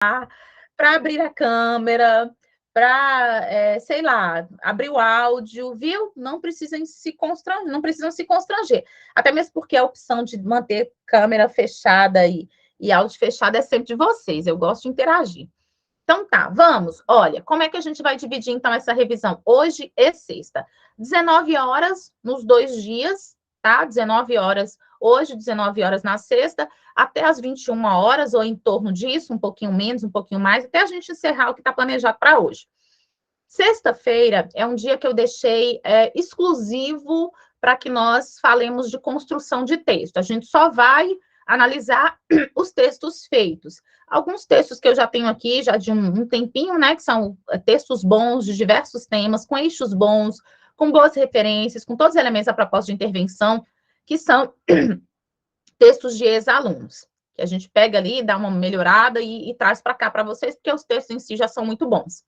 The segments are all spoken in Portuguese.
para abrir a câmera, para, sei lá, abrir o áudio, viu? Não precisam se constranger. Até mesmo porque a opção de manter câmera fechada e áudio fechado é sempre de vocês. Eu gosto de interagir. Então tá, vamos. Olha, como é que a gente vai dividir então essa revisão? Hoje e sexta. 19 horas nos 2 dias, tá? 19 horas hoje, 19 horas na sexta, até as 21 horas, ou em torno disso, um pouquinho menos, um pouquinho mais, até a gente encerrar o que está planejado para hoje. Sexta-feira é um dia que eu deixei exclusivo para que nós falemos de construção de texto. A gente só vai analisar os textos feitos. Alguns textos que eu já tenho aqui, já de um tempinho, né, que são textos bons, de diversos temas, com eixos bons, com boas referências, com todos os elementos da proposta de intervenção, que são textos de ex-alunos, que a gente pega ali, dá uma melhorada e traz para cá para vocês, porque os textos em si já são muito bons.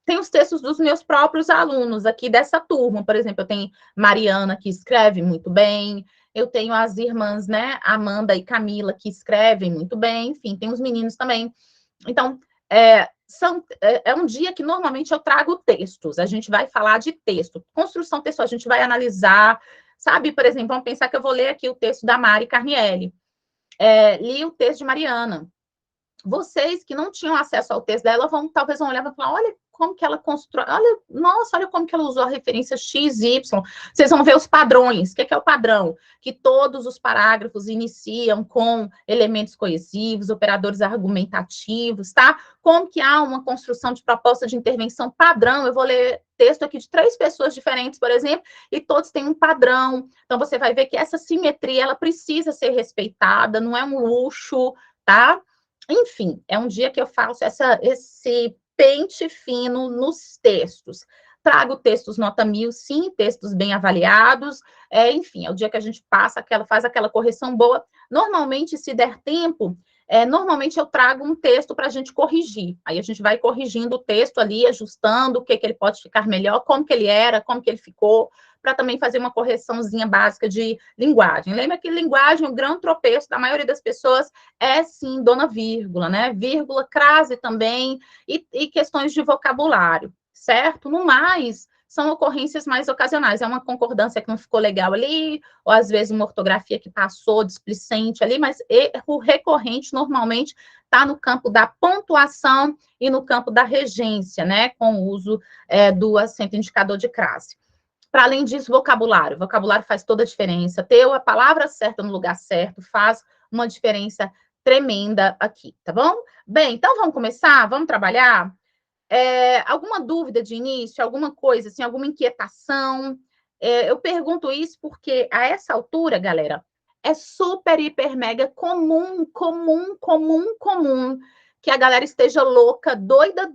Tem os textos dos meus próprios alunos aqui dessa turma, por exemplo, eu tenho Mariana, que escreve muito bem, eu tenho as irmãs, né, Amanda e Camila, que escrevem muito bem, enfim, tem os meninos também. Então, é um dia que normalmente eu trago textos, a gente vai falar de texto, construção textual, a gente vai analisar, sabe, por exemplo, vamos pensar que eu vou ler aqui o texto da Mari Carnielli, li o texto de Mariana. Vocês que não tinham acesso ao texto dela talvez vão olhar e falar, olha como que ela constrói, olha como que ela usou a referência X, Y. Vocês vão ver os padrões. O que é o padrão? Que todos os parágrafos iniciam com elementos coesivos, operadores argumentativos, tá? Como que há uma construção de proposta de intervenção padrão. Eu vou ler texto aqui de 3 pessoas diferentes, por exemplo, e todos têm um padrão. Então, você vai ver que essa simetria, ela precisa ser respeitada, não é um luxo, tá? Enfim, é um dia que eu faço esse pente fino nos textos. Trago textos nota 1000, sim, textos bem avaliados. Enfim, é o dia que a gente faz aquela correção boa. Normalmente, se der tempo, normalmente eu trago um texto para a gente corrigir. Aí a gente vai corrigindo o texto ali, ajustando o que ele pode ficar melhor, como que ele era, como que ele ficou, para também fazer uma correçãozinha básica de linguagem. Lembra que linguagem, o grande tropeço da maioria das pessoas é, sim, dona vírgula, né? Vírgula, crase também, e questões de vocabulário, certo? No mais, são ocorrências mais ocasionais. É uma concordância que não ficou legal ali, ou às vezes uma ortografia que passou displicente ali, mas erro recorrente normalmente está no campo da pontuação e no campo da regência, né? Com o uso do acento indicador de crase. Para além disso, vocabulário. Vocabulário faz toda a diferença. Ter a palavra certa no lugar certo faz uma diferença tremenda aqui, tá bom? Bem, então vamos começar? Vamos trabalhar? Alguma dúvida de início? Alguma coisa, assim, alguma inquietação? Eu pergunto isso porque, a essa altura, galera, é super, hiper, mega comum que a galera esteja louca, doida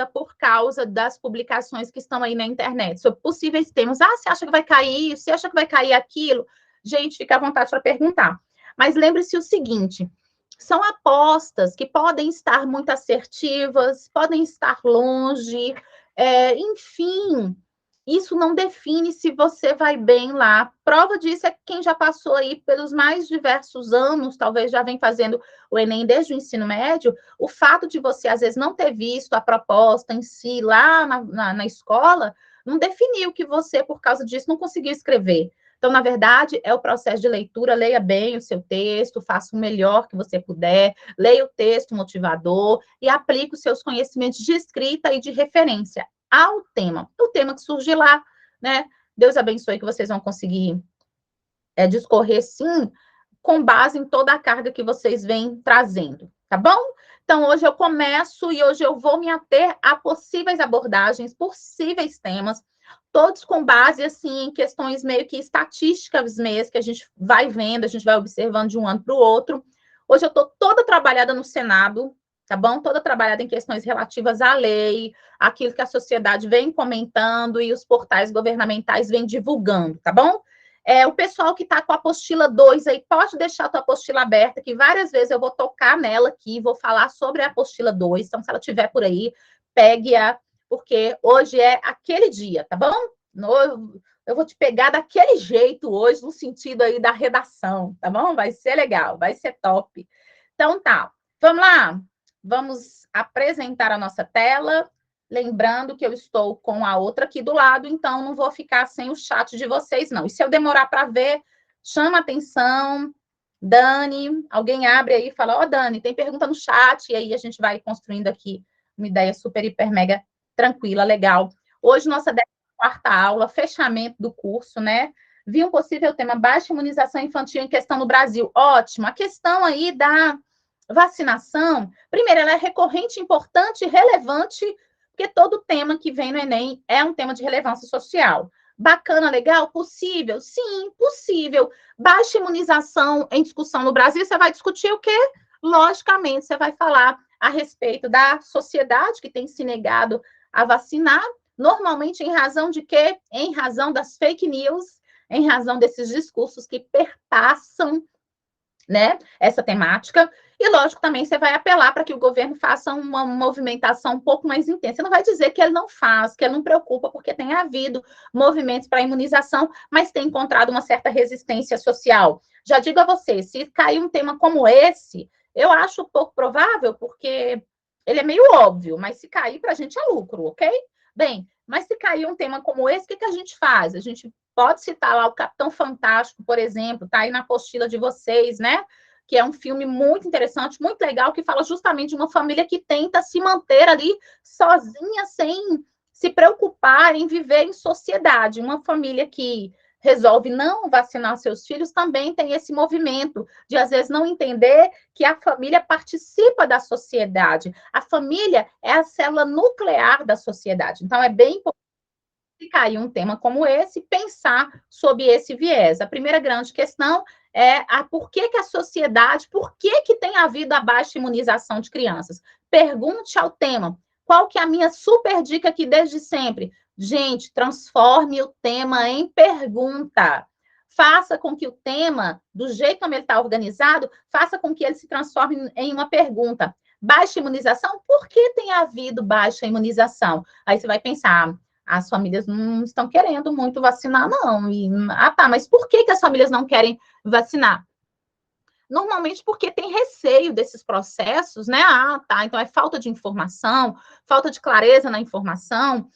por causa das publicações que estão aí na internet sobre possíveis temas. Ah, você acha que vai cair isso? Você acha que vai cair aquilo? Gente, fica à vontade para perguntar. Mas lembre-se o seguinte, são apostas que podem estar muito assertivas, podem estar longe, enfim, isso não define se você vai bem lá. Prova disso é quem já passou aí pelos mais diversos anos, talvez já vem fazendo o Enem desde o ensino médio, o fato de você, às vezes, não ter visto a proposta em si lá na escola, não definiu que você, por causa disso, não conseguiu escrever. Então, na verdade, é o processo de leitura, leia bem o seu texto, faça o melhor que você puder, leia o texto motivador e aplique os seus conhecimentos de escrita e de referência ao tema. O tema que surge lá, né? Deus abençoe que vocês vão conseguir discorrer, sim, com base em toda a carga que vocês vêm trazendo, tá bom? Então, hoje eu começo e hoje eu vou me ater a possíveis abordagens, possíveis temas, todos com base, assim, em questões meio que estatísticas mesmo, que a gente vai vendo, a gente vai observando de um ano para o outro. Hoje eu estou toda trabalhada no Senado, tá bom? Toda trabalhada em questões relativas à lei, aquilo que a sociedade vem comentando e os portais governamentais vêm divulgando, tá bom? O pessoal que está com a apostila 2 aí, pode deixar a tua apostila aberta, que várias vezes eu vou tocar nela aqui, vou falar sobre a apostila 2, então se ela estiver por aí, pegue-a, porque hoje é aquele dia, tá bom? Eu vou te pegar daquele jeito hoje, no sentido aí da redação, tá bom? Vai ser legal, vai ser top. Então tá, vamos lá? Vamos apresentar a nossa tela. Lembrando que eu estou com a outra aqui do lado, então não vou ficar sem o chat de vocês, não. E se eu demorar para ver, chama atenção. Dani, alguém abre aí e fala, ó, Dani, tem pergunta no chat, e aí a gente vai construindo aqui uma ideia super, hiper, mega tranquila, legal. Hoje, nossa 14ª aula, fechamento do curso, né? Vi um possível tema, baixa imunização infantil em questão no Brasil. Ótimo. A questão aí da vacinação, primeiro, ela é recorrente, importante e relevante, porque todo tema que vem no Enem é um tema de relevância social. Bacana, legal? Possível? Sim, possível. Baixa imunização em discussão no Brasil, você vai discutir o quê? Logicamente, você vai falar a respeito da sociedade que tem se negado a vacinar, normalmente em razão de quê? Em razão das fake news, em razão desses discursos que perpassam, né, essa temática. E, lógico, também você vai apelar para que o governo faça uma movimentação um pouco mais intensa. Você não vai dizer que ele não faz, que ele não preocupa, porque tem havido movimentos para imunização, mas tem encontrado uma certa resistência social. Já digo a você, se cair um tema como esse, eu acho pouco provável, porque ele é meio óbvio, mas se cair, para a gente é lucro, ok? Bem, mas se cair um tema como esse, o que a gente faz? A gente pode citar lá o Capitão Fantástico, por exemplo, tá aí na apostila de vocês, né? Que é um filme muito interessante, muito legal, que fala justamente de uma família que tenta se manter ali sozinha, sem se preocupar em viver em sociedade. Uma família que resolve não vacinar seus filhos também tem esse movimento de, às vezes, não entender que a família participa da sociedade. A família é a célula nuclear da sociedade. Então, é bem importante, se cair um tema como esse, pensar sob esse viés. A primeira grande questão é por que a sociedade, por que tem havido a baixa imunização de crianças? Pergunte ao tema. Qual que é a minha super dica aqui desde sempre? Gente, transforme o tema em pergunta. Faça com que o tema, do jeito como ele está organizado, faça com que ele se transforme em uma pergunta. Baixa imunização? Por que tem havido baixa imunização? Aí você vai pensar, as famílias não estão querendo muito vacinar, não. E, tá, mas por que as famílias não querem vacinar? Normalmente porque tem receio desses processos, né? Tá, então é falta de informação, falta de clareza na informação,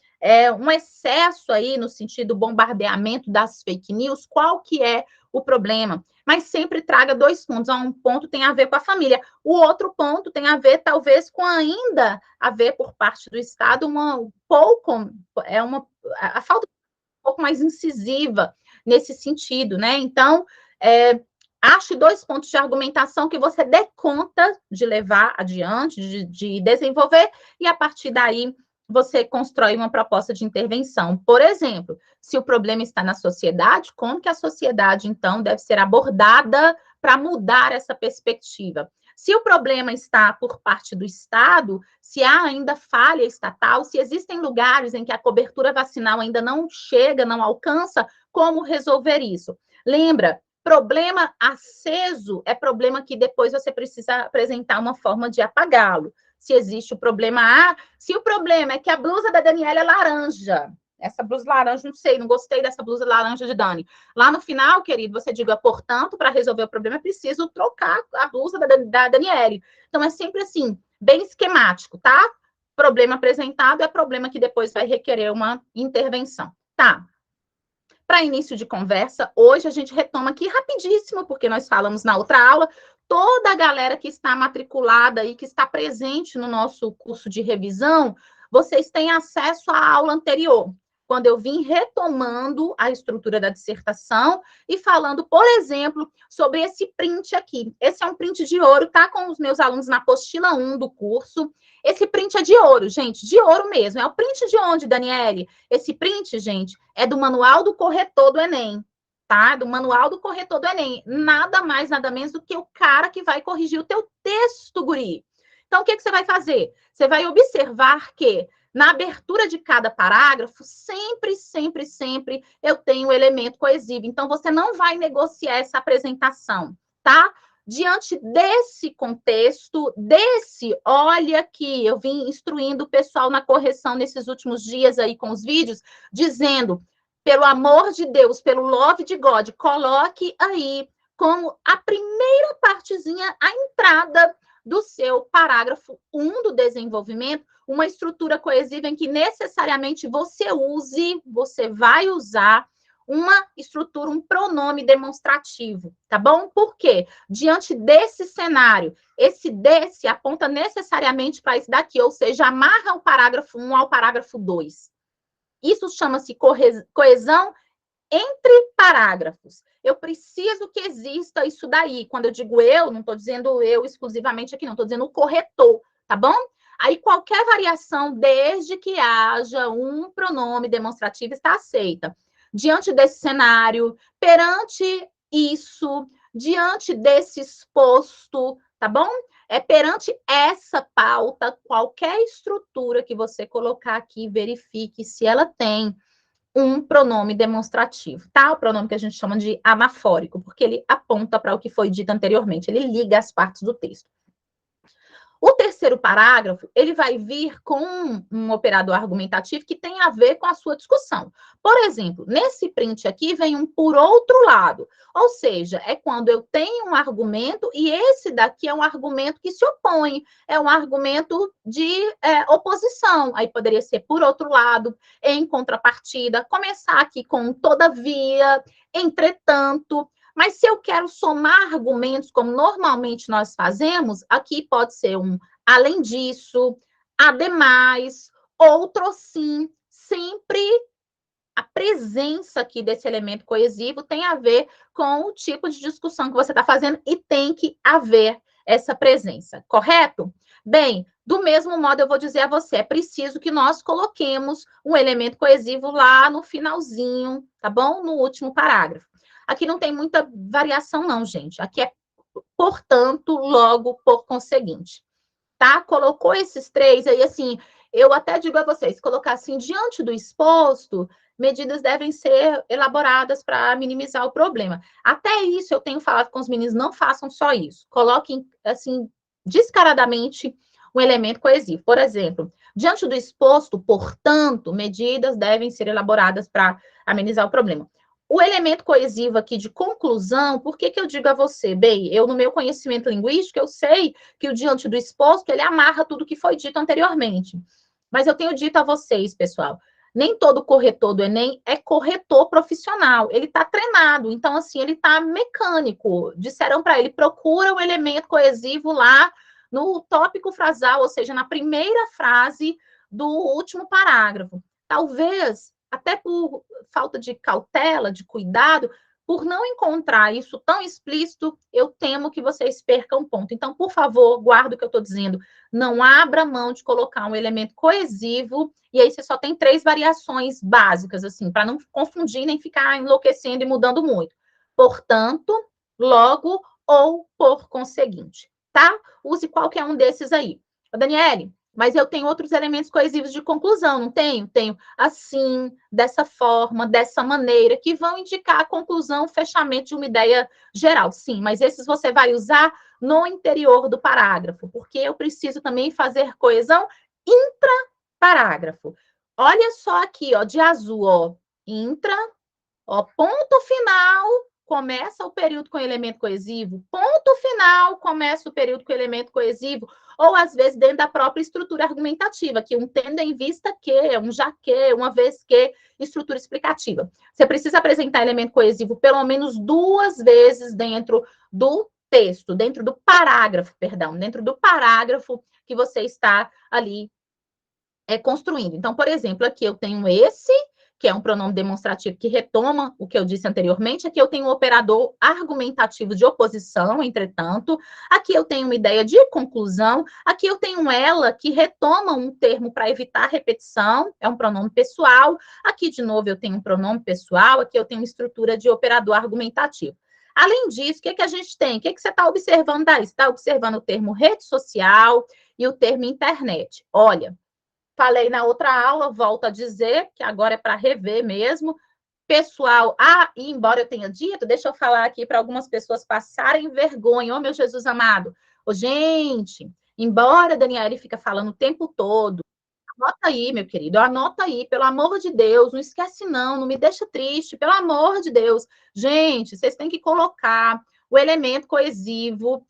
um excesso aí no sentido bombardeamento das fake news. Qual que é o problema? Mas sempre traga dois pontos. Um ponto tem a ver com a família, o outro ponto tem a ver, talvez, com ainda a ver por parte do Estado a falta um pouco mais incisiva nesse sentido, né? Então, ache dois pontos de argumentação que você dê conta de levar adiante, de desenvolver, e a partir daí você constrói uma proposta de intervenção. Por exemplo, se o problema está na sociedade, como que a sociedade, então, deve ser abordada para mudar essa perspectiva? Se o problema está por parte do Estado, se há ainda falha estatal, se existem lugares em que a cobertura vacinal ainda não chega, não alcança, como resolver isso? Lembra, problema aceso é problema que depois você precisa apresentar uma forma de apagá-lo. Se existe o problema se o problema é que a blusa da Daniela é laranja, essa blusa laranja, não sei, não gostei dessa blusa laranja de Dani. Lá no final, querido, você diga, portanto, para resolver o problema é preciso trocar a blusa da Daniele. Então, é sempre assim, bem esquemático, tá? Problema apresentado é problema que depois vai requerer uma intervenção. Tá. Para início de conversa, hoje a gente retoma aqui rapidíssimo, porque nós falamos na outra aula, toda a galera que está matriculada e que está presente no nosso curso de revisão, vocês têm acesso à aula anterior, quando eu vim retomando a estrutura da dissertação e falando, por exemplo, sobre esse print aqui. Esse é um print de ouro, tá com os meus alunos na apostila 1 do curso. Esse print é de ouro, gente, de ouro mesmo. É o print de onde, Daniele? Esse print, gente, é do Manual do Corretor do Enem, tá? Do Manual do Corretor do Enem. Nada mais, nada menos do que o cara que vai corrigir o teu texto, guri. Então, o que você vai fazer? Você vai observar que na abertura de cada parágrafo, sempre, sempre, sempre eu tenho um elemento coesivo. Então, você não vai negociar essa apresentação, tá? Diante desse contexto, olha que eu vim instruindo o pessoal na correção nesses últimos dias aí com os vídeos, dizendo, pelo amor de Deus, pelo love de God, coloque aí como a primeira partezinha, a entrada do seu parágrafo 1 do desenvolvimento, uma estrutura coesiva em que necessariamente você vai usar uma estrutura, um pronome demonstrativo, tá bom? Por quê? Diante desse cenário, esse desse aponta necessariamente para esse daqui, ou seja, amarra o parágrafo 1 ao parágrafo 2. Isso chama-se coesão entre parágrafos. Eu preciso que exista isso daí. Quando eu digo eu, não estou dizendo eu exclusivamente aqui, não, estou dizendo o corretor, tá bom? Aí qualquer variação, desde que haja um pronome demonstrativo, está aceita. Diante desse cenário, perante isso, diante desse exposto, tá bom? Perante essa pauta, qualquer estrutura que você colocar aqui, verifique se ela tem um pronome demonstrativo, tá? O pronome que a gente chama de anafórico, porque ele aponta para o que foi dito anteriormente, ele liga as partes do texto. O terceiro parágrafo, ele vai vir com um operador argumentativo que tem a ver com a sua discussão. Por exemplo, nesse print aqui vem um por outro lado, ou seja, é quando eu tenho um argumento e esse daqui é um argumento que se opõe, é um argumento de oposição. Aí poderia ser por outro lado, em contrapartida, começar aqui com todavia, entretanto. Mas se eu quero somar argumentos, como normalmente nós fazemos, aqui pode ser um além disso, ademais, outro sim, sempre a presença aqui desse elemento coesivo tem a ver com o tipo de discussão que você está fazendo e tem que haver essa presença, correto? Bem, do mesmo modo eu vou dizer a você, é preciso que nós coloquemos um elemento coesivo lá no finalzinho, tá bom? No último parágrafo. Aqui não tem muita variação, não, gente. Aqui é, portanto, logo, por conseguinte. Tá? Colocou esses três, aí, assim, eu até digo a vocês, colocar assim, diante do exposto, medidas devem ser elaboradas para minimizar o problema. Até isso, eu tenho falado com os meninos, não façam só isso. Coloquem, assim, descaradamente, um elemento coesivo. Por exemplo, diante do exposto, portanto, medidas devem ser elaboradas para amenizar o problema. O elemento coesivo aqui de conclusão, por que eu digo a você, bem, eu no meu conhecimento linguístico, eu sei que o diante do exposto, ele amarra tudo que foi dito anteriormente. Mas eu tenho dito a vocês, pessoal, nem todo corretor do Enem é corretor profissional, ele está treinado, então, assim, ele está mecânico. Disseram para ele, procura o elemento coesivo lá no tópico frasal, ou seja, na primeira frase do último parágrafo. Talvez, até por falta de cautela, de cuidado, por não encontrar isso tão explícito, eu temo que vocês percam um ponto. Então, por favor, guarda o que eu estou dizendo. Não abra mão de colocar um elemento coesivo, e aí você só tem 3 variações básicas, assim, para não confundir nem ficar enlouquecendo e mudando muito. Portanto, logo ou por conseguinte, tá? Use qualquer um desses aí. Daniele, mas eu tenho outros elementos coesivos de conclusão, não tenho? Tenho assim, dessa forma, dessa maneira, que vão indicar a conclusão, o fechamento de uma ideia geral. Sim, mas esses você vai usar no interior do parágrafo, porque eu preciso também fazer coesão intra-parágrafo. Olha só aqui, ó, de azul, ó, intra, ó, ponto final, começa o período com elemento coesivo, ponto final, começa o período com elemento coesivo, ou às vezes dentro da própria estrutura argumentativa, que um tendo em vista que, um já que, uma vez que, estrutura explicativa. Você precisa apresentar elemento coesivo pelo menos 2 vezes dentro do texto, dentro do parágrafo, perdão, dentro do parágrafo que você está ali construindo. Então, por exemplo, aqui eu tenho esse, que é um pronome demonstrativo que retoma o que eu disse anteriormente. Aqui eu tenho um operador argumentativo de oposição, entretanto. Aqui eu tenho uma ideia de conclusão. Aqui eu tenho ela, que retoma um termo para evitar repetição, é um pronome pessoal. Aqui, de novo, eu tenho um pronome pessoal. Aqui eu tenho uma estrutura de operador argumentativo. Além disso, o que a gente tem? O que você está observando daí? Você está observando o termo rede social e o termo internet. Olha, falei na outra aula, volto a dizer, que agora é para rever mesmo. Pessoal, e embora eu tenha dito, deixa eu falar aqui para algumas pessoas passarem vergonha. Oh, meu Jesus amado. Oh, gente, embora a Daniele fica falando o tempo todo, anota aí, meu querido, anota aí, pelo amor de Deus, não esquece não me deixa triste, pelo amor de Deus. Gente, vocês têm que colocar o elemento coesivo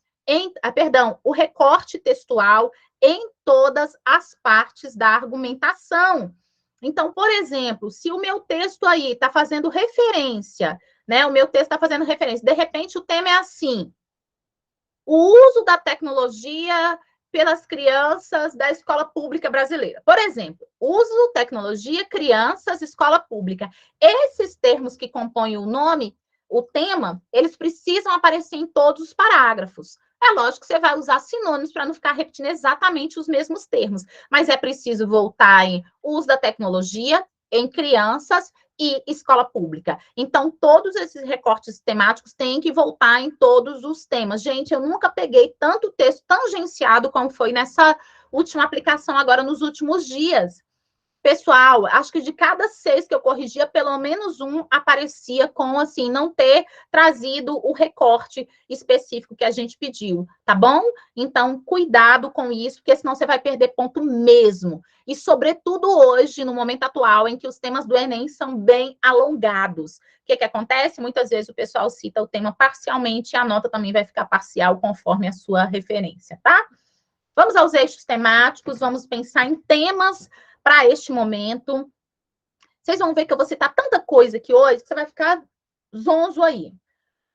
o recorte textual em todas as partes da argumentação. Então, por exemplo, se o meu texto aí está fazendo referência, né? O meu texto está fazendo referência, de repente o tema é assim: o uso da tecnologia pelas crianças da escola pública brasileira. Por exemplo, uso, tecnologia, crianças, escola pública. Esses termos que compõem o nome, o tema, eles precisam aparecer em todos os parágrafos. É lógico que você vai usar sinônimos para não ficar repetindo exatamente os mesmos termos, mas é preciso voltar em uso da tecnologia, em crianças e escola pública. Então, todos esses recortes temáticos têm que voltar em todos os temas. Gente, eu nunca peguei tanto texto tangenciado como foi nessa última aplicação agora nos últimos dias. Pessoal, acho que de cada 6 que eu corrigia, pelo menos um aparecia com, assim, não ter trazido o recorte específico que a gente pediu, tá bom? Então, cuidado com isso, porque senão você vai perder ponto mesmo. E, sobretudo hoje, no momento atual, em que os temas do Enem são bem alongados. O que acontece? Muitas vezes o pessoal cita o tema parcialmente e a nota também vai ficar parcial conforme a sua referência, tá? Vamos aos eixos temáticos, vamos pensar em temas para este momento. Vocês vão ver que eu vou citar tanta coisa aqui hoje que você vai ficar zonzo aí.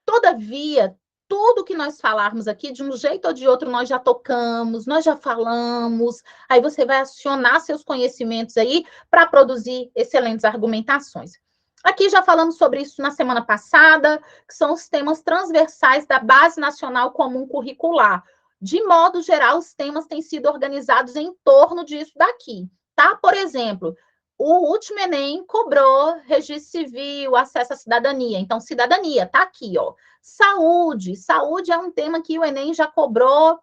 Todavia, tudo que nós falarmos aqui, de um jeito ou de outro, nós já tocamos, nós já falamos. Aí você vai acionar seus conhecimentos aí para produzir excelentes argumentações. Aqui já falamos sobre isso na semana passada, que são os temas transversais da Base Nacional Comum Curricular. De modo geral, os temas têm sido organizados em torno disso daqui, tá? Por exemplo, o último Enem cobrou registro civil, acesso à cidadania. Então, cidadania, tá aqui, ó. Saúde. Saúde é um tema que o Enem já cobrou,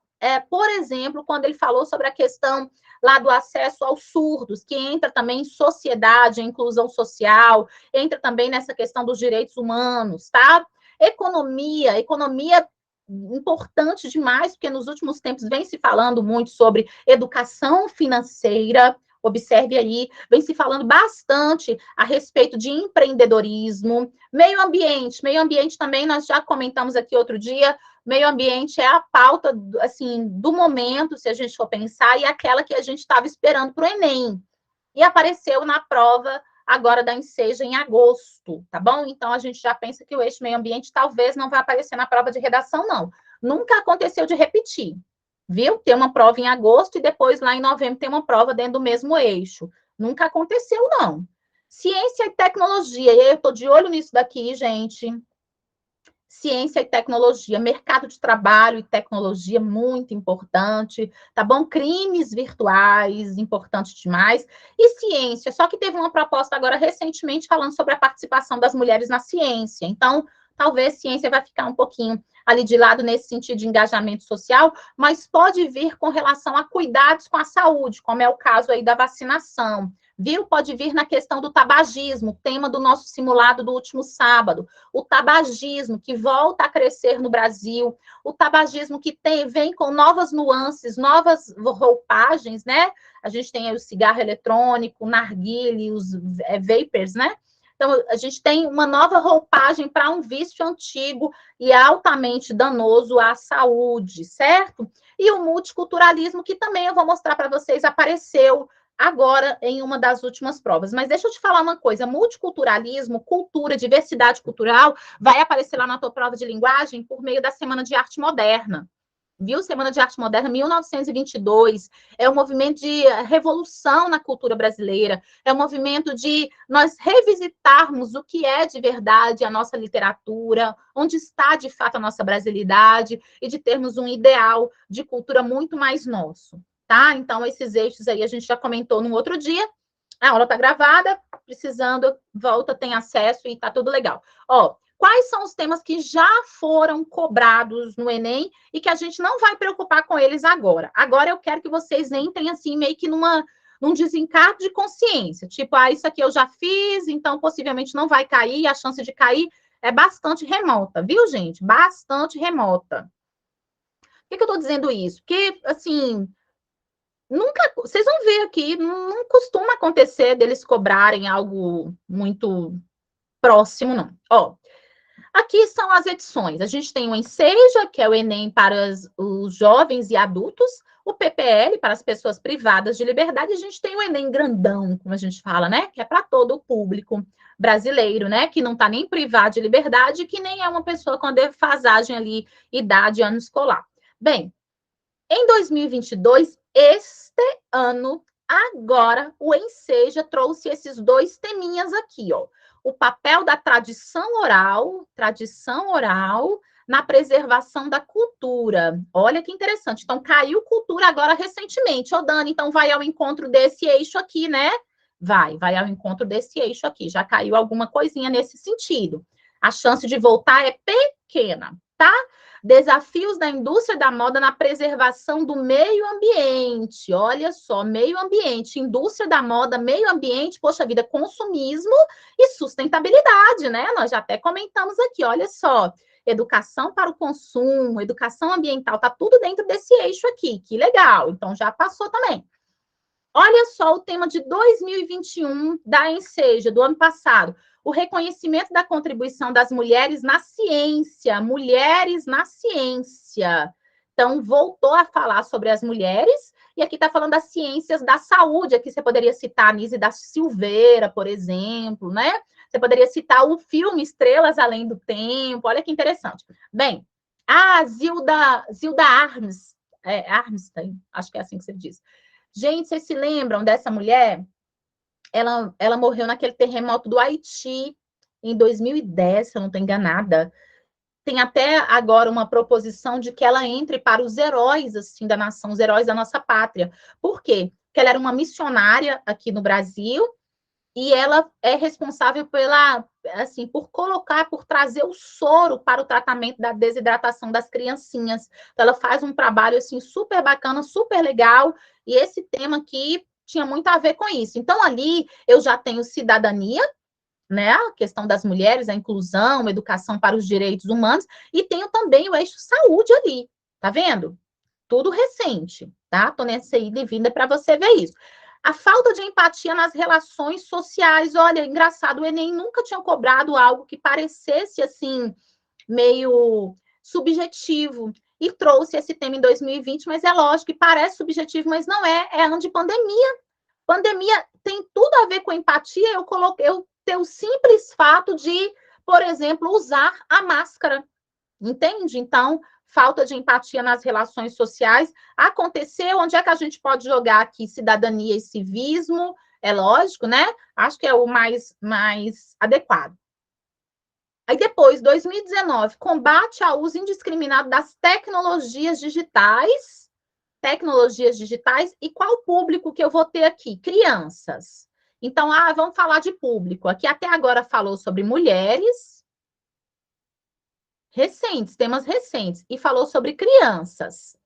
por exemplo, quando ele falou sobre a questão lá do acesso aos surdos, que entra também em sociedade, inclusão social, entra também nessa questão dos direitos humanos, tá? Economia importante demais, porque nos últimos tempos vem se falando muito sobre educação financeira. Observe aí, vem se falando bastante a respeito de empreendedorismo, meio ambiente também, nós já comentamos aqui outro dia, meio ambiente é a pauta, assim, do momento, se a gente for pensar, e aquela que a gente estava esperando para o Enem, e apareceu na prova agora da Enseja em agosto, tá bom? Então, a gente já pensa que o eixo meio ambiente talvez não vai aparecer na prova de redação, não. Nunca aconteceu de repetir, viu? Tem uma prova em agosto e depois lá em novembro tem uma prova dentro do mesmo eixo. Nunca aconteceu, não. Ciência e tecnologia, e eu estou de olho nisso daqui, gente. Ciência e tecnologia, mercado de trabalho e tecnologia, muito importante, tá bom? Crimes virtuais, importante demais. E ciência, só que teve uma proposta agora recentemente falando sobre a participação das mulheres na ciência. Então, talvez ciência vai ficar um pouquinho ali de lado nesse sentido de engajamento social, mas pode vir com relação a cuidados com a saúde, como é o caso aí da vacinação. Viu? Pode vir na questão do tabagismo, tema do nosso simulado do último sábado. O tabagismo que volta a crescer no Brasil, o tabagismo que vem com novas nuances, novas roupagens, né? A gente tem aí o cigarro eletrônico, o narguilé, os vapers, né? Então, a gente tem uma nova roupagem para um vício antigo e altamente danoso à saúde, certo? E o multiculturalismo, que também eu vou mostrar para vocês, apareceu agora em uma das últimas provas. Mas deixa eu te falar uma coisa, multiculturalismo, cultura, diversidade cultural, vai aparecer lá na tua prova de linguagem por meio da Semana de Arte Moderna. Viu? Semana de Arte Moderna, 1922, é um movimento de revolução na cultura brasileira, é um movimento de nós revisitarmos o que é de verdade a nossa literatura, onde está de fato a nossa brasilidade, e de termos um ideal de cultura muito mais nosso, tá? Então, esses eixos aí a gente já comentou no outro dia, a aula está gravada, precisando, volta, tem acesso e tá tudo legal. Ó, quais são os temas que já foram cobrados no Enem e que a gente não vai preocupar com eles agora? Agora eu quero que vocês entrem assim, meio que num desencargo de consciência. Tipo, isso aqui eu já fiz, então possivelmente não vai cair, a chance de cair é bastante remota, viu, gente? Bastante remota. Por que eu estou dizendo isso? Porque, assim, nunca, vocês vão ver aqui, não costuma acontecer deles cobrarem algo muito próximo, não. Ó, Aqui são as edições. A gente tem o Enseja, que é o Enem para os jovens e adultos, o PPL para as pessoas privadas de liberdade, e a gente tem o Enem grandão, como a gente fala, né? Que é para todo o público brasileiro, né? Que não está nem privado de liberdade, que nem é uma pessoa com a defasagem ali, idade, ano escolar. Bem, em 2022, este ano, agora, o Enseja trouxe esses dois teminhas aqui, ó. O papel da tradição oral na preservação da cultura. Olha que interessante. Então, caiu cultura agora recentemente. Ô, Dani, então vai ao encontro desse eixo aqui, né? Vai ao encontro desse eixo aqui. Já caiu alguma coisinha nesse sentido. A chance de voltar é pequena, tá? Desafios da indústria da moda na preservação do meio ambiente. Olha só, meio ambiente, indústria da moda, meio ambiente, poxa vida, consumismo e sustentabilidade, né? Nós já até comentamos aqui, olha só. Educação para o consumo, educação ambiental, tá tudo dentro desse eixo aqui, que legal. Então já passou também. Olha só o tema de 2021 da Enseja, do ano passado. O reconhecimento da contribuição das mulheres na ciência. Mulheres na ciência. Então, voltou a falar sobre as mulheres, e aqui está falando das ciências da saúde. Aqui você poderia citar a Nise da Silveira, por exemplo, né? Você poderia citar o filme Estrelas Além do Tempo. Olha que interessante. Bem, a Zilda Armstein, acho que é assim que você diz. Gente, vocês se lembram dessa mulher? Ela morreu naquele terremoto do Haiti em 2010, se eu não estou enganada. Tem até agora uma proposição de que ela entre para os heróis assim da nação, os heróis da nossa pátria. Por quê? Porque ela era uma missionária aqui no Brasil e ela é responsável por colocar, por trazer o soro para o tratamento da desidratação das criancinhas. Então, ela faz um trabalho assim super bacana, super legal, e esse tema aqui tinha muito a ver com isso. Então, ali eu já tenho cidadania, né? A questão das mulheres, a inclusão, a educação para os direitos humanos, e tenho também o eixo saúde ali, tá vendo? Tudo recente, tá? Tô nessa ida e vinda para você ver isso. A falta de empatia nas relações sociais. Olha, engraçado, o Enem nunca tinha cobrado algo que parecesse, assim, meio subjetivo. E trouxe esse tema em 2020, mas é lógico que parece subjetivo, mas não é. É ano de pandemia. Pandemia tem tudo a ver com empatia. Eu ter o simples fato de, por exemplo, usar a máscara. Entende? Então, falta de empatia nas relações sociais. Aconteceu, onde é que a gente pode jogar aqui cidadania e civismo? É lógico, né? Acho que é o mais adequado. Aí depois, 2019, combate ao uso indiscriminado das tecnologias digitais. Tecnologias digitais, e qual público que eu vou ter aqui? Crianças. Então, vamos falar de público. Aqui até agora falou sobre mulheres, recentes, temas recentes, e falou sobre crianças.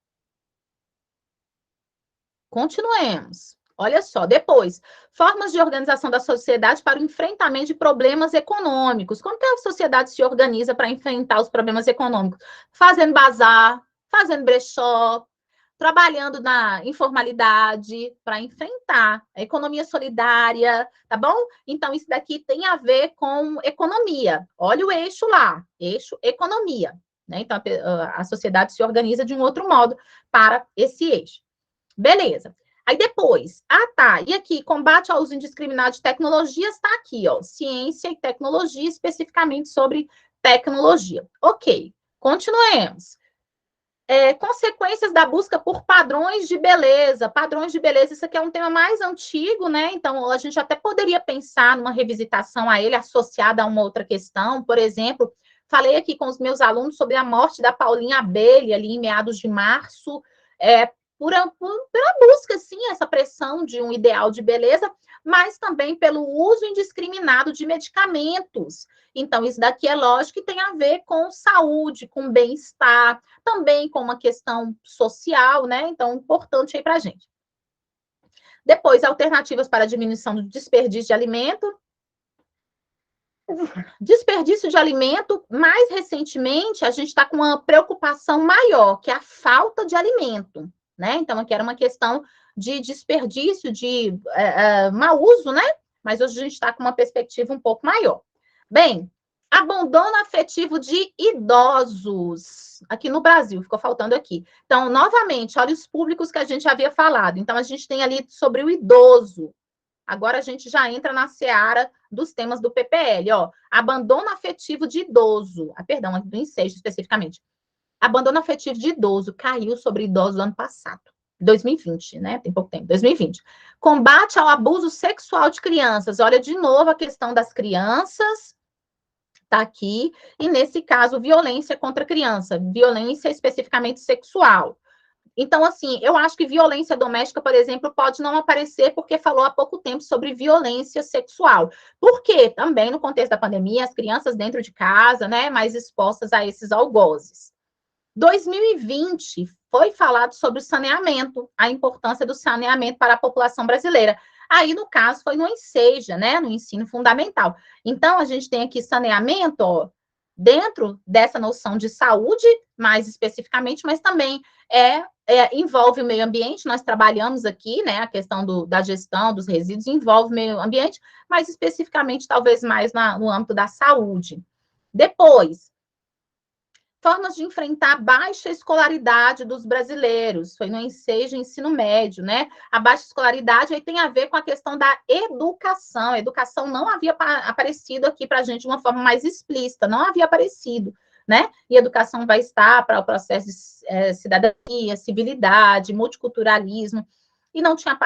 Continuemos. Olha só, depois, formas de organização da sociedade para o enfrentamento de problemas econômicos. Como que a sociedade se organiza para enfrentar os problemas econômicos? Fazendo bazar, fazendo brechó, trabalhando na informalidade para enfrentar a economia solidária, tá bom? Então, isso daqui tem a ver com economia. Olha o eixo lá, eixo economia, né? Então, a sociedade se organiza de um outro modo para esse eixo. Beleza. Aí depois, tá, e aqui, combate ao uso indiscriminado de tecnologias, está aqui, ó, ciência e tecnologia, especificamente sobre tecnologia. Ok, continuemos. Consequências da busca por padrões de beleza. Padrões de beleza, isso aqui é um tema mais antigo, né? Então, a gente até poderia pensar numa revisitação a ele, associada a uma outra questão. Por exemplo, falei aqui com os meus alunos sobre a morte da Paulinha Abelha, ali em meados de março, pela busca, sim, essa pressão de um ideal de beleza, mas também pelo uso indiscriminado de medicamentos. Então, isso daqui é lógico que tem a ver com saúde, com bem-estar, também com uma questão social, né? Então, importante aí para a gente. Depois, alternativas para a diminuição do desperdício de alimento. Desperdício de alimento, mais recentemente, a gente está com uma preocupação maior, que é a falta de alimento, né? Então, aqui era uma questão de desperdício, de mau uso, né? Mas hoje a gente está com uma perspectiva um pouco maior. Bem, Abandono afetivo de idosos, aqui no Brasil, ficou faltando aqui. Então, novamente, olha os públicos que a gente havia falado. Então, a gente tem ali sobre o idoso. Agora a gente já entra na seara dos temas do PPL, ó. Abandono afetivo de idoso. Perdão, do ensejo especificamente. Abandono afetivo de idoso caiu sobre idosos no ano passado. 2020, né? Tem pouco tempo, 2020. Combate ao abuso sexual de crianças. Olha de novo a questão das crianças, tá aqui, e nesse caso, violência contra a criança, violência especificamente sexual. Então, assim, eu acho que violência doméstica, por exemplo, pode não aparecer porque falou há pouco tempo sobre violência sexual. Porque também, no contexto da pandemia, as crianças dentro de casa, né, mais expostas a esses algozes. 2020 foi falado sobre o saneamento, a importância do saneamento para a população brasileira. Aí, no caso, foi no ENSEJA, né, no ensino fundamental. Então, a gente tem aqui saneamento, ó, dentro dessa noção de saúde, mais especificamente, mas também envolve o meio ambiente. Nós trabalhamos aqui, né, a questão da gestão dos resíduos envolve o meio ambiente, mas especificamente, talvez mais no âmbito da saúde. Depois, formas de enfrentar a baixa escolaridade dos brasileiros, foi no ensejo ensino médio, né? A baixa escolaridade aí tem a ver com a questão da educação. A educação não havia aparecido aqui para a gente de uma forma mais explícita, não havia aparecido, né? E educação vai estar para o processo de cidadania, civilidade, multiculturalismo, e não tinha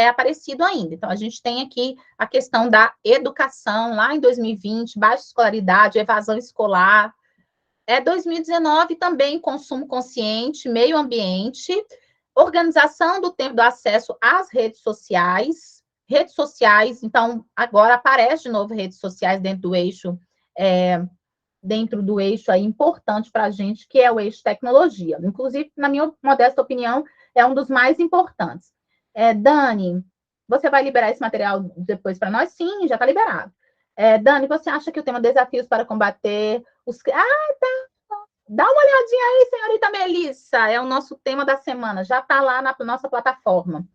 aparecido ainda. Então, a gente tem aqui a questão da educação, lá em 2020, baixa escolaridade, evasão escolar. 2019 também consumo consciente, meio ambiente, organização do tempo do acesso às redes sociais, então agora aparece de novo redes sociais dentro do eixo aí importante para a gente, que é o eixo tecnologia. Inclusive, na minha modesta opinião, é um dos mais importantes. Dani, você vai liberar esse material depois para nós? Sim, já está liberado. Dani, você acha que o tema desafios para combater os... Dá uma olhadinha aí, senhorita Melissa, é o nosso tema da semana, já está lá na nossa plataforma.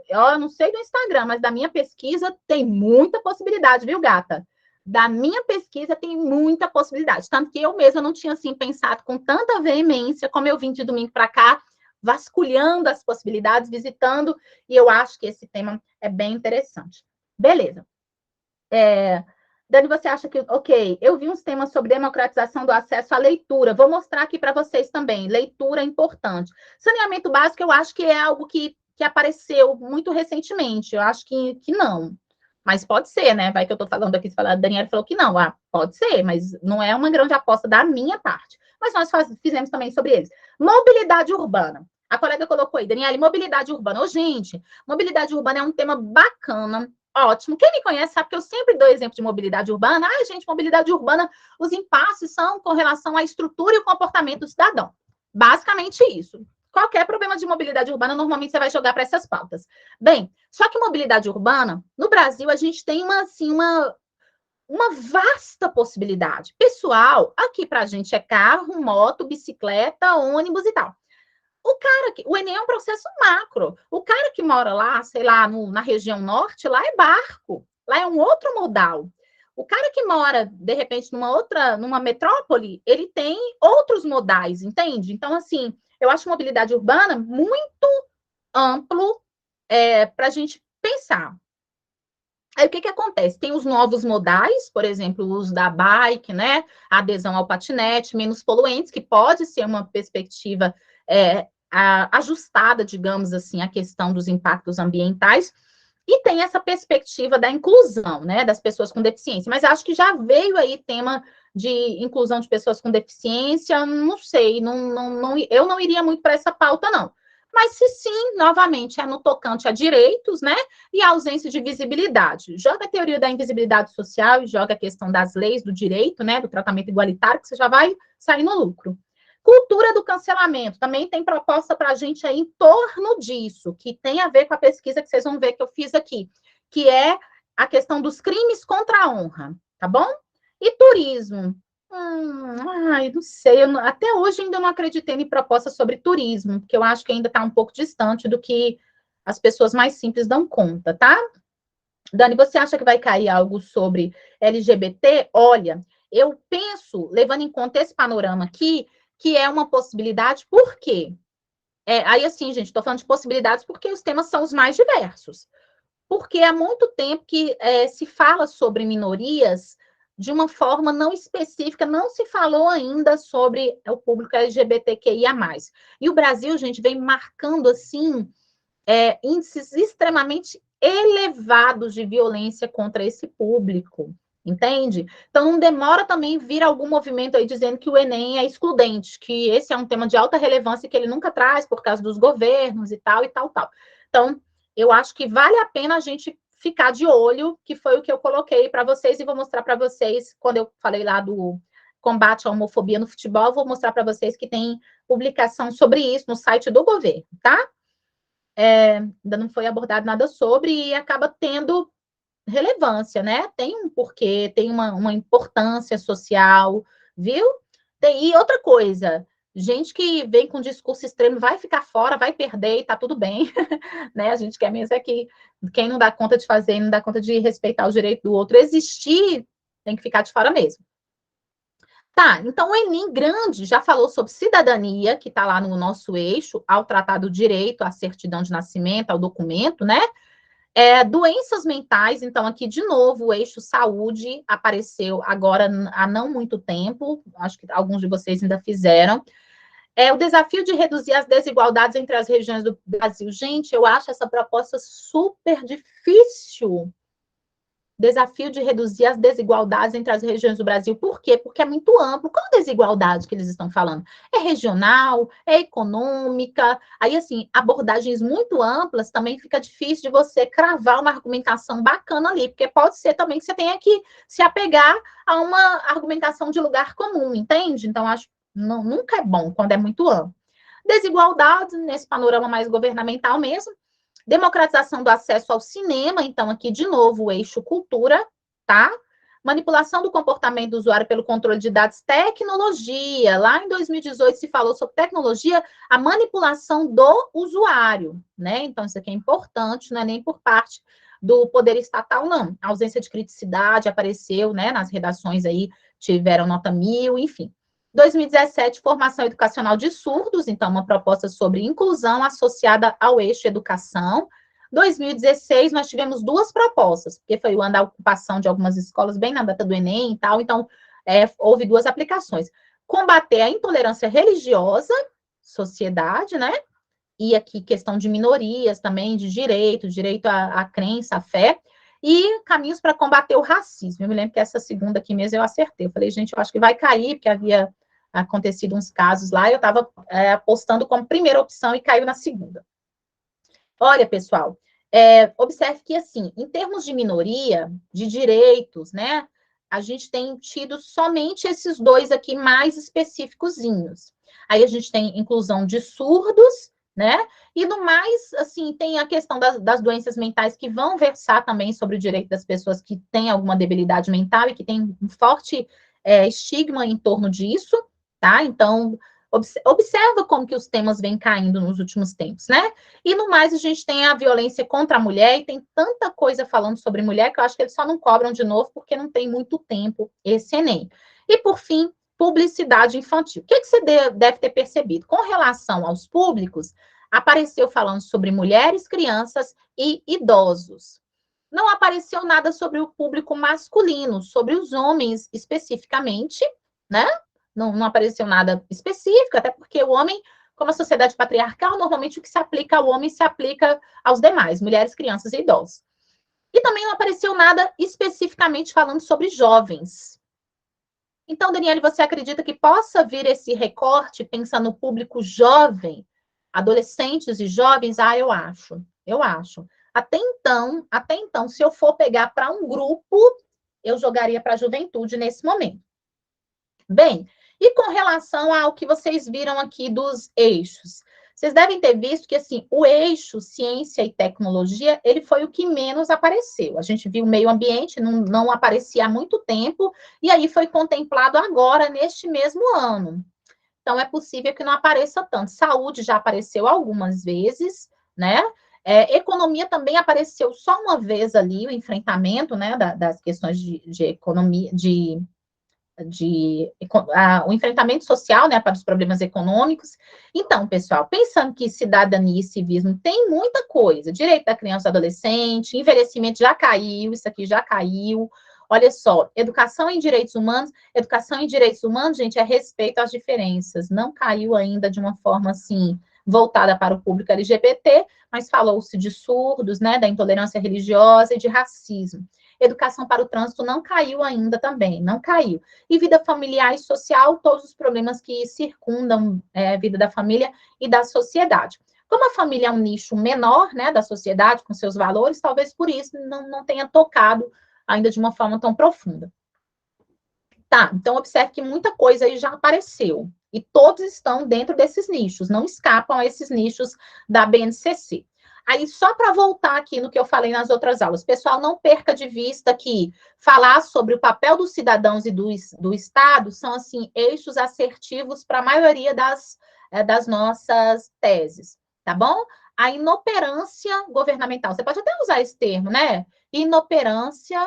Eu não sei do Instagram, mas da minha pesquisa tem muita possibilidade, viu, gata? Da minha pesquisa tem muita possibilidade, tanto que eu mesma não tinha assim pensado com tanta veemência como eu vim de domingo para cá, vasculhando as possibilidades, visitando, e eu acho que esse tema é bem interessante. Beleza. Dani, você acha que... Ok, eu vi uns temas sobre democratização do acesso à leitura. Vou mostrar aqui para vocês também. Leitura é importante. Saneamento básico, eu acho que é algo que apareceu muito recentemente. Eu acho que não. Mas pode ser, né? Vai que eu estou falando aqui, a Daniela falou que não. Pode ser, mas não é uma grande aposta da minha parte. Mas nós fizemos também sobre eles. Mobilidade urbana. A colega colocou aí, Daniela, mobilidade urbana. Gente, mobilidade urbana é um tema bacana, ótimo. Quem me conhece sabe que eu sempre dou exemplo de mobilidade urbana. Gente, mobilidade urbana, os impasses são com relação à estrutura e o comportamento do cidadão. Basicamente isso. Qualquer problema de mobilidade urbana, normalmente você vai jogar para essas pautas. Bem, só que mobilidade urbana, no Brasil, a gente tem uma vasta possibilidade. Pessoal, aqui para a gente é carro, moto, bicicleta, ônibus e tal. O Enem é um processo macro. O cara que mora lá, sei lá, na região norte, lá é barco. Lá é um outro modal. O cara que mora, de repente, numa metrópole, ele tem outros modais, entende? Então, assim, eu acho mobilidade urbana muito amplo para a gente pensar. Aí, o que acontece? Tem os novos modais, por exemplo, o uso da bike, né? A adesão ao patinete, menos poluentes, que pode ser uma perspectiva ajustada, digamos assim, à questão dos impactos ambientais, e tem essa perspectiva da inclusão, né, das pessoas com deficiência. Mas acho que já veio aí tema de inclusão de pessoas com deficiência, não sei, eu não iria muito para essa pauta, não. Mas se sim, novamente, é no tocante a direitos, né, e a ausência de visibilidade. Joga a teoria da invisibilidade social e joga a questão das leis do direito, né, do tratamento igualitário, que você já vai sair no lucro. Cultura do cancelamento, também tem proposta para a gente aí em torno disso, que tem a ver com a pesquisa que vocês vão ver que eu fiz aqui, que é a questão dos crimes contra a honra, tá bom? E turismo. Não sei, até hoje ainda não acreditei em proposta sobre turismo, porque eu acho que ainda está um pouco distante do que as pessoas mais simples dão conta, tá? Dani, você acha que vai cair algo sobre LGBT? Olha, eu penso, levando em conta esse panorama aqui, que é uma possibilidade, por quê? Aí, assim, gente, estou falando de possibilidades porque os temas são os mais diversos. Porque há muito tempo que se fala sobre minorias de uma forma não específica, não se falou ainda sobre o público LGBTQIA+. E o Brasil, gente, vem marcando, assim, índices extremamente elevados de violência contra esse público, entende? Então, não demora também vir algum movimento aí dizendo que o Enem é excludente, que esse é um tema de alta relevância que ele nunca traz por causa dos governos e tal, e tal, tal. Então, eu acho que vale a pena a gente ficar de olho, que foi o que eu coloquei para vocês, e vou mostrar para vocês, quando eu falei lá do combate à homofobia no futebol, vou mostrar para vocês que tem publicação sobre isso no site do governo, tá? Ainda não foi abordado nada sobre e acaba tendo relevância, né? Tem um porquê, tem uma importância social, viu? E outra coisa, gente que vem com discurso extremo vai ficar fora, vai perder e tá tudo bem, né? A gente quer mesmo é que quem não dá conta de fazer, não dá conta de respeitar o direito do outro existir, tem que ficar de fora mesmo. Tá, então o Enem grande já falou sobre cidadania, que está lá no nosso eixo, ao tratar do direito à certidão de nascimento, ao documento, né? Doenças mentais, então aqui de novo o eixo saúde apareceu agora há não muito tempo, acho que alguns de vocês ainda fizeram. O desafio de reduzir as desigualdades entre as regiões do Brasil. Gente, eu acho essa proposta super difícil. Desafio de reduzir as desigualdades entre as regiões do Brasil. Por quê? Porque é muito amplo. Qual desigualdade que eles estão falando? É regional? É econômica? Aí, assim, abordagens muito amplas também fica difícil de você cravar uma argumentação bacana ali, porque pode ser também que você tenha que se apegar a uma argumentação de lugar comum, entende? Então, acho que nunca é bom quando é muito amplo. Desigualdade, nesse panorama mais governamental mesmo, democratização do acesso ao cinema, então aqui de novo o eixo cultura, tá? Manipulação do comportamento do usuário pelo controle de dados, tecnologia. Lá em 2018 se falou sobre tecnologia, a manipulação do usuário, né? Então isso aqui é importante, não é nem por parte do poder estatal, não. A ausência de criticidade apareceu, né? Nas redações aí tiveram nota 1000, enfim. 2017, formação educacional de surdos, então uma proposta sobre inclusão associada ao eixo educação. 2016, nós tivemos duas propostas, porque foi o ano da ocupação de algumas escolas, bem na data do Enem e tal, então houve duas aplicações. Combater a intolerância religiosa, sociedade, né? E aqui questão de minorias também, de direito à crença, à fé, e caminhos para combater o racismo. Eu me lembro que essa segunda aqui mesmo eu acertei. Eu falei, gente, eu acho que vai cair, porque havia acontecido uns casos lá, eu estava apostando como primeira opção e caiu na segunda. Olha, pessoal, observe que, assim, em termos de minoria, de direitos, né, a gente tem tido somente esses dois aqui mais específicozinhos. Aí a gente tem inclusão de surdos, né, e no mais, assim, tem a questão das doenças mentais que vão versar também sobre o direito das pessoas que têm alguma debilidade mental e que tem um forte estigma em torno disso, tá? Então, observa como que os temas vêm caindo nos últimos tempos, né? E no mais, a gente tem a violência contra a mulher, e tem tanta coisa falando sobre mulher que eu acho que eles só não cobram de novo porque não tem muito tempo esse Enem. E, por fim, publicidade infantil. O que você deve ter percebido? Com relação aos públicos, apareceu falando sobre mulheres, crianças e idosos. Não apareceu nada sobre o público masculino, sobre os homens especificamente, né? Não apareceu nada específico, até porque o homem, como a sociedade patriarcal, normalmente o que se aplica ao homem se aplica aos demais, mulheres, crianças e idosos. E também não apareceu nada especificamente falando sobre jovens. Então, Daniele, você acredita que possa vir esse recorte pensando no público jovem, adolescentes e jovens? Ah, eu acho. Até então, se eu for pegar para um grupo, eu jogaria para a juventude nesse momento. Bem, e com relação ao que vocês viram aqui dos eixos, vocês devem ter visto que, assim, o eixo ciência e tecnologia, ele foi o que menos apareceu. A gente viu o meio ambiente, não aparecia há muito tempo, e aí foi contemplado agora, neste mesmo ano. Então, é possível que não apareça tanto. Saúde já apareceu algumas vezes, né? Economia também apareceu só uma vez ali, o enfrentamento, né, das questões de economia, de o enfrentamento social, né, para os problemas econômicos. Então, pessoal, pensando que cidadania e civismo tem muita coisa, direito da criança e do adolescente, envelhecimento já caiu, isso aqui já caiu. Olha só, educação em direitos humanos, gente, é respeito às diferenças, não caiu ainda de uma forma, assim, voltada para o público LGBT, mas falou-se de surdos, né, da intolerância religiosa e de racismo. Educação para o trânsito não caiu ainda também, não caiu. E vida familiar e social, todos os problemas que circundam a vida da família e da sociedade. Como a família é um nicho menor, né, da sociedade, com seus valores, talvez por isso não tenha tocado ainda de uma forma tão profunda. Tá, então observe que muita coisa aí já apareceu. E todos estão dentro desses nichos, não escapam a esses nichos da BNCC. Aí, só para voltar aqui no que eu falei nas outras aulas, pessoal, não perca de vista que falar sobre o papel dos cidadãos e do Estado são, assim, eixos assertivos para a maioria das nossas teses, tá bom? A inoperância governamental, você pode até usar esse termo, né? Inoperância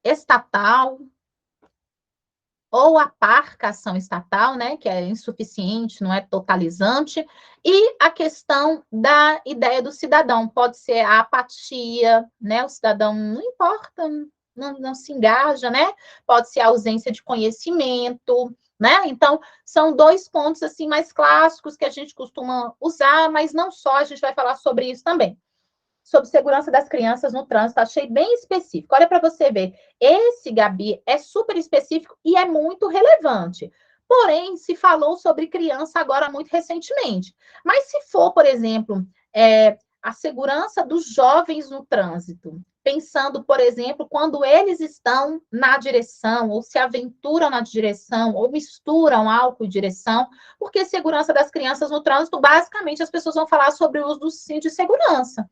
estatal ou a parcação estatal, né, que é insuficiente, não é totalizante, e a questão da ideia do cidadão, pode ser a apatia, né, o cidadão não importa, não se engaja, né, pode ser a ausência de conhecimento, né, então, são dois pontos, assim, mais clássicos que a gente costuma usar, mas não só, a gente vai falar sobre isso também. Sobre segurança das crianças no trânsito, achei bem específico. Olha para você ver, esse, Gabi, é super específico e é muito relevante. Porém, se falou sobre criança agora muito recentemente. Mas se for, por exemplo, a segurança dos jovens no trânsito, pensando, por exemplo, quando eles estão na direção, ou se aventuram na direção, ou misturam álcool e direção, porque segurança das crianças no trânsito, basicamente, as pessoas vão falar sobre o uso do cinto de segurança.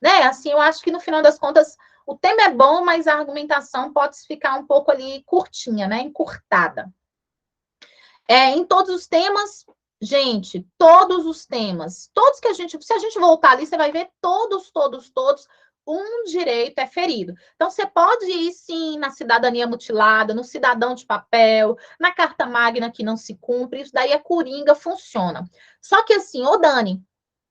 Né? Assim, eu acho que no final das contas o tema é bom, mas a argumentação pode ficar um pouco ali curtinha, né? Encurtada. Em todos os temas, gente, todos os temas, todos que se a gente voltar ali, você vai ver todos, um direito é ferido. Então, você pode ir, sim, na cidadania mutilada, no cidadão de papel, na carta magna que não se cumpre, isso daí é coringa, funciona. Só que assim, ô Dani,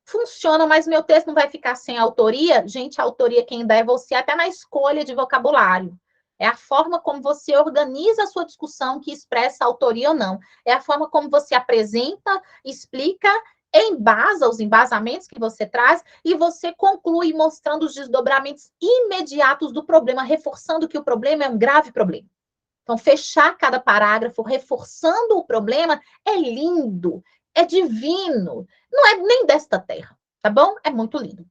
funciona, mas meu texto não vai ficar sem autoria? Gente, a autoria quem dá é você, até na escolha de vocabulário. É a forma como você organiza a sua discussão que expressa a autoria ou não. É a forma como você apresenta, explica, embasa os embasamentos que você traz e você conclui mostrando os desdobramentos imediatos do problema, reforçando que o problema é um grave problema. Então, fechar cada parágrafo, reforçando o problema, é lindo, é divino, não é nem desta terra, tá bom? É muito lindo.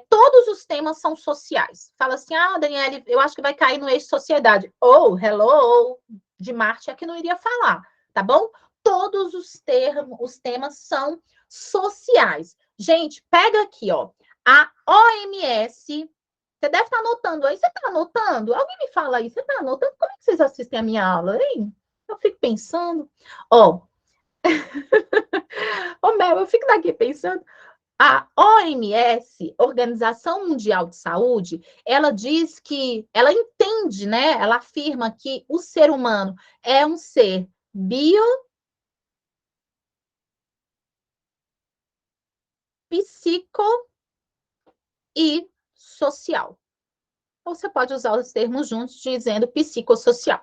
Todos os temas são sociais. Fala assim, Daniele, eu acho que vai cair no eixo sociedade. Ou, hello, de Marte é que não iria falar, tá bom? Todos os temas são sociais. Gente, pega aqui, ó, a OMS. Você deve estar anotando aí. Você está anotando? Alguém me fala aí. Você está anotando? Como é que vocês assistem a minha aula, hein? Eu fico pensando. Ó, Mel, eu fico daqui pensando. A OMS, Organização Mundial de Saúde, ela diz que, ela entende, né? Ela afirma que o ser humano é um ser bio, psico e social. Ou você pode usar os termos juntos, dizendo psicossocial.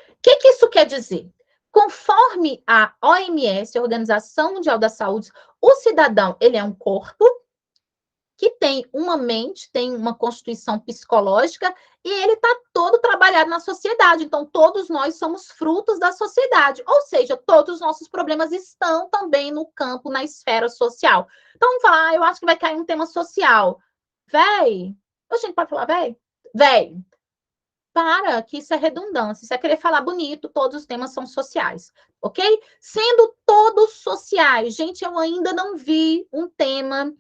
O que isso quer dizer? Conforme a OMS, a Organização Mundial da Saúde, o cidadão, ele é um corpo que tem uma mente, tem uma constituição psicológica e ele está todo trabalhado na sociedade. Então, todos nós somos frutos da sociedade. Ou seja, todos os nossos problemas estão também no campo, na esfera social. Então, vamos falar, eu acho que vai cair um tema social. Véi, a gente pode falar, véi, para, que isso é redundância, isso é querer falar bonito, todos os temas são sociais, ok? Sendo todos sociais, gente, eu ainda não vi um tema,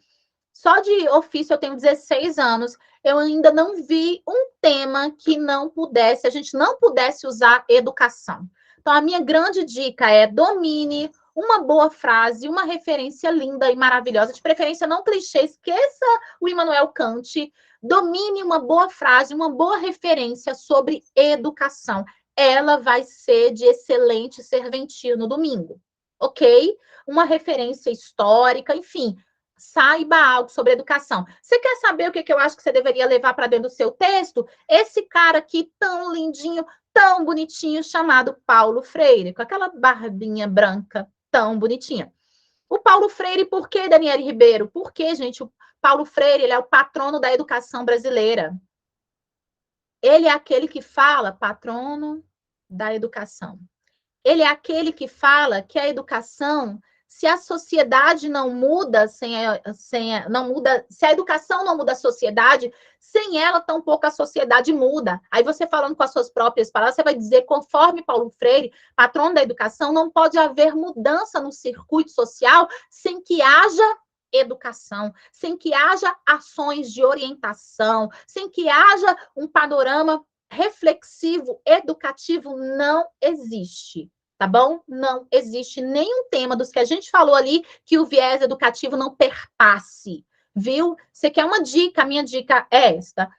só de ofício eu tenho 16 anos, eu ainda não vi um tema que não pudesse, a gente não pudesse usar educação. Então, a minha grande dica é domine uma boa frase, uma referência linda e maravilhosa, de preferência não clichê, esqueça o Immanuel Kant, domine uma boa frase, uma boa referência sobre educação. Ela vai ser de excelente serventia no domingo, ok? Uma referência histórica, enfim, saiba algo sobre educação. Você quer saber o que eu acho que você deveria levar para dentro do seu texto? Esse cara aqui tão lindinho, tão bonitinho, chamado Paulo Freire, com aquela barbinha branca tão bonitinha. O Paulo Freire, por que, Daniele Ribeiro? Porque, gente, o Paulo Freire, ele é o patrono da educação brasileira. Ele é aquele que fala, patrono da educação. Ele é aquele que fala que a educação, se a sociedade não muda, não muda, se a educação não muda a sociedade, sem ela, tampouco a sociedade muda. Aí você falando com as suas próprias palavras, você vai dizer, conforme Paulo Freire, patrono da educação, não pode haver mudança no circuito social sem que haja educação, sem que haja ações de orientação, sem que haja um panorama reflexivo, educativo, não existe. Tá bom? Não existe nenhum tema dos que a gente falou ali que o viés educativo não perpasse, viu? Você quer uma dica? A minha dica é esta.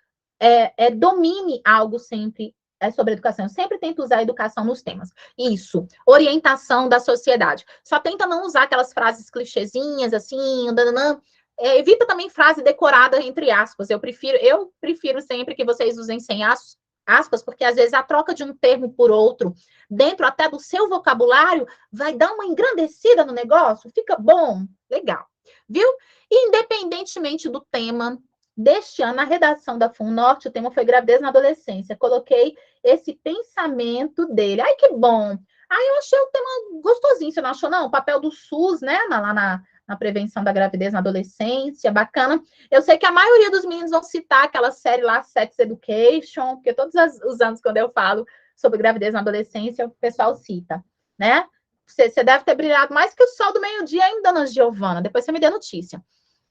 Domine algo sempre sobre educação. Eu sempre tento usar a educação nos temas. Isso. Orientação da sociedade. Só tenta não usar aquelas frases clichêzinhas, assim, evita também frase decorada entre aspas. Eu prefiro sempre que vocês usem sem aspas, porque às vezes a troca de um termo por outro, dentro até do seu vocabulário, vai dar uma engrandecida no negócio, fica bom, legal, viu? Independentemente do tema, deste ano, na redação da FUNORTE, o tema foi gravidez na adolescência, coloquei esse pensamento dele, ai que bom, ai eu achei o tema gostosinho, você não achou não? O papel do SUS, né, lá na prevenção da gravidez na adolescência, bacana. Eu sei que a maioria dos meninos vão citar aquela série lá, Sex Education, porque todos os anos, quando eu falo sobre gravidez na adolescência, o pessoal cita, né? Você deve ter brilhado mais que o sol do meio-dia ainda, Ana Giovana. Depois você me dê notícia.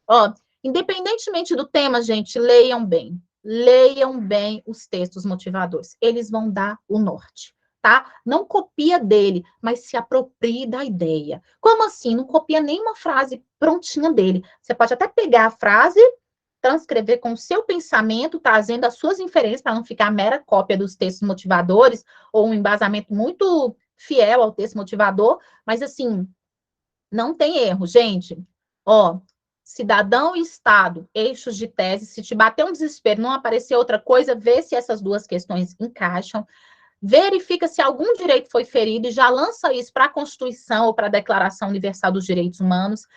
Ó, independentemente do tema, gente, leiam bem os textos motivadores. Eles vão dar o norte. Tá? Não copia dele, mas se aproprie da ideia. Como assim? Não copia nenhuma frase prontinha dele. Você pode até pegar a frase, transcrever com o seu pensamento, trazendo as suas inferências, para não ficar mera cópia dos textos motivadores, ou um embasamento muito fiel ao texto motivador, mas assim, não tem erro, gente. Ó, cidadão e Estado, eixos de tese, se te bater um desespero, não aparecer outra coisa, vê se essas duas questões encaixam. Verifica se algum direito foi ferido e já lança isso para a Constituição ou para a Declaração Universal dos Direitos Humanos.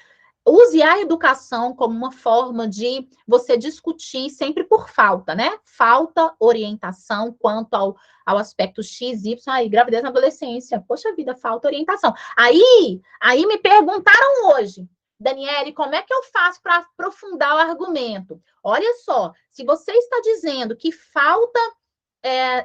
Use a educação como uma forma de você discutir sempre por falta, né? Falta orientação quanto ao aspecto X, Y, aí, gravidez na adolescência. Poxa vida, falta orientação. Aí me perguntaram hoje, Daniele, como é que eu faço para aprofundar o argumento? Olha só, se você está dizendo que falta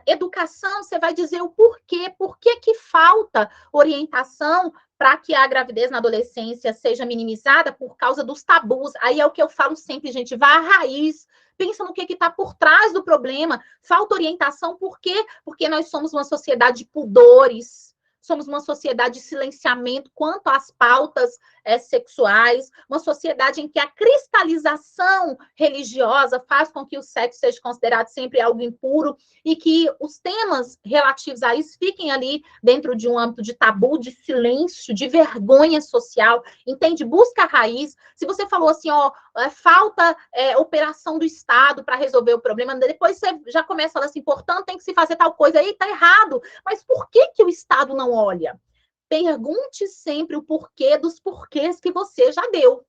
educação, você vai dizer o porquê, por que falta orientação para que a gravidez na adolescência seja minimizada por causa dos tabus. Aí é o que eu falo sempre, gente, vá à raiz, pensa no que está por trás do problema. Falta orientação, por quê? Porque nós somos uma sociedade de pudores, somos uma sociedade de silenciamento quanto às pautas sexuais, uma sociedade em que a cristalização religiosa faz com que o sexo seja considerado sempre algo impuro e que os temas relativos a isso fiquem ali dentro de um âmbito de tabu, de silêncio, de vergonha social, entende? Busca a raiz. Se você falou assim, ó, falta operação do Estado para resolver o problema, depois você já começa a falar assim, portanto, tem que se fazer tal coisa aí, tá errado. Mas por que o Estado não olha? Pergunte sempre o porquê dos porquês que você já deu,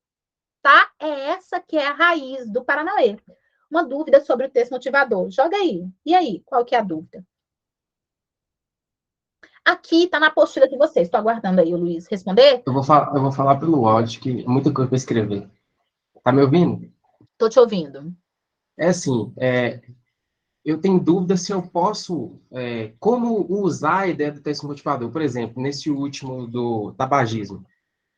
tá? É essa que é a raiz do Paranauê. Uma dúvida sobre o texto motivador. Joga aí. E aí, qual que é a dúvida? Aqui está na apostila de vocês. Estou aguardando aí o Luiz responder. Eu vou falar pelo áudio, que é muita coisa para escrever. Tá me ouvindo? Estou te ouvindo. É assim, eu tenho dúvida se eu posso, como usar a ideia do texto motivador. Por exemplo, nesse último do tabagismo,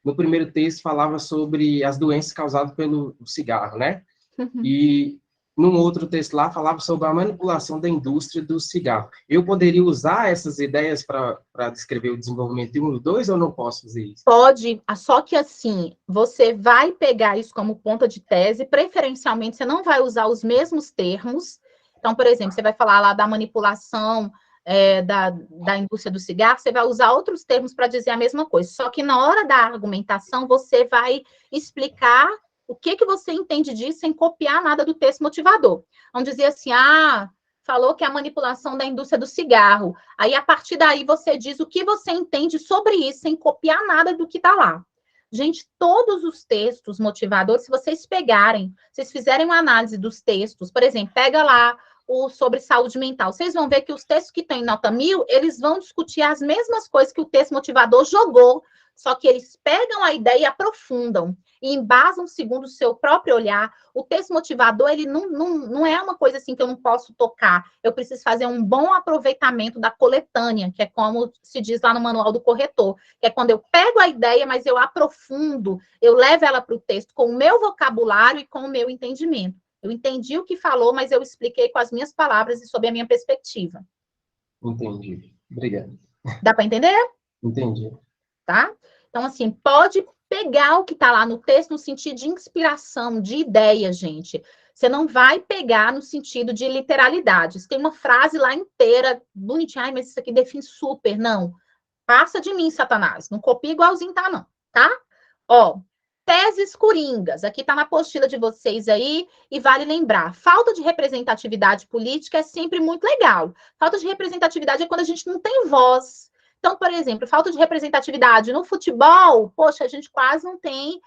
no primeiro texto falava sobre as doenças causadas pelo cigarro, né? Uhum. E num outro texto lá, falava sobre a manipulação da indústria do cigarro. Eu poderia usar essas ideias para descrever o desenvolvimento de um dos dois, ou não posso fazer isso? Pode, só que assim, você vai pegar isso como ponta de tese, preferencialmente você não vai usar os mesmos termos. Então, por exemplo, você vai falar lá da manipulação da indústria do cigarro, você vai usar outros termos para dizer a mesma coisa. Só que na hora da argumentação, você vai explicar o que você entende disso sem copiar nada do texto motivador. Vamos dizer assim, falou que é a manipulação da indústria do cigarro. Aí, a partir daí, você diz o que você entende sobre isso, sem copiar nada do que está lá. Gente, todos os textos motivadores, se vocês pegarem, vocês fizerem uma análise dos textos, por exemplo, pega lá o sobre saúde mental, vocês vão ver que os textos que estão em nota 1000, eles vão discutir as mesmas coisas que o texto motivador jogou, só que eles pegam a ideia e aprofundam, e embasam segundo o seu próprio olhar. O texto motivador, ele não é uma coisa assim que eu não posso tocar, eu preciso fazer um bom aproveitamento da coletânea, que é como se diz lá no manual do corretor, que é quando eu pego a ideia, mas eu aprofundo, eu levo ela para o texto com o meu vocabulário e com o meu entendimento. Eu entendi o que falou, mas eu expliquei com as minhas palavras e sob a minha perspectiva. Entendi. Obrigado. Dá para entender? Entendi. Tá? Então, assim, pode pegar o que está lá no texto no sentido de inspiração, de ideia, gente. Você não vai pegar no sentido de literalidade. Tem uma frase lá inteira, bonitinha, mas isso aqui define super. Não. Passa de mim, Satanás. Não copia igualzinho, tá, não. Tá? Ó, teses coringas. Aqui tá na apostila de vocês aí, e vale lembrar, falta de representatividade política é sempre muito legal. Falta de representatividade é quando a gente não tem voz. Então, por exemplo, falta de representatividade no futebol, poxa, a gente quase não tem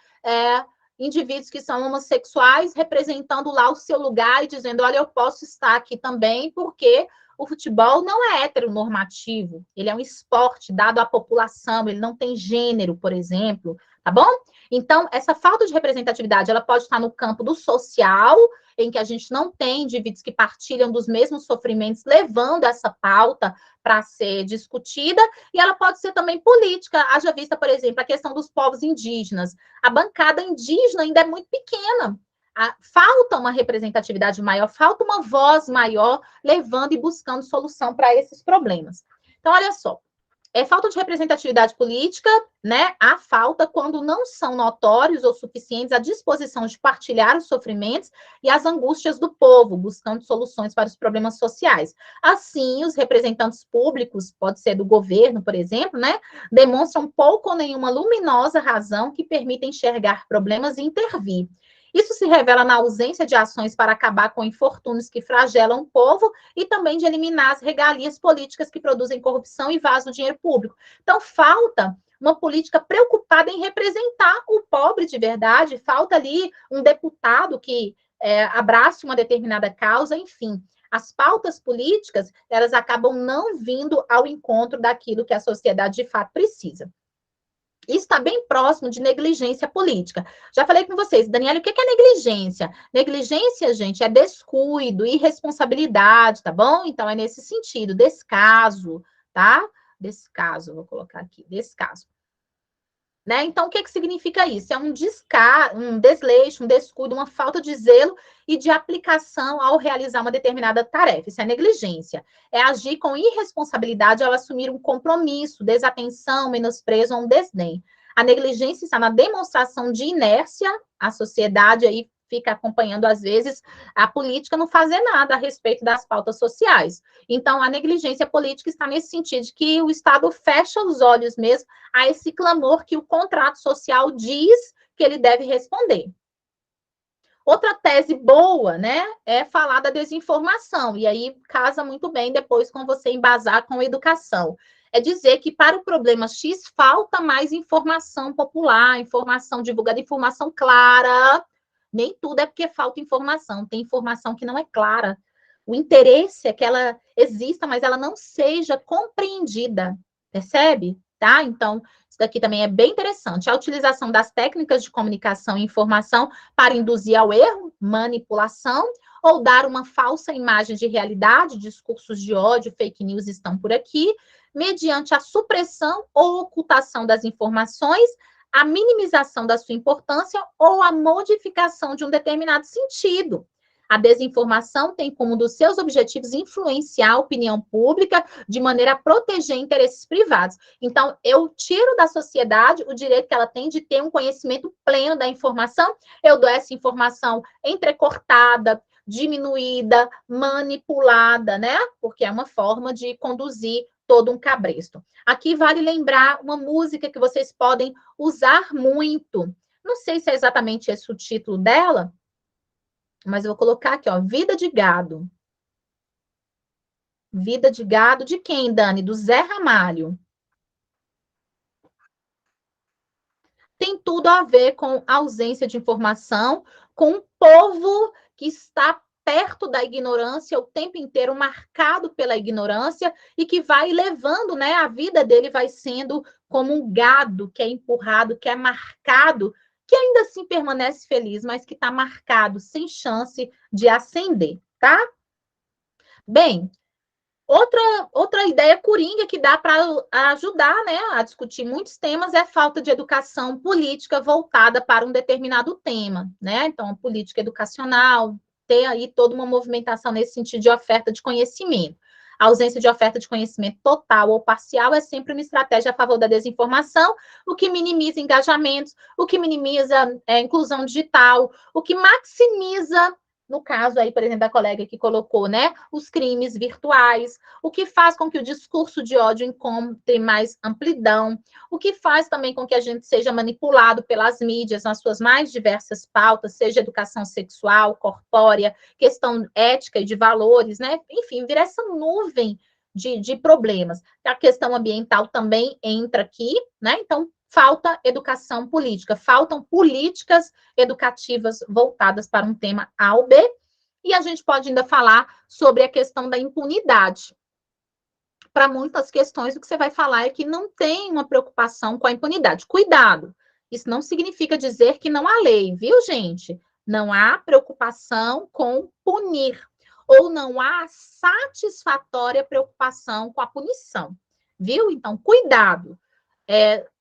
indivíduos que são homossexuais representando lá o seu lugar e dizendo, olha, eu posso estar aqui também, porque o futebol não é heteronormativo, ele é um esporte dado à população, ele não tem gênero, por exemplo, tá bom? Então, essa falta de representatividade, ela pode estar no campo do social, em que a gente não tem indivíduos que partilham dos mesmos sofrimentos, levando essa pauta para ser discutida, e ela pode ser também política, haja vista, por exemplo, a questão dos povos indígenas. A bancada indígena ainda é muito pequena. Falta uma representatividade maior, falta uma voz maior, levando e buscando solução para esses problemas. Então, olha só, falta de representatividade política, né? Há falta quando não são notórios ou suficientes à disposição de partilhar os sofrimentos e as angústias do povo, buscando soluções para os problemas sociais. Assim, os representantes públicos, pode ser do governo, por exemplo, né? Demonstram pouco ou nenhuma luminosa razão que permita enxergar problemas e intervir. Isso se revela na ausência de ações para acabar com infortúnios que flagelam o povo e também de eliminar as regalias políticas que produzem corrupção e vazam dinheiro público. Então, falta uma política preocupada em representar o pobre de verdade, falta ali um deputado que abrace uma determinada causa, enfim. As pautas políticas, elas acabam não vindo ao encontro daquilo que a sociedade de fato precisa. Isso está bem próximo de negligência política. Já falei com vocês, Daniela, o que é negligência? Negligência, gente, é descuido, irresponsabilidade, tá bom? Então, é nesse sentido, descaso, tá? Descaso, vou colocar aqui, descaso. Né? Então, o que significa isso? É um desleixo, um descuido, uma falta de zelo e de aplicação ao realizar uma determinada tarefa. Isso é negligência. É agir com irresponsabilidade ao assumir um compromisso, desatenção, menosprezo ou um desdém. A negligência está na demonstração de inércia, a sociedade aí fica acompanhando, às vezes, a política não fazer nada a respeito das pautas sociais. Então, a negligência política está nesse sentido de que o Estado fecha os olhos mesmo a esse clamor que o contrato social diz que ele deve responder. Outra tese boa, né, é falar da desinformação, e aí casa muito bem depois com você embasar com a educação. É dizer que para o problema X falta mais informação popular, informação divulgada, informação clara. Nem tudo é porque falta informação, tem informação que não é clara. O interesse é que ela exista, mas ela não seja compreendida, percebe? Tá? Então, isso daqui também é bem interessante. A utilização das técnicas de comunicação e informação para induzir ao erro, manipulação, ou dar uma falsa imagem de realidade, discursos de ódio, fake news estão por aqui, mediante a supressão ou ocultação das informações, a minimização da sua importância ou a modificação de um determinado sentido. A desinformação tem como um dos seus objetivos influenciar a opinião pública de maneira a proteger interesses privados. Então, eu tiro da sociedade o direito que ela tem de ter um conhecimento pleno da informação, eu dou essa informação entrecortada, diminuída, manipulada, né? Porque é uma forma de conduzir todo um cabresto. Aqui vale lembrar uma música que vocês podem usar muito. Não sei se é exatamente esse o título dela, mas eu vou colocar aqui, ó, Vida de Gado. Vida de Gado de quem, Dani? Do Zé Ramalho. Tem tudo a ver com ausência de informação, com um povo que está perto da ignorância o tempo inteiro, marcado pela ignorância, e que vai levando, né? A vida dele vai sendo como um gado que é empurrado, que é marcado, que ainda assim permanece feliz, mas que está marcado, sem chance de ascender, tá? Bem, outra ideia coringa que dá para ajudar, né, a discutir muitos temas é a falta de educação política voltada para um determinado tema, né? Então, a política educacional, ter aí toda uma movimentação nesse sentido de oferta de conhecimento. A ausência de oferta de conhecimento total ou parcial é sempre uma estratégia a favor da desinformação, o que minimiza engajamentos, o que minimiza inclusão digital, o que maximiza, no caso aí, por exemplo, da colega que colocou, né, os crimes virtuais, o que faz com que o discurso de ódio encontre mais amplidão, o que faz também com que a gente seja manipulado pelas mídias nas suas mais diversas pautas, seja educação sexual, corpórea, questão ética e de valores, né? Enfim, vira essa nuvem de problemas. A questão ambiental também entra aqui, né? Então, falta educação política, faltam políticas educativas voltadas para um tema A ou B, e a gente pode ainda falar sobre a questão da impunidade. Para muitas questões, o que você vai falar é que não tem uma preocupação com a impunidade. Cuidado, isso não significa dizer que não há lei, viu, gente? Não há preocupação com punir, ou não há satisfatória preocupação com a punição, viu? Então, cuidado.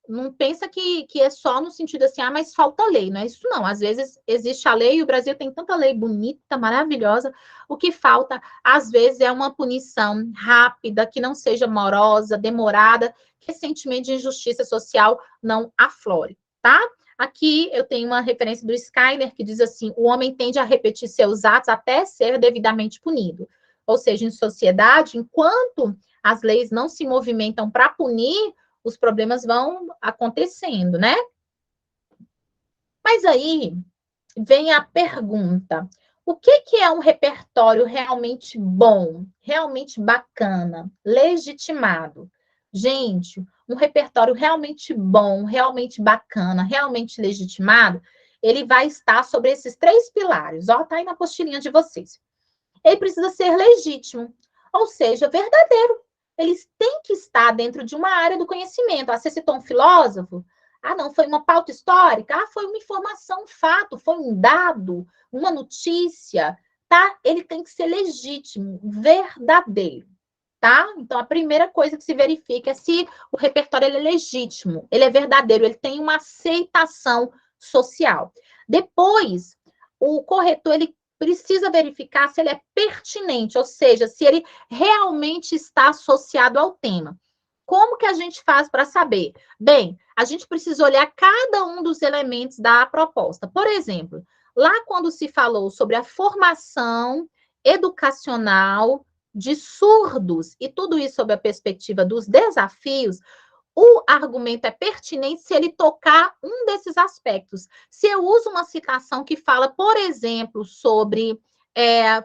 Não pensa que é só no sentido assim, mas falta lei, não é isso não. Às vezes existe a lei e o Brasil tem tanta lei bonita, maravilhosa, o que falta, às vezes, é uma punição rápida, que não seja morosa, demorada, que esse sentimento de injustiça social não aflore, tá? Aqui eu tenho uma referência do Skyler, que diz assim, o homem tende a repetir seus atos até ser devidamente punido. Ou seja, em sociedade, enquanto as leis não se movimentam para punir, os problemas vão acontecendo, né? Mas aí vem a pergunta: o que é um repertório realmente bom, realmente bacana, legitimado? Gente, um repertório realmente bom, realmente bacana, realmente legitimado, ele vai estar sobre esses 3 pilares. Ó, tá aí na apostilinha de vocês. Ele precisa ser legítimo, ou seja, verdadeiro. Eles têm que estar dentro de uma área do conhecimento. Ah, você citou um filósofo? Ah, não, foi uma pauta histórica? Ah, foi uma informação, um fato, foi um dado, uma notícia, tá? Ele tem que ser legítimo, verdadeiro, tá? Então, a primeira coisa que se verifica é se o repertório ele é legítimo, ele é verdadeiro, ele tem uma aceitação social. Depois, o corretor, ele precisa verificar se ele é pertinente, ou seja, se ele realmente está associado ao tema. Como que a gente faz para saber? Bem, a gente precisa olhar cada um dos elementos da proposta. Por exemplo, lá quando se falou sobre a formação educacional de surdos e tudo isso sob a perspectiva dos desafios, o argumento é pertinente se ele tocar um desses aspectos. Se eu uso uma citação que fala, por exemplo, sobre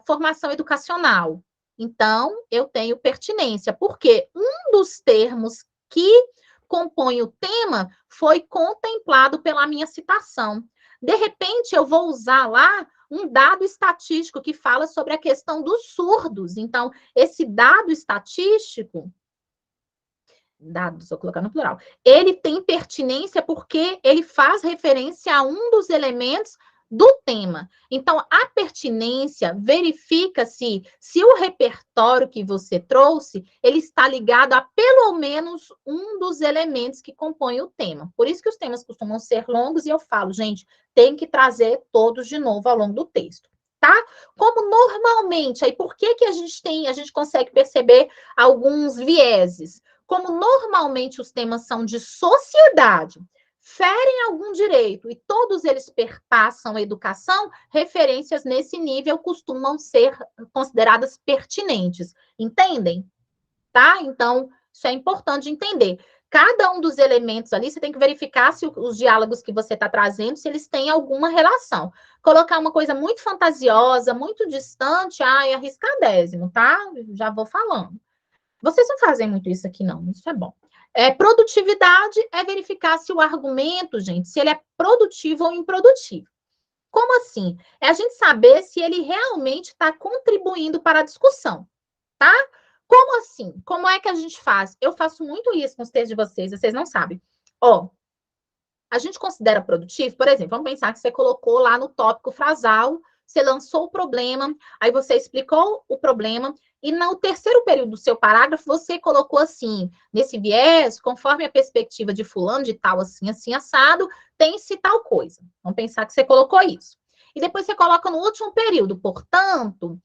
formação educacional, então eu tenho pertinência, porque um dos termos que compõe o tema foi contemplado pela minha citação. De repente, eu vou usar lá um dado estatístico que fala sobre a questão dos surdos. Então, esse dado estatístico, dados, vou colocar no plural, ele tem pertinência porque ele faz referência a um dos elementos do tema. Então, a pertinência verifica se o repertório que você trouxe, ele está ligado a pelo menos um dos elementos que compõem o tema. Por isso que os temas costumam ser longos e eu falo, gente, tem que trazer todos de novo ao longo do texto. tá? Como normalmente, aí por que a gente consegue perceber alguns vieses? Como normalmente os temas são de sociedade, ferem algum direito e todos eles perpassam a educação, referências nesse nível costumam ser consideradas pertinentes. Entendem? Tá? Então, isso é importante entender. Cada um dos elementos ali, você tem que verificar se os diálogos que você está trazendo, se eles têm alguma relação. Colocar uma coisa muito fantasiosa, muito distante, é arriscar décimo, tá? Já vou falando. Vocês não fazem muito isso aqui, não. Isso é bom. Produtividade é verificar se o argumento, gente, se ele é produtivo ou improdutivo. Como assim? É a gente saber se ele realmente está contribuindo para a discussão, tá? Como assim? Como é que a gente faz? Eu faço muito isso com os textos de vocês não sabem. Ó, a gente considera produtivo, por exemplo, vamos pensar que você colocou lá no tópico frasal, você lançou o problema, aí você explicou o problema, e no terceiro período do seu parágrafo, você colocou assim, nesse viés, conforme a perspectiva de fulano, de tal, assim, assim, assado, tem-se tal coisa. Vamos pensar que você colocou isso. E depois você coloca no último período, portanto,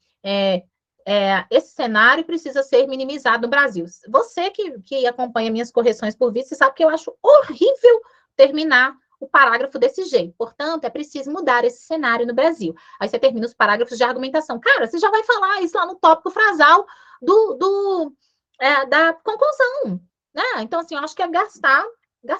esse cenário precisa ser minimizado no Brasil. Você que acompanha minhas correções por vídeo, você sabe que eu acho horrível terminar o parágrafo desse jeito. Portanto, é preciso mudar esse cenário no Brasil. Aí você termina os parágrafos de argumentação. Cara, você já vai falar isso lá no tópico frasal da conclusão. Né? Então, assim, eu acho que é gastar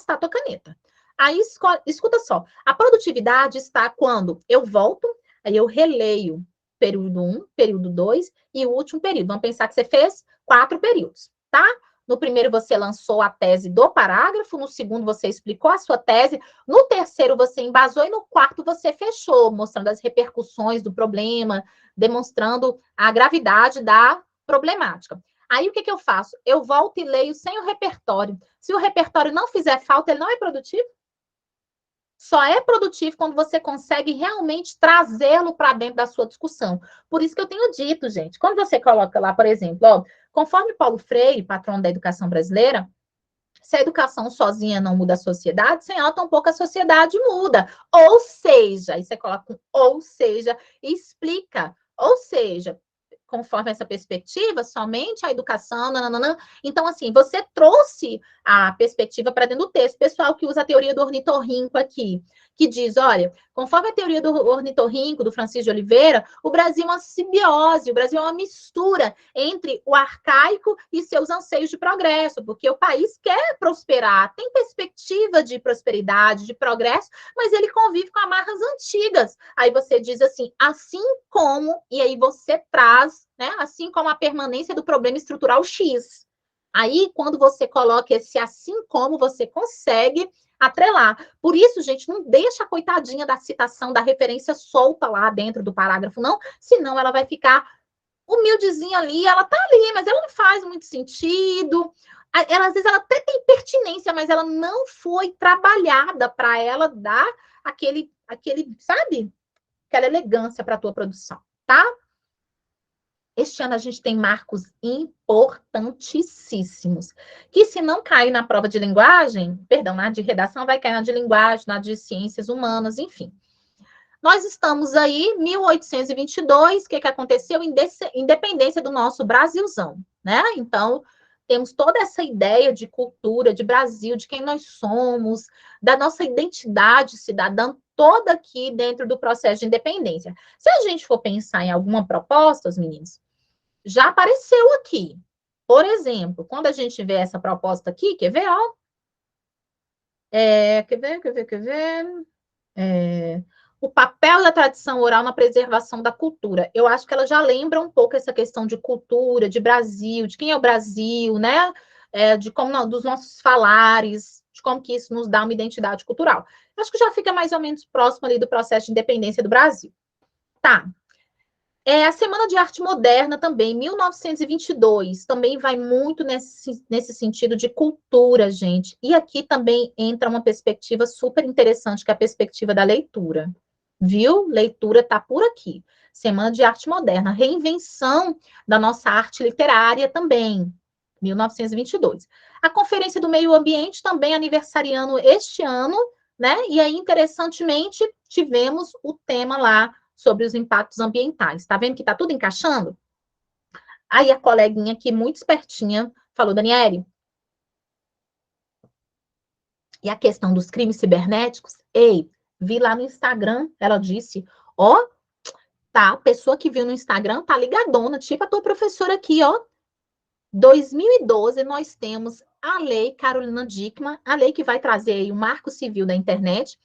a tua caneta. Aí, escuta só. A produtividade está quando eu volto, aí eu releio período 1, período 2 e o último período. Vamos pensar que você fez 4 períodos, tá? No primeiro, você lançou a tese do parágrafo, no segundo, você explicou a sua tese, no terceiro, você embasou, e no quarto, você fechou, mostrando as repercussões do problema, demonstrando a gravidade da problemática. Aí, o que eu faço? Eu volto e leio sem o repertório. Se o repertório não fizer falta, ele não é produtivo? Só é produtivo quando você consegue realmente trazê-lo para dentro da sua discussão. Por isso que eu tenho dito, gente, quando você coloca lá, por exemplo, ó, conforme Paulo Freire, patrono da educação brasileira, se a educação sozinha não muda a sociedade, sem ela tampouco a sociedade muda. Ou seja, aí você coloca um ou seja e explica. Ou seja, conforme essa perspectiva, somente a educação, nananã. Então, assim, você trouxe a perspectiva para dentro do texto. Pessoal que usa a teoria do ornitorrinco aqui, que diz, olha, conforme a teoria do ornitorrinco, do Francisco de Oliveira, o Brasil é uma simbiose, o Brasil é uma mistura entre o arcaico e seus anseios de progresso, porque o país quer prosperar, tem perspectiva de prosperidade, de progresso, mas ele convive com amarras antigas. Aí você diz assim como, e aí você traz, né, assim como a permanência do problema estrutural X. Aí, quando você coloca esse assim como, você consegue atrelar. Por isso, gente, não deixa a coitadinha da citação, da referência solta lá dentro do parágrafo, não, senão ela vai ficar humildezinha ali, ela tá ali, mas ela não faz muito sentido. Ela, às vezes ela até tem pertinência, mas ela não foi trabalhada para ela dar aquele, sabe? Aquela elegância para a tua produção, tá? Este ano a gente tem marcos importantíssimos, que se não cair na prova de linguagem, perdão, na de redação, vai cair na de linguagem, na de ciências humanas, enfim. Nós estamos aí, 1822, o que aconteceu? Independência do nosso Brasilzão, né? Então, temos toda essa ideia de cultura, de Brasil, de quem nós somos, da nossa identidade cidadã, toda aqui dentro do processo de independência. Se a gente for pensar em alguma proposta, os meninos, já apareceu aqui. Por exemplo, quando a gente vê essa proposta aqui, quer ver, ó? Quer ver? O papel da tradição oral na preservação da cultura. Eu acho que ela já lembra um pouco essa questão de cultura, de Brasil, de quem é o Brasil, né? De como dos nossos falares, de como que isso nos dá uma identidade cultural. Eu acho que já fica mais ou menos próximo ali do processo de independência do Brasil. Tá. A Semana de Arte Moderna também, 1922, também vai muito nesse sentido de cultura, gente. E aqui também entra uma perspectiva super interessante, que é a perspectiva da leitura. Viu? Leitura está por aqui. Semana de Arte Moderna, reinvenção da nossa arte literária também, 1922. A Conferência do Meio Ambiente também aniversariando este ano, né? E aí, interessantemente, tivemos o tema lá sobre os impactos ambientais. Tá vendo que tá tudo encaixando? Aí a coleguinha aqui, muito espertinha, falou, Daniele, e a questão dos crimes cibernéticos? Ei, vi lá no Instagram, ela disse, ó, tá, a pessoa que viu no Instagram tá ligadona, tipo a tua professora aqui, ó. 2012, nós temos a lei Carolina Dickmann, a lei que vai trazer aí o marco civil da internet.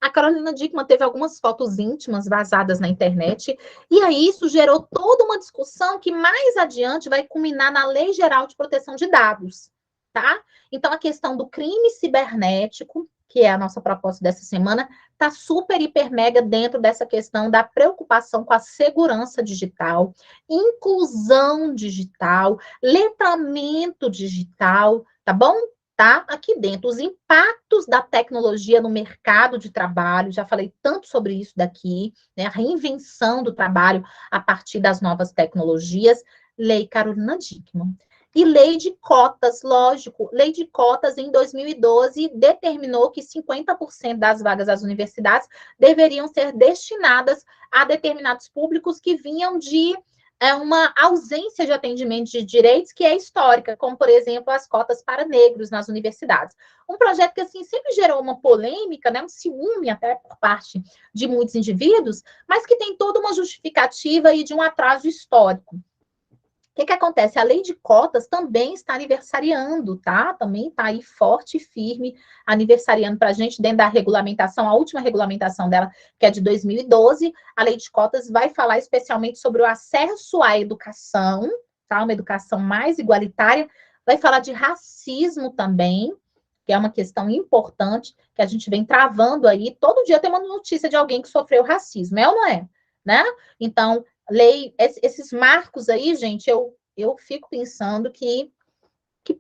A Carolina Dickmann teve algumas fotos íntimas vazadas na internet, e aí isso gerou toda uma discussão que mais adiante vai culminar na Lei Geral de Proteção de Dados, tá? Então, a questão do crime cibernético, que é a nossa proposta dessa semana, está super, hiper, mega dentro dessa questão da preocupação com a segurança digital, inclusão digital, letramento digital, tá bom? Tá aqui dentro. Os impactos da tecnologia no mercado de trabalho, já falei tanto sobre isso daqui, né? A reinvenção do trabalho a partir das novas tecnologias, Lei Carolina Dickmann. E lei de cotas, lógico, lei de cotas em 2012 determinou que 50% das vagas das universidades deveriam ser destinadas a determinados públicos que vinham de uma ausência de atendimento de direitos que é histórica, como, por exemplo, as cotas para negros nas universidades. Um projeto que, assim, sempre gerou uma polêmica, né, um ciúme até por parte de muitos indivíduos, mas que tem toda uma justificativa e de um atraso histórico. O que acontece? A lei de cotas também está aniversariando, tá? Também está aí forte e firme, aniversariando para a gente dentro da regulamentação, a última regulamentação dela, que é de 2012. A lei de cotas vai falar especialmente sobre o acesso à educação, tá? Uma educação mais igualitária. Vai falar de racismo também, que é uma questão importante, que a gente vem travando aí. Todo dia tem uma notícia de alguém que sofreu racismo, é ou não é? Né? Então, lei, esses marcos aí, gente, eu fico pensando que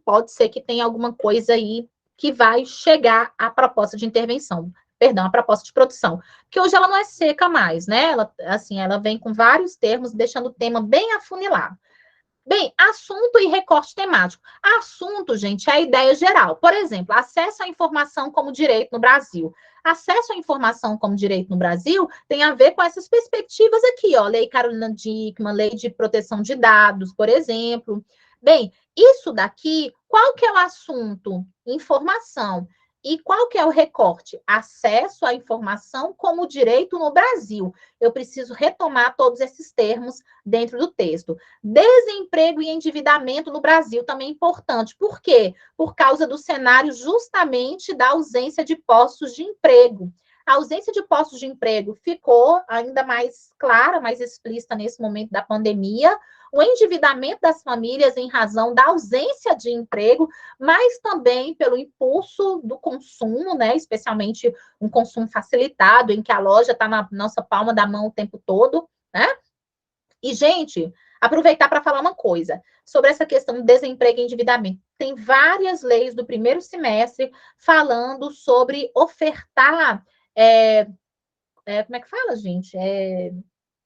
pode ser que tenha alguma coisa aí que vai chegar à proposta de intervenção, perdão, a proposta de produção, porque hoje ela não é seca mais, né? Ela, assim, ela vem com vários termos, deixando o tema bem afunilado. Bem, assunto e recorte temático. Assunto, gente, é a ideia geral. Por exemplo, acesso à informação como direito no Brasil. Acesso à informação como direito no Brasil tem a ver com essas perspectivas aqui, ó. Lei Carolina Dickmann, Lei de Proteção de Dados, por exemplo. Bem, isso daqui, qual que é o assunto? Informação. E qual que é o recorte? Acesso à informação como direito no Brasil. Eu preciso retomar todos esses termos dentro do texto. Desemprego e endividamento no Brasil também é importante. Por quê? Por causa do cenário justamente da ausência de postos de emprego. A ausência de postos de emprego ficou ainda mais clara, mais explícita nesse momento da pandemia. O endividamento das famílias em razão da ausência de emprego, mas também pelo impulso do consumo, né? Especialmente um consumo facilitado, em que a loja está na nossa palma da mão o tempo todo, né? E, gente, aproveitar para falar uma coisa sobre essa questão do desemprego e endividamento. Tem várias leis do primeiro semestre falando sobre ofertar. Como é que fala, gente?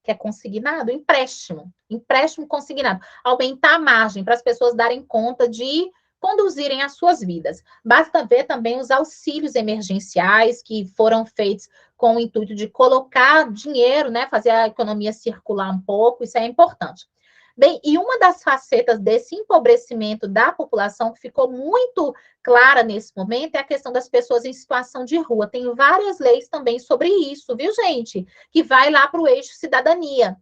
Que é consignado? Empréstimo. Empréstimo consignado. Aumentar a margem para as pessoas darem conta de conduzirem as suas vidas. Basta ver também os auxílios emergenciais que foram feitos com o intuito de colocar dinheiro, né, fazer a economia circular um pouco, isso é importante. Bem, e uma das facetas desse empobrecimento da população que ficou muito clara nesse momento é a questão das pessoas em situação de rua. Tem várias leis também sobre isso, viu, gente? Que vai lá para o eixo cidadania.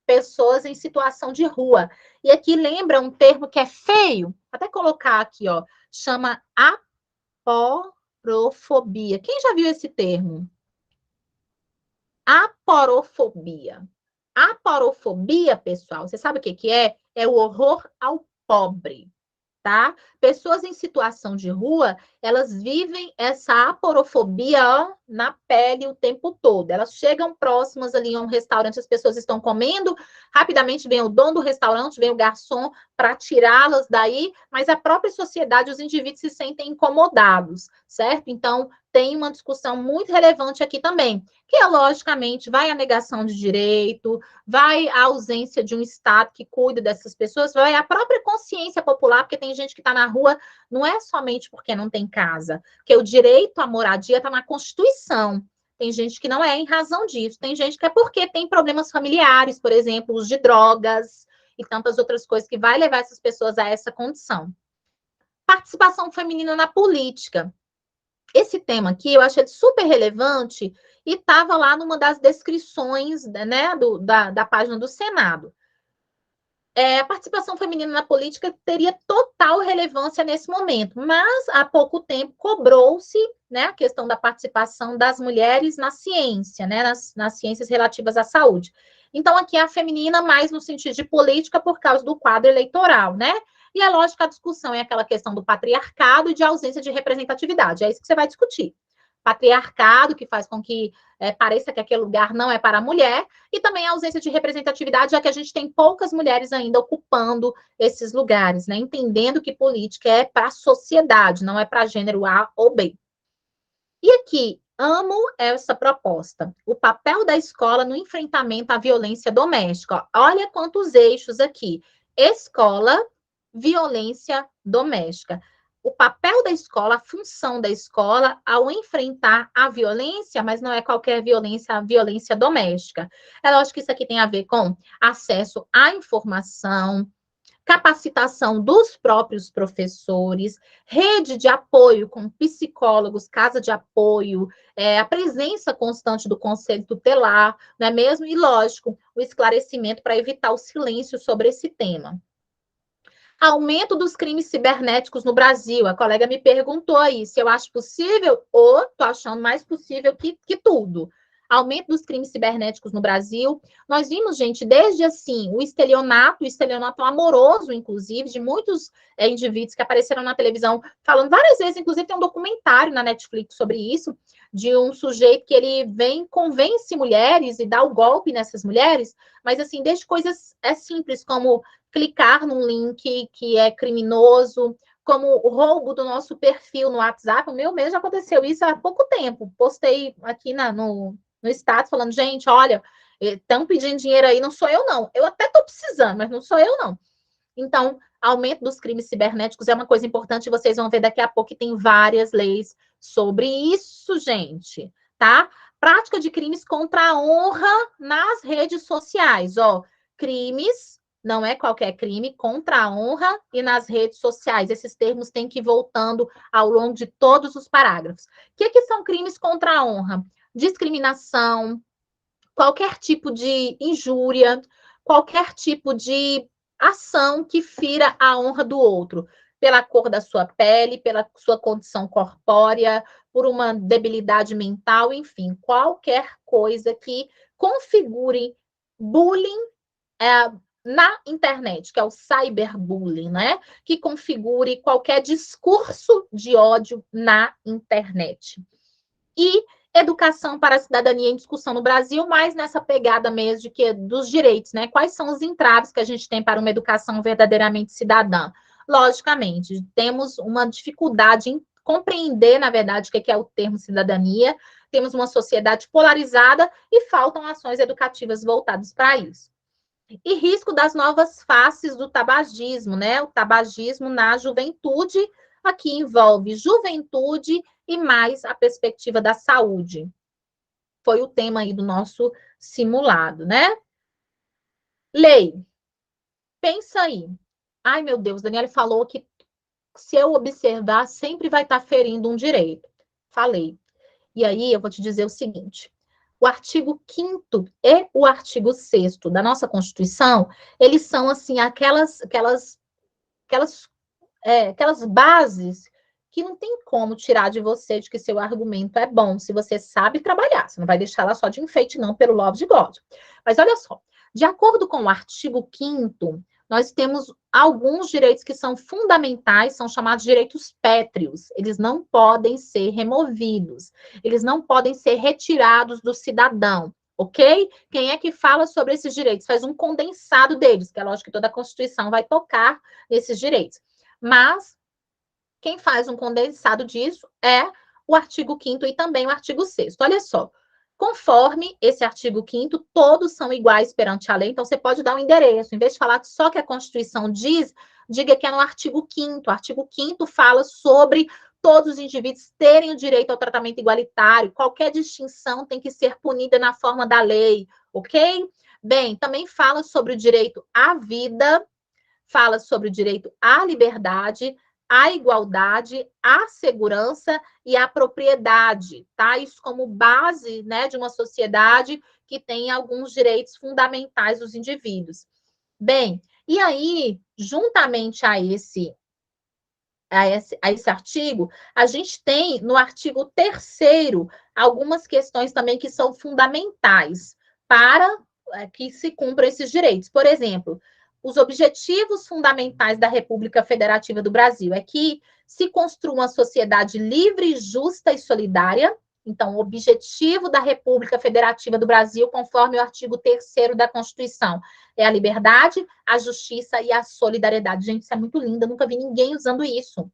Pessoas em situação de rua. E aqui lembra um termo que é feio, até colocar aqui, ó, chama aporofobia. Quem já viu esse termo? Aporofobia. Aporofobia, pessoal, você sabe o que é? É o horror ao pobre, tá? Pessoas em situação de rua, elas vivem essa aporofobia, ó, na pele o tempo todo. Elas chegam próximas ali a um restaurante, as pessoas estão comendo, rapidamente vem o dono do restaurante, vem o garçom para tirá-las daí, mas a própria sociedade, os indivíduos se sentem incomodados, certo? Então, tem uma discussão muito relevante aqui também, que é, logicamente, vai a negação de direito, vai a ausência de um Estado que cuida dessas pessoas, vai a própria consciência popular, porque tem gente que está na rua, não é somente porque não tem casa, porque o direito à moradia está na Constituição. tem gente que não é em razão disso, tem gente que é porque tem problemas familiares, por exemplo, uso de drogas e tantas outras coisas que vai levar essas pessoas a essa condição. Participação feminina na política. Esse tema aqui eu achei super relevante e estava lá numa das descrições, né, da página do Senado. A participação feminina na política teria total relevância nesse momento, mas há pouco tempo cobrou-se, né, a questão da participação das mulheres na ciência, né, nas ciências relativas à saúde. Então, aqui é a feminina mais no sentido de política por causa do quadro eleitoral, né? E é lógico que a discussão é aquela questão do patriarcado e de ausência de representatividade, é isso que você vai discutir. Patriarcado, que faz com que pareça que aquele lugar não é para a mulher, e também a ausência de representatividade, já que a gente tem poucas mulheres ainda ocupando esses lugares, né? Entendendo que política é para a sociedade, não é para gênero A ou B. E aqui, amo essa proposta. O papel da escola no enfrentamento à violência doméstica. Olha quantos eixos aqui. Escola, violência doméstica. O papel da escola, a função da escola ao enfrentar a violência, mas não é qualquer violência, a violência doméstica. É lógico que isso aqui tem a ver com acesso à informação, capacitação dos próprios professores, rede de apoio com psicólogos, casa de apoio, a presença constante do conselho tutelar, não é mesmo? E, lógico, o esclarecimento para evitar o silêncio sobre esse tema. Aumento dos crimes cibernéticos no Brasil. A colega me perguntou aí se eu acho possível ou estou achando mais possível que tudo. Aumento dos crimes cibernéticos no Brasil. Nós vimos, gente, desde assim, o estelionato amoroso, inclusive, de muitos indivíduos que apareceram na televisão falando várias vezes, inclusive tem um documentário na Netflix sobre isso, de um sujeito que ele convence mulheres e dá o golpe nessas mulheres, mas assim, desde coisas simples como clicar num link que é criminoso, como o roubo do nosso perfil no WhatsApp. O meu mesmo já aconteceu isso há pouco tempo. Postei aqui no status falando, gente, olha, estão pedindo dinheiro aí, não sou eu, não. Eu até estou precisando, mas não sou eu, não. Então, aumento dos crimes cibernéticos é uma coisa importante, vocês vão ver daqui a pouco que tem várias leis sobre isso, gente, tá? Prática de crimes contra a honra nas redes sociais, ó. Crimes, não é qualquer crime, contra a honra e nas redes sociais. Esses termos têm que ir voltando ao longo de todos os parágrafos. O que são crimes contra a honra? Discriminação, qualquer tipo de injúria, qualquer tipo de ação que fira a honra do outro, pela cor da sua pele, pela sua condição corpórea, por uma debilidade mental, enfim, qualquer coisa que configure bullying na internet, que é o cyberbullying, né? Que configure qualquer discurso de ódio na internet. E educação para a cidadania em discussão no Brasil, mas nessa pegada mesmo de que dos direitos, né? Quais são os entraves que a gente tem para uma educação verdadeiramente cidadã? Logicamente, temos uma dificuldade em compreender, na verdade, o que é o termo cidadania, temos uma sociedade polarizada e faltam ações educativas voltadas para isso. E risco das novas faces do tabagismo, né? O tabagismo na juventude, aqui envolve juventude e mais a perspectiva da saúde. Foi o tema aí do nosso simulado, né? Lei. Pensa aí. Ai, meu Deus, Daniela falou que se eu observar, sempre vai estar ferindo um direito. Falei. E aí, eu vou te dizer o seguinte. O artigo 5º e o artigo 6º da nossa Constituição, eles são, assim, aquelas bases que não tem como tirar de você de que seu argumento é bom, se você sabe trabalhar. Você não vai deixar lá só de enfeite, não, pelo love de God. Mas olha só, de acordo com o artigo 5º, nós temos alguns direitos que são fundamentais, são chamados direitos pétreos. Eles não podem ser removidos, eles não podem ser retirados do cidadão, ok? Quem é que fala sobre esses direitos? Faz um condensado deles, que é lógico que toda a Constituição vai tocar nesses direitos. Mas quem faz um condensado disso é o artigo 5º e também o artigo 6º. Olha só, conforme esse artigo 5º, todos são iguais perante a lei, então você pode dar um endereço, em vez de falar só que a Constituição diz, diga que é no artigo 5º. O artigo 5º fala sobre todos os indivíduos terem o direito ao tratamento igualitário. Qualquer distinção tem que ser punida na forma da lei, ok? Bem, também fala sobre o direito à vida, fala sobre o direito à liberdade, à igualdade, à segurança e à propriedade, tá? Isso como base, né, de uma sociedade que tem alguns direitos fundamentais dos indivíduos. Bem, e aí, juntamente a esse artigo, a gente tem no artigo 3º algumas questões também que são fundamentais para que se cumpram esses direitos. Por exemplo, os objetivos fundamentais da República Federativa do Brasil é que se construa uma sociedade livre, justa e solidária. Então, o objetivo da República Federativa do Brasil, conforme o artigo 3º da Constituição, é a liberdade, a justiça e a solidariedade. Gente, isso é muito lindo, eu nunca vi ninguém usando isso.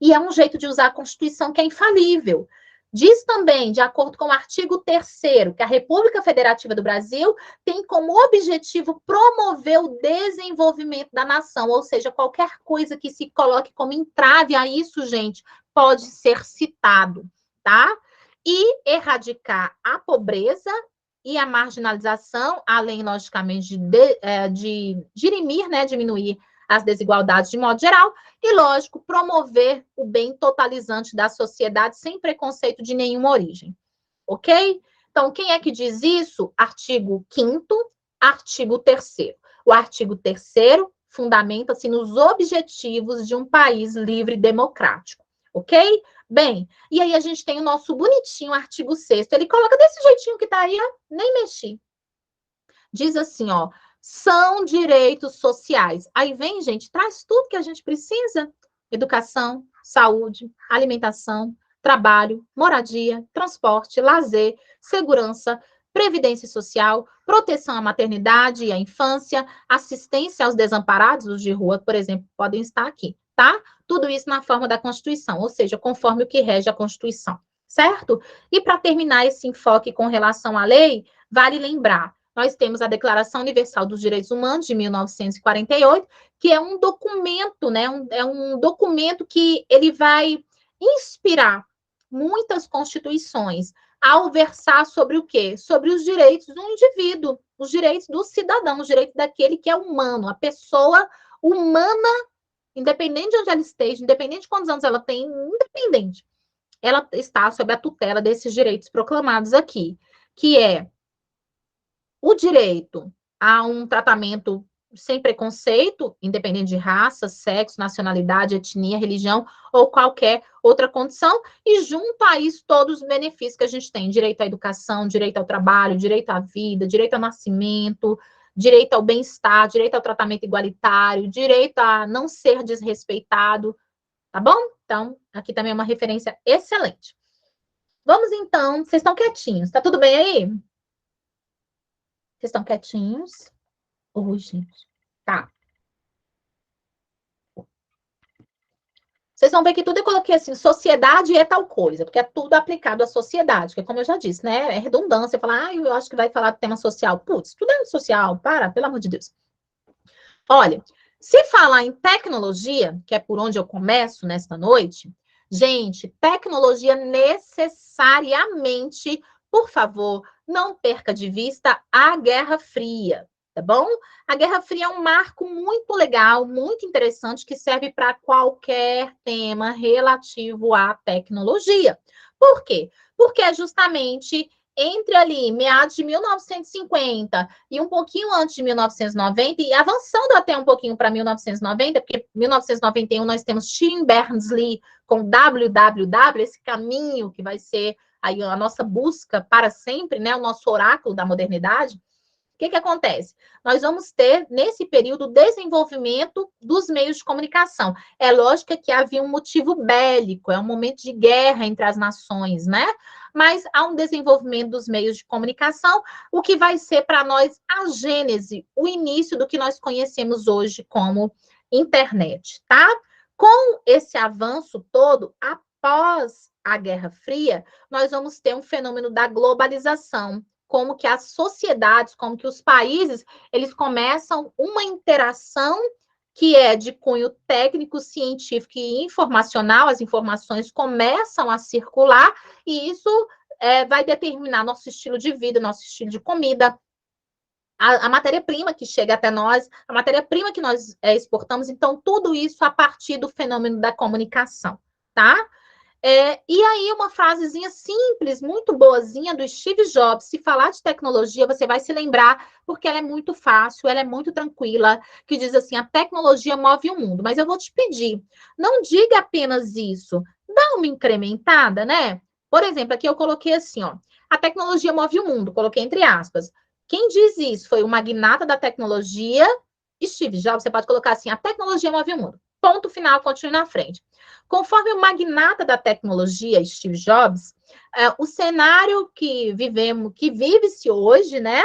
E é um jeito de usar a Constituição que é infalível. Diz também, de acordo com o artigo 3º, que a República Federativa do Brasil tem como objetivo promover o desenvolvimento da nação, ou seja, qualquer coisa que se coloque como entrave a isso, gente, pode ser citado, tá? E erradicar a pobreza e a marginalização, além, logicamente, de dirimir, né, diminuir as desigualdades de modo geral, e, lógico, promover o bem totalizante da sociedade sem preconceito de nenhuma origem. Ok? Então, quem é que diz isso? Artigo 5º, artigo 3º. O artigo 3º fundamenta-se nos objetivos de um país livre e democrático. Ok? Bem, e aí a gente tem o nosso bonitinho artigo 6º. Ele coloca desse jeitinho que tá aí, ó, nem mexi. Diz assim, ó, são direitos sociais. Aí vem, gente, traz tudo que a gente precisa: educação, saúde, alimentação, trabalho, moradia, transporte, lazer, segurança, previdência social, proteção à maternidade e à infância, assistência aos desamparados, os de rua, por exemplo, podem estar aqui, tá? Tudo isso na forma da Constituição, ou seja, conforme o que rege a Constituição, certo? E para terminar esse enfoque com relação à lei, vale lembrar, nós temos a Declaração Universal dos Direitos Humanos, de 1948, que é um documento, né? É um documento que ele vai inspirar muitas constituições ao versar sobre o quê? Sobre os direitos do indivíduo, os direitos do cidadão, os direitos daquele que é humano, a pessoa humana, independente de onde ela esteja, independente de quantos anos ela tem, independente, ela está sob a tutela desses direitos proclamados aqui, que é o direito a um tratamento sem preconceito, independente de raça, sexo, nacionalidade, etnia, religião ou qualquer outra condição, e junto a isso todos os benefícios que a gente tem: direito à educação, direito ao trabalho, direito à vida, direito ao nascimento, direito ao bem-estar, direito ao tratamento igualitário, direito a não ser desrespeitado, tá bom? Então, aqui também é uma referência excelente. Vamos então, vocês estão quietinhos, tá tudo bem aí? Vocês estão quietinhos? Oi, gente. Tá. Vocês vão ver que tudo eu coloquei assim: sociedade é tal coisa, porque é tudo aplicado à sociedade, que como eu já disse, né? É redundância falar, eu acho que vai falar do tema social. Putz, tudo é social, pelo amor de Deus. Olha, se falar em tecnologia, que é por onde eu começo nesta noite, gente, tecnologia necessariamente, por favor, não perca de vista a Guerra Fria, tá bom? A Guerra Fria é um marco muito legal, muito interessante, que serve para qualquer tema relativo à tecnologia. Por quê? Porque é justamente entre ali, meados de 1950 e um pouquinho antes de 1990, e avançando até um pouquinho para 1990, porque 1991 nós temos Tim Berners-Lee com www, esse caminho que vai ser aí a nossa busca para sempre, né, o nosso oráculo da modernidade. O que acontece? Nós vamos ter, nesse período, o desenvolvimento dos meios de comunicação. É lógico que havia um motivo bélico, é um momento de guerra entre as nações, né? Mas há um desenvolvimento dos meios de comunicação, o que vai ser para nós a gênese, o início do que nós conhecemos hoje como internet, tá? Com esse avanço todo, após a Guerra Fria, nós vamos ter um fenômeno da globalização, como que as sociedades, como que os países, eles começam uma interação que é de cunho técnico, científico e informacional, as informações começam a circular, e isso vai determinar nosso estilo de vida, nosso estilo de comida, a matéria-prima que chega até nós, a matéria-prima que nós exportamos, então, tudo isso a partir do fenômeno da comunicação, tá? E aí, uma frasezinha simples, muito boazinha do Steve Jobs. Se falar de tecnologia, você vai se lembrar, porque ela é muito fácil, ela é muito tranquila, que diz assim, a tecnologia move o mundo. Mas eu vou te pedir, não diga apenas isso, dá uma incrementada, né? Por exemplo, aqui eu coloquei assim, ó, a tecnologia move o mundo, coloquei entre aspas. Quem diz isso foi o magnata da tecnologia, Steve Jobs. Você pode colocar assim, a tecnologia move o mundo. Ponto final, continue na frente. Conforme o magnata da tecnologia, Steve Jobs, o cenário que vivemos, que vive-se hoje, né,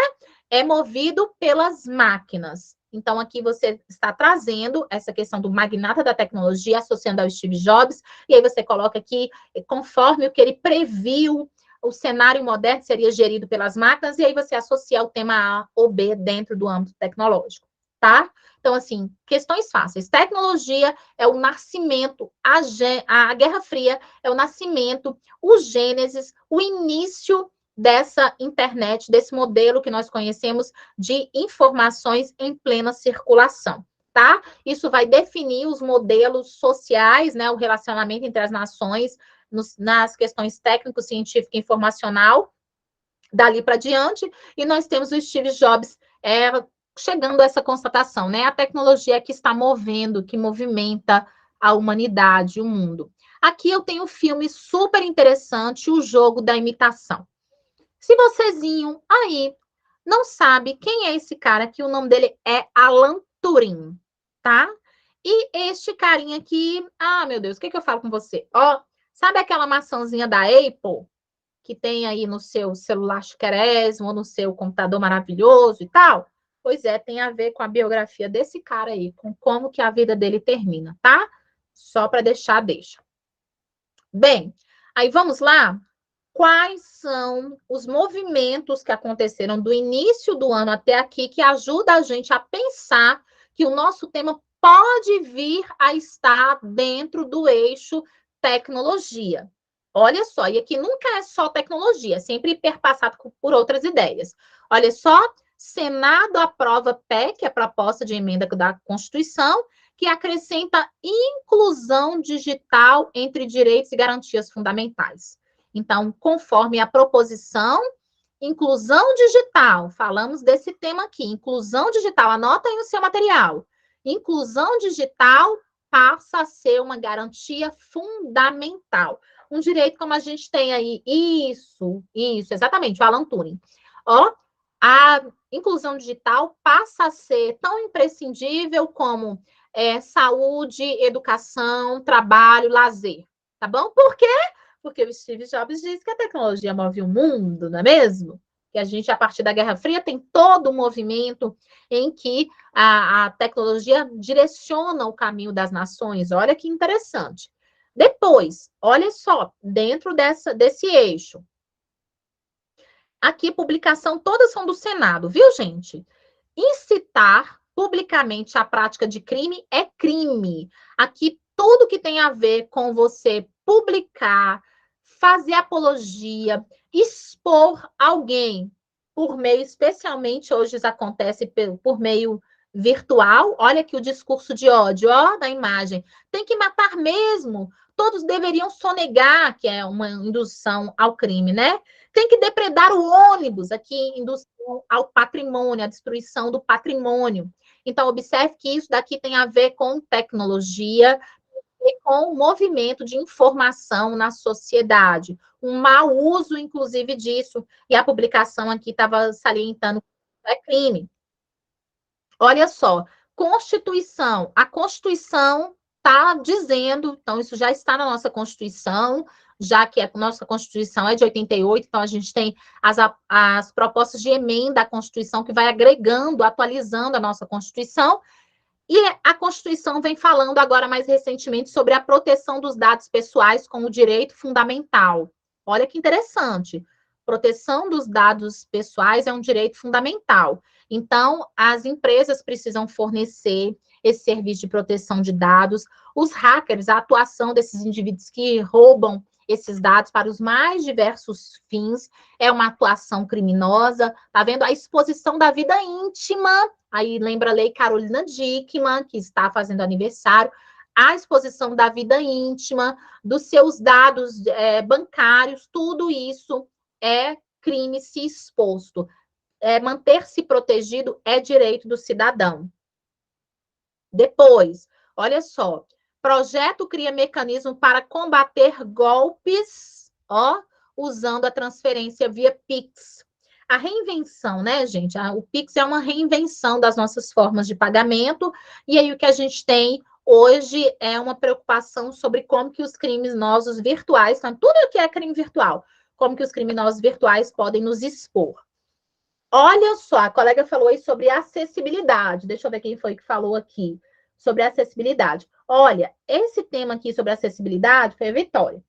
é movido pelas máquinas. Então, aqui você está trazendo essa questão do magnata da tecnologia, associando ao Steve Jobs, e aí você coloca aqui, conforme o que ele previu, o cenário moderno seria gerido pelas máquinas, e aí você associa o tema A ou B dentro do âmbito tecnológico, tá? Então, assim, questões fáceis. Tecnologia é o nascimento, a Guerra Fria é o nascimento, o gênesis, o início dessa internet, desse modelo que nós conhecemos de informações em plena circulação, tá? Isso vai definir os modelos sociais, né, o relacionamento entre as nações, nas questões técnico, científico e informacional, dali para diante, e nós temos o Steve Jobs chegando a essa constatação, né? A tecnologia que está movendo, que movimenta a humanidade, o mundo. Aqui eu tenho um filme super interessante, O Jogo da Imitação. Se vocêzinho aí não sabe quem é esse cara, que o nome dele é Alan Turing, tá? E este carinha aqui, meu Deus, o que eu falo com você? Ó, sabe aquela maçãzinha da Apple, que tem aí no seu celular chiquérrimo, ou no seu computador maravilhoso e tal? Pois é, tem a ver com a biografia desse cara aí, com como que a vida dele termina, tá? Só para deixa. Bem, aí vamos lá. Quais são os movimentos que aconteceram do início do ano até aqui que ajuda a gente a pensar que o nosso tema pode vir a estar dentro do eixo tecnologia? Olha só, e aqui nunca é só tecnologia, é sempre perpassado por outras ideias. Olha só, Senado aprova PEC, a proposta de emenda da Constituição, que acrescenta inclusão digital entre direitos e garantias fundamentais. Então, conforme a proposição, inclusão digital, falamos desse tema aqui, inclusão digital, anota aí no seu material. Inclusão digital passa a ser uma garantia fundamental. Um direito como a gente tem aí, isso, exatamente, o Alan Turing. Ó, a inclusão digital passa a ser tão imprescindível como saúde, educação, trabalho, lazer, tá bom? Por quê? Porque o Steve Jobs diz que a tecnologia move o mundo, não é mesmo? Que a gente, a partir da Guerra Fria, tem todo um movimento em que a tecnologia direciona o caminho das nações. Olha que interessante. Depois, olha só, dentro desse eixo. Aqui, publicação, todas são do Senado, viu, gente? Incitar publicamente a prática de crime é crime. Aqui, tudo que tem a ver com você publicar, fazer apologia, expor alguém por meio, especialmente hoje isso acontece por meio virtual. Olha aqui o discurso de ódio, ó, da imagem. Tem que matar mesmo. Todos deveriam sonegar, que é uma indução ao crime, né? Tem que depredar o ônibus, aqui, indução ao patrimônio, a destruição do patrimônio. Então, observe que isso daqui tem a ver com tecnologia e com o movimento de informação na sociedade. Um mau uso, inclusive, disso. E a publicação aqui estava salientando que é crime. Olha só, Constituição. A Constituição está dizendo, então, isso já está na nossa Constituição, já que a nossa Constituição é de 88, então a gente tem as propostas de emenda à Constituição que vai agregando, atualizando a nossa Constituição, e a Constituição vem falando agora mais recentemente sobre a proteção dos dados pessoais como direito fundamental. Olha que interessante. Proteção dos dados pessoais é um direito fundamental. Então, as empresas precisam fornecer esse serviço de proteção de dados. Os hackers, a atuação desses indivíduos que roubam esses dados para os mais diversos fins, é uma atuação criminosa, tá vendo? A exposição da vida íntima, aí lembra a Lei Carolina Dickmann, que está fazendo aniversário, a exposição da vida íntima, dos seus dados bancários, tudo isso é crime se exposto. Manter-se protegido é direito do cidadão. Depois, olha só, projeto cria mecanismo para combater golpes, usando a transferência via Pix. A reinvenção, né, gente? O Pix é uma reinvenção das nossas formas de pagamento, e aí o que a gente tem hoje é uma preocupação sobre como que os criminosos virtuais, então, tudo que é crime virtual, como que os criminosos virtuais podem nos expor. Olha só, a colega falou aí sobre acessibilidade. Deixa eu ver quem foi que falou aqui sobre acessibilidade. Olha, esse tema aqui sobre acessibilidade foi a Vitória.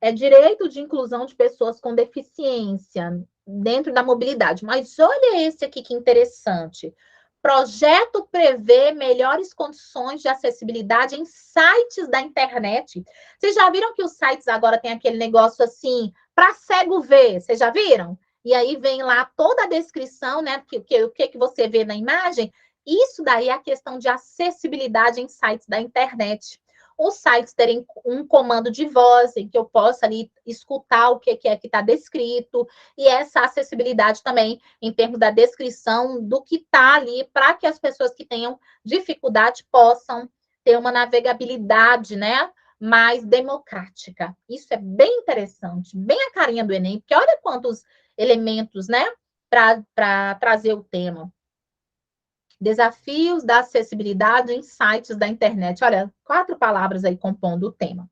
É direito de inclusão de pessoas com deficiência dentro da mobilidade. Mas olha esse aqui que interessante. Projeto prevê melhores condições de acessibilidade em sites da internet. Vocês já viram que os sites agora tem aquele negócio assim, para cego ver? Vocês já viram? E aí vem lá toda a descrição, né? O que você vê na imagem. Isso daí é a questão de acessibilidade em sites da internet. Os sites terem um comando de voz, em que eu possa ali escutar o que é que está descrito, e essa acessibilidade também, em termos da descrição do que está ali, para que as pessoas que tenham dificuldade possam ter uma navegabilidade, né, mais democrática. Isso é bem interessante, bem a carinha do Enem, porque olha quantos elementos, né, para trazer o tema. Desafios da acessibilidade em sites da internet. Olha, 4 palavras aí compondo o tema.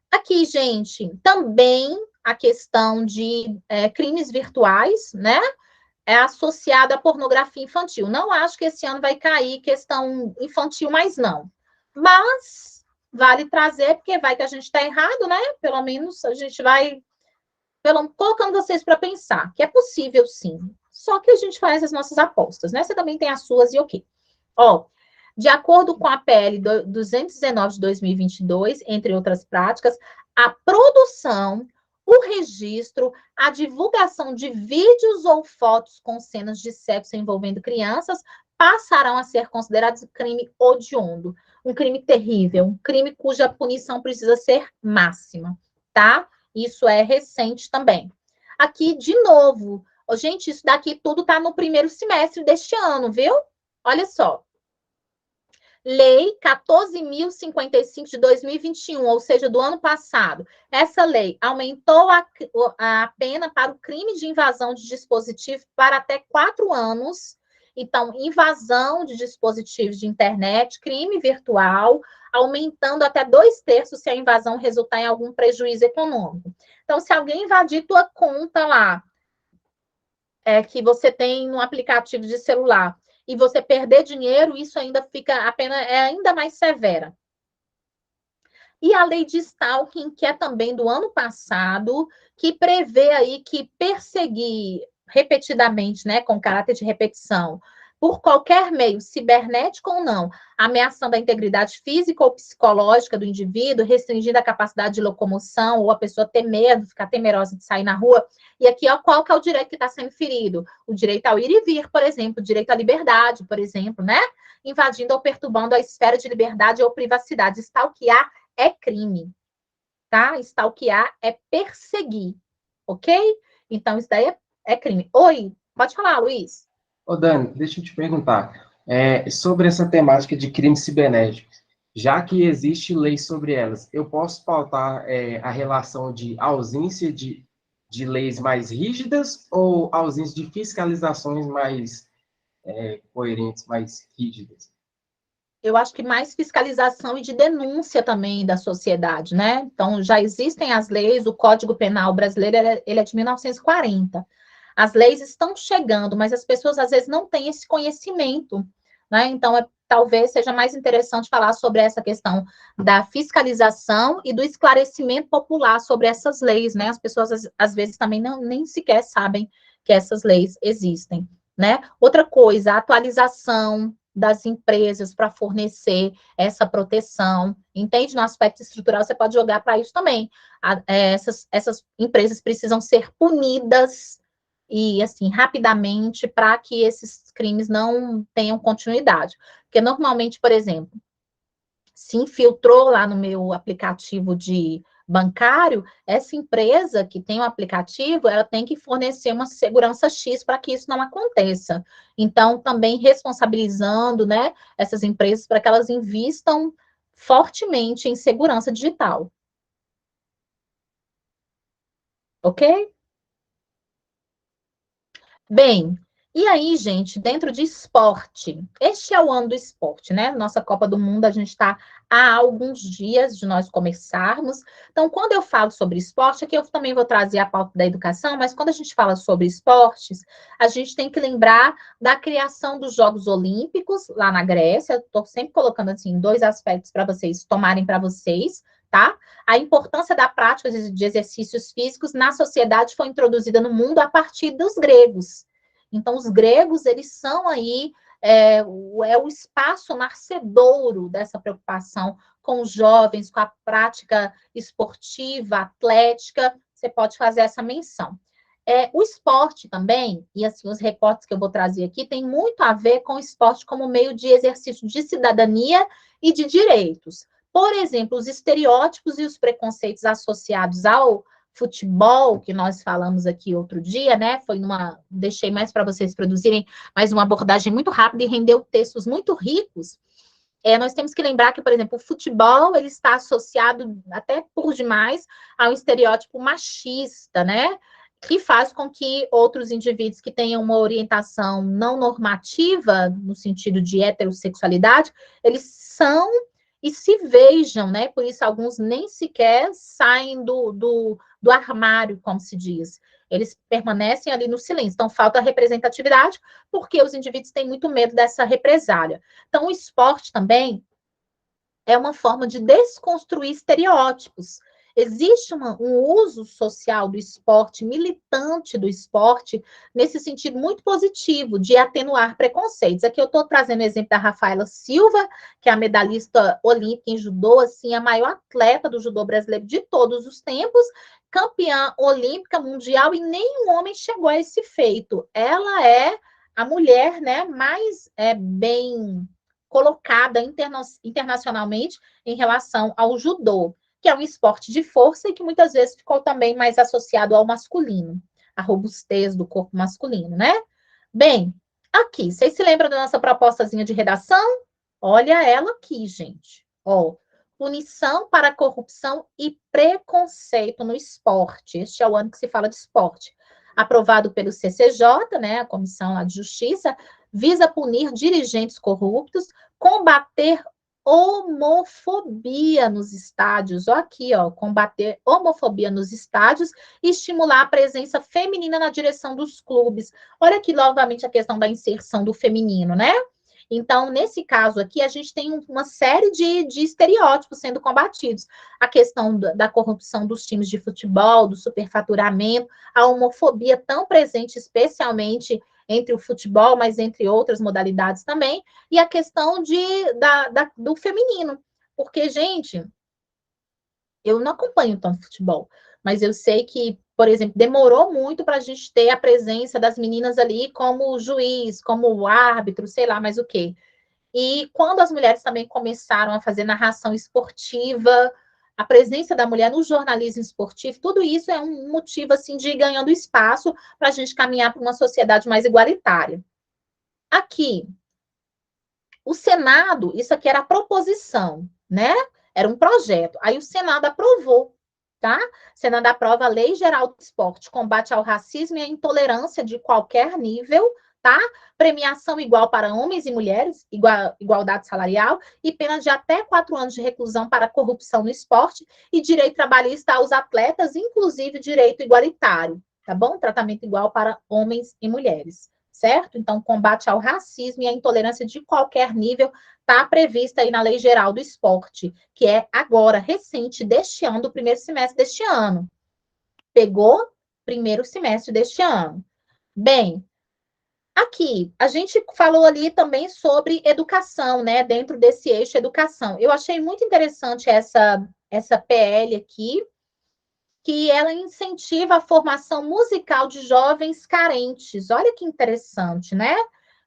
Aqui, gente, também a questão de crimes virtuais, né? É associada à pornografia infantil. Não acho que esse ano vai cair questão infantil, mas não. Mas vale trazer, porque vai que a gente está errado, né? Pelo menos a gente vai colocando vocês para pensar, que é possível sim. Só que a gente faz as nossas apostas, né? Você também tem as suas e ok. De acordo com a PL 219 de 2022, entre outras práticas, a produção, o registro, a divulgação de vídeos ou fotos com cenas de sexo envolvendo crianças passarão a ser considerados crime hediondo, um crime terrível, um crime cuja punição precisa ser máxima, tá? Isso é recente também. Aqui, de novo, gente, isso daqui tudo está no primeiro semestre deste ano, viu? Olha só. Lei 14.055 de 2021, ou seja, do ano passado. Essa lei aumentou a pena para o crime de invasão de dispositivo para até 4 anos. Então, invasão de dispositivos de internet, crime virtual, aumentando até 2/3 se a invasão resultar em algum prejuízo econômico. Então, se alguém invadir tua conta lá, que você tem no aplicativo de celular, e você perder dinheiro, isso ainda fica, a pena é ainda mais severa. E a lei de stalking, que é também do ano passado, que prevê aí que perseguir repetidamente, né, com caráter de repetição, por qualquer meio, cibernético ou não, ameaçando a integridade física ou psicológica do indivíduo, restringindo a capacidade de locomoção, ou a pessoa ter medo, ficar temerosa de sair na rua. E aqui, qual que é o direito que está sendo ferido? O direito ao ir e vir, por exemplo, o direito à liberdade, por exemplo, né? Invadindo ou perturbando a esfera de liberdade ou privacidade. Stalkear é crime, tá? Stalkear é perseguir, ok? Então, isso daí é crime. Oi, pode falar, Luiz. Ô, Dani, deixa eu te perguntar. Sobre essa temática de crimes cibernéticos, já que existe lei sobre elas, eu posso pautar a relação de ausência de leis mais rígidas ou ausência de fiscalizações mais coerentes, mais rígidas? Eu acho que mais fiscalização e de denúncia também da sociedade, né? Então, já existem as leis, o Código Penal brasileiro, ele é de 1940. As leis estão chegando, mas as pessoas, às vezes, não têm esse conhecimento, né? Então, talvez seja mais interessante falar sobre essa questão da fiscalização e do esclarecimento popular sobre essas leis, né? As pessoas, às vezes, também nem sequer sabem que essas leis existem, né? Outra coisa, a atualização das empresas para fornecer essa proteção, entende? No aspecto estrutural, você pode jogar para isso também. Essas empresas precisam ser punidas e, assim, rapidamente, para que esses crimes não tenham continuidade. Porque, normalmente, por exemplo, se infiltrou lá no meu aplicativo de bancário, essa empresa que tem o aplicativo, ela tem que fornecer uma segurança X para que isso não aconteça. Então, também responsabilizando, né, essas empresas para que elas invistam fortemente em segurança digital. Ok? Bem, e aí, gente, dentro de esporte, este é o ano do esporte, né? Nossa Copa do Mundo, a gente está há alguns dias de nós começarmos. Então, quando eu falo sobre esporte, aqui eu também vou trazer a pauta da educação, mas quando a gente fala sobre esportes, a gente tem que lembrar da criação dos Jogos Olímpicos lá na Grécia. Estou sempre colocando assim dois aspectos para vocês tomarem para vocês. Tá? A importância da prática de exercícios físicos na sociedade foi introduzida no mundo a partir dos gregos. Então, os gregos, eles são aí, o espaço nascedouro dessa preocupação com os jovens, com a prática esportiva, atlética, você pode fazer essa menção. O esporte também, e assim, os recortes que eu vou trazer aqui, tem muito a ver com o esporte como meio de exercício de cidadania e de direitos. Por exemplo, os estereótipos e os preconceitos associados ao futebol, que nós falamos aqui outro dia, né? Deixei mais para vocês produzirem mais uma abordagem muito rápida e rendeu textos muito ricos. Nós temos que lembrar que, por exemplo, o futebol ele está associado até por demais ao estereótipo machista, né? Que faz com que outros indivíduos que tenham uma orientação não normativa, no sentido de heterossexualidade, eles são e se vejam, né? Por isso, alguns nem sequer saem do armário, como se diz. Eles permanecem ali no silêncio. Então, falta representatividade, porque os indivíduos têm muito medo dessa represália. Então, o esporte também é uma forma de desconstruir estereótipos. Existe um uso social do esporte, militante do esporte, nesse sentido muito positivo, de atenuar preconceitos. Aqui eu estou trazendo o exemplo da Rafaela Silva, que é a medalhista olímpica em judô, assim, a maior atleta do judô brasileiro de todos os tempos, campeã olímpica mundial, e nenhum homem chegou a esse feito. Ela é a mulher, né, mais bem colocada internacionalmente em relação ao judô, que é um esporte de força e que muitas vezes ficou também mais associado ao masculino, a robustez do corpo masculino, né? Bem, aqui, vocês se lembram da nossa propostazinha de redação? Olha ela aqui, gente. Ó, punição para corrupção e preconceito no esporte. Este é o ano que se fala de esporte. Aprovado pelo CCJ, né, a Comissão lá de Justiça, visa punir dirigentes corruptos, combater homofobia nos estádios. Ó, aqui, ó, combater homofobia nos estádios e estimular a presença feminina na direção dos clubes. Olha aqui novamente a questão da inserção do feminino, né? Então, nesse caso aqui, a gente tem uma série de estereótipos sendo combatidos. A questão da corrupção dos times de futebol, do superfaturamento, a homofobia tão presente, especialmente entre o futebol, mas entre outras modalidades também, e a questão do feminino. Porque, gente, eu não acompanho tanto futebol, mas eu sei que, por exemplo, demorou muito para a gente ter a presença das meninas ali como juiz, como árbitro, sei lá mais o quê. E quando as mulheres também começaram a fazer narração esportiva, a presença da mulher no jornalismo esportivo, tudo isso é um motivo assim de ir ganhando espaço para a gente caminhar para uma sociedade mais igualitária. Aqui, o Senado, isso aqui era a proposição, né? Era um projeto. Aí o Senado aprovou, tá? O Senado aprova a Lei Geral do Esporte, combate ao racismo e à intolerância de qualquer nível, tá? Premiação igual para homens e mulheres, igualdade salarial, e pena de até 4 anos de reclusão para corrupção no esporte, e direito trabalhista aos atletas, inclusive direito igualitário, tá bom? Tratamento igual para homens e mulheres, certo? Então, combate ao racismo e à intolerância de qualquer nível está prevista aí na Lei Geral do Esporte, que é agora, recente, deste ano, do primeiro semestre deste ano. Pegou? Primeiro semestre deste ano. Bem, Aqui, a gente falou ali também sobre educação, né? Dentro desse eixo educação. Eu achei muito interessante essa PL aqui, que ela incentiva a formação musical de jovens carentes. Olha que interessante, né?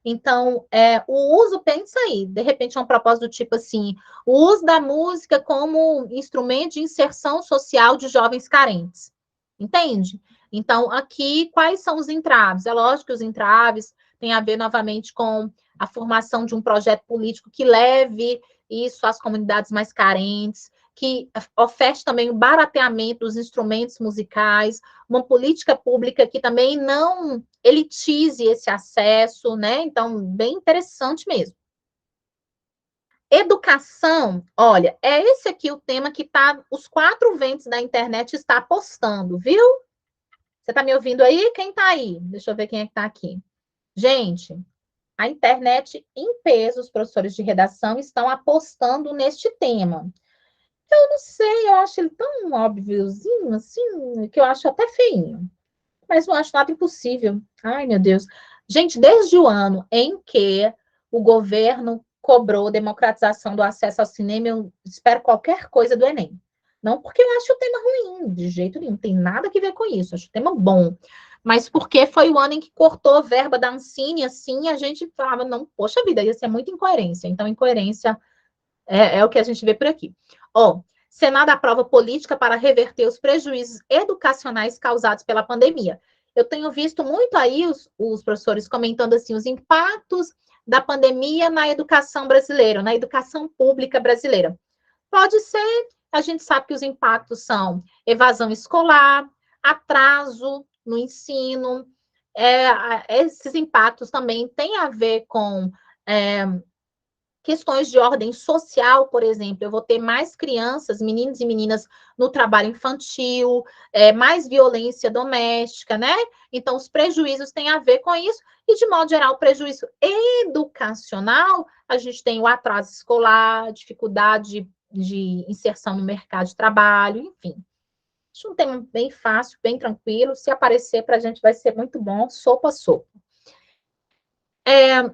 Então, o uso, pensa aí, de repente é um propósito do tipo assim, o uso da música como instrumento de inserção social de jovens carentes. Entende? Então, aqui, quais são os entraves? É lógico que os entraves têm a ver novamente com a formação de um projeto político que leve isso às comunidades mais carentes, que oferte também o barateamento dos instrumentos musicais, uma política pública que também não elitize esse acesso, né? Então, bem interessante mesmo. Educação, olha, é esse aqui o tema que tá, os 4 ventos da internet está apostando, viu? Você está me ouvindo aí? Quem está aí? Deixa eu ver quem é que está aqui. Gente, a internet em peso, os professores de redação estão apostando neste tema. Eu não sei, eu acho ele tão óbviozinho, assim, que eu acho até feinho. Mas não acho nada impossível. Ai, meu Deus. Gente, desde o ano em que o governo cobrou democratização do acesso ao cinema, eu espero qualquer coisa do Enem. Não porque eu acho o tema ruim, de jeito nenhum, tem nada a ver com isso, acho o tema bom. Mas porque foi o ano em que cortou a verba da Ancine, assim, a gente falava, não, poxa vida, ia ser muita incoerência. Então, incoerência é o que a gente vê por aqui. Ó, Senado aprova política para reverter os prejuízos educacionais causados pela pandemia. Eu tenho visto muito aí os professores comentando assim, os impactos da pandemia na educação brasileira, na educação pública brasileira. Pode ser, a gente sabe que os impactos são evasão escolar, atraso no ensino, esses impactos também têm a ver com questões de ordem social, por exemplo, eu vou ter mais crianças, meninos e meninas no trabalho infantil, mais violência doméstica, né? Então, os prejuízos têm a ver com isso, e, de modo geral, o prejuízo educacional, a gente tem o atraso escolar, dificuldade de inserção no mercado de trabalho, enfim. Acho um tema bem fácil, bem tranquilo. Se aparecer para a gente vai ser muito bom, sopa a sopa.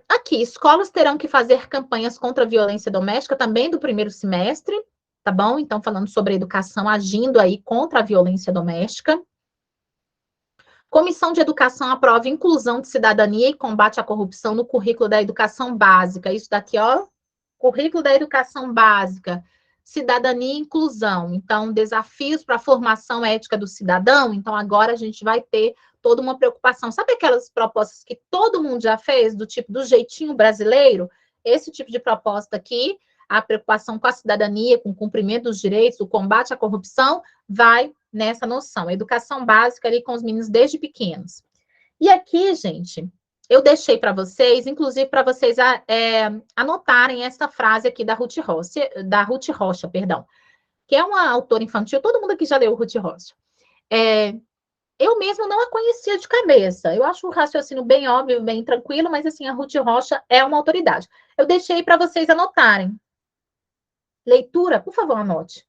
Aqui, escolas terão que fazer campanhas contra a violência doméstica também do primeiro semestre, tá bom? Então, falando sobre a educação, agindo aí contra a violência doméstica. Comissão de Educação aprova inclusão de cidadania e combate à corrupção no currículo da educação básica. Isso daqui, ó, currículo da educação básica, cidadania e inclusão. Então, desafios para a formação ética do cidadão. Então, agora a gente vai ter toda uma preocupação. Sabe aquelas propostas que todo mundo já fez, do tipo do jeitinho brasileiro? Esse tipo de proposta aqui, a preocupação com a cidadania, com o cumprimento dos direitos, o combate à corrupção, vai nessa noção. Educação básica ali com os meninos desde pequenos. E aqui, gente, eu deixei para vocês, inclusive para vocês anotarem essa frase aqui da Ruth Rocha, perdão, que é uma autora infantil, todo mundo aqui já leu Ruth Rocha. Eu mesma não a conhecia de cabeça. Eu acho o raciocínio bem óbvio, bem tranquilo, mas assim, a Ruth Rocha é uma autoridade. Eu deixei para vocês anotarem. Leitura, por favor, anote.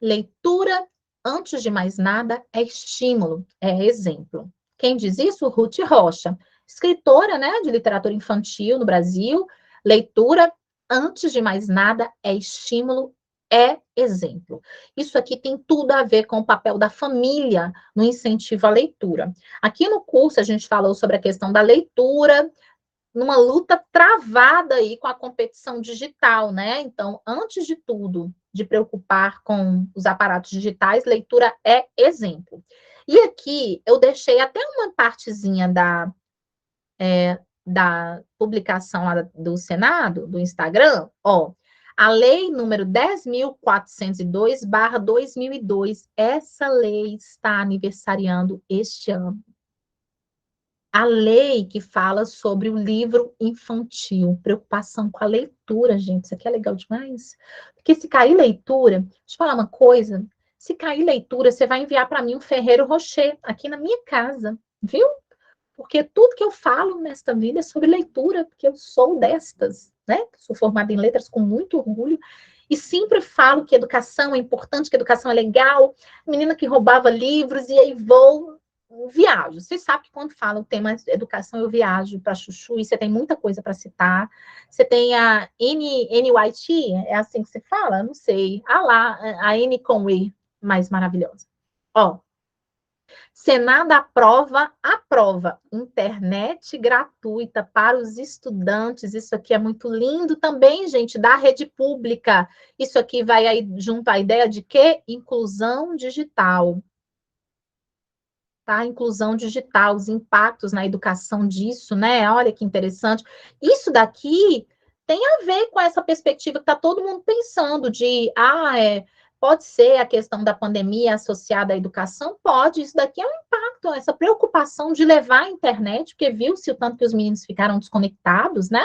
Leitura, antes de mais nada, é estímulo, é exemplo. Quem diz isso? Ruth Rocha, escritora, né, de literatura infantil no Brasil. Leitura, antes de mais nada, é estímulo, é exemplo. Isso aqui tem tudo a ver com o papel da família no incentivo à leitura. Aqui no curso a gente falou sobre a questão da leitura, numa luta travada aí com a competição digital, né? Então, antes de tudo, de preocupar com os aparatos digitais, leitura é exemplo. E aqui eu deixei até uma partezinha da publicação lá do Senado, do Instagram, ó, a lei número 10.402/2002, essa lei está aniversariando este ano. A lei que fala sobre o livro infantil, preocupação com a leitura, gente, isso aqui é legal demais. Porque se cair leitura, deixa eu falar uma coisa, se cair leitura, você vai enviar para mim um Ferrero Rocher aqui na minha casa, viu? Porque tudo que eu falo nesta vida é sobre leitura, porque eu sou destas, né? Sou formada em letras com muito orgulho, e sempre falo que educação é importante, que educação é legal, menina que roubava livros, e aí vou viajo. Você sabe que quando fala o tema educação, eu viajo para Chuchu, e você tem muita coisa para citar. Você tem a NYT, é assim que se fala? Não sei. Ah lá, a N Conway, mais maravilhosa. Ó, Senado aprova internet gratuita para os estudantes. Isso aqui é muito lindo também, gente, da rede pública. Isso aqui vai aí junto à ideia de quê? Inclusão digital. Tá? Inclusão digital, os impactos na educação disso, né? Olha que interessante. Isso daqui tem a ver com essa perspectiva que está todo mundo pensando de, pode ser a questão da pandemia associada à educação? Pode, isso daqui é um impacto, essa preocupação de levar a internet, porque viu-se o tanto que os meninos ficaram desconectados, né?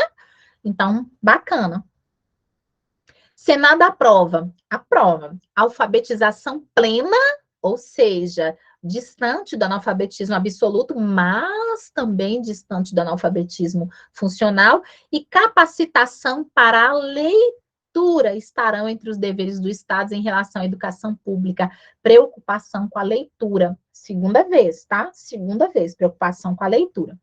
Então, bacana. Senado aprova. Alfabetização plena, ou seja, distante do analfabetismo absoluto, mas também distante do analfabetismo funcional, e capacitação para a leitura estarão entre os deveres do Estado em relação à educação pública. Preocupação com a leitura. Segunda vez, tá? Segunda vez, preocupação com a leitura.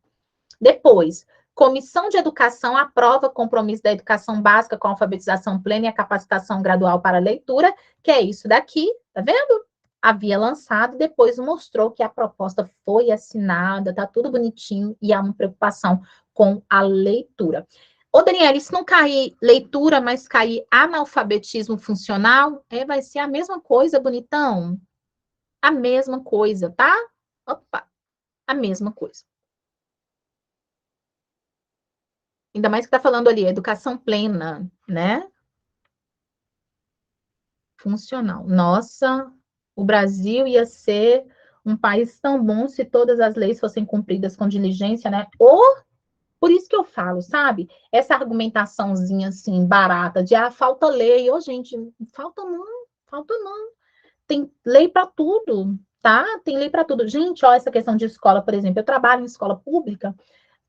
Depois, Comissão de Educação aprova compromisso da educação básica com a alfabetização plena e a capacitação gradual para a leitura, que é isso daqui, tá vendo? Havia lançado e depois mostrou que a proposta foi assinada, tá tudo bonitinho e há uma preocupação com a leitura. Ô, Daniela, se não cair leitura, mas cair analfabetismo funcional, vai ser a mesma coisa, bonitão? A mesma coisa, tá? Opa, a mesma coisa. Ainda mais que está falando ali, educação plena, né? Funcional. Nossa, o Brasil ia ser um país tão bom se todas as leis fossem cumpridas com diligência, né? Ou, por isso que eu falo, sabe? Essa argumentaçãozinha assim, barata, de falta lei. Ô, gente, falta não, falta não. Tem lei para tudo, tá? Tem lei para tudo. Gente, ó, essa questão de escola, por exemplo, eu trabalho em escola pública,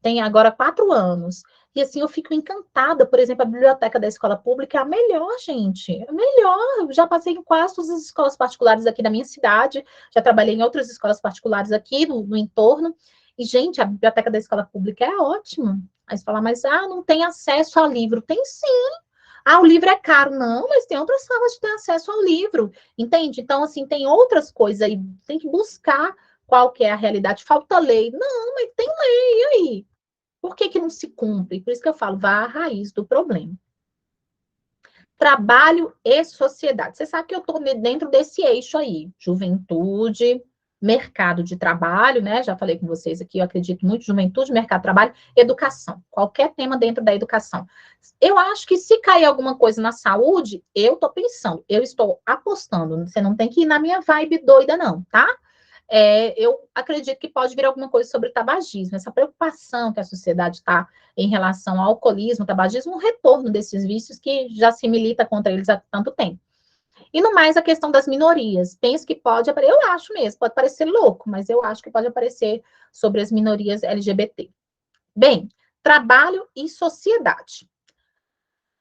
tem agora 4 anos. E assim, eu fico encantada. Por exemplo, a biblioteca da escola pública é a melhor, gente. É a melhor. Eu já passei em quase todas as escolas particulares aqui da minha cidade. Já trabalhei em outras escolas particulares aqui no entorno. E, gente, a biblioteca da escola pública é ótima. Aí você fala, mas não tem acesso ao livro. Tem sim. O livro é caro. Não, mas tem outras formas de ter acesso ao livro. Entende? Então, assim, tem outras coisas aí. Tem que buscar qual que é a realidade. Falta lei. Não, mas tem lei. E aí? Por que não se cumpre? Por isso que eu falo, vá à raiz do problema. Trabalho e sociedade. Você sabe que eu estou dentro desse eixo aí. Juventude, mercado de trabalho, né? Já falei com vocês aqui, eu acredito muito em juventude, mercado de trabalho, educação. Qualquer tema dentro da educação. Eu acho que se cair alguma coisa na saúde, eu estou pensando, eu estou apostando. Você não tem que ir na minha vibe doida, não, tá? Eu acredito que pode vir alguma coisa sobre o tabagismo, essa preocupação que a sociedade está em relação ao alcoolismo, tabagismo, um retorno desses vícios que já se milita contra eles há tanto tempo. E no mais, a questão das minorias. Penso que pode aparecer, eu acho mesmo, pode parecer louco, mas eu acho que pode aparecer sobre as minorias LGBT. Bem, trabalho e sociedade.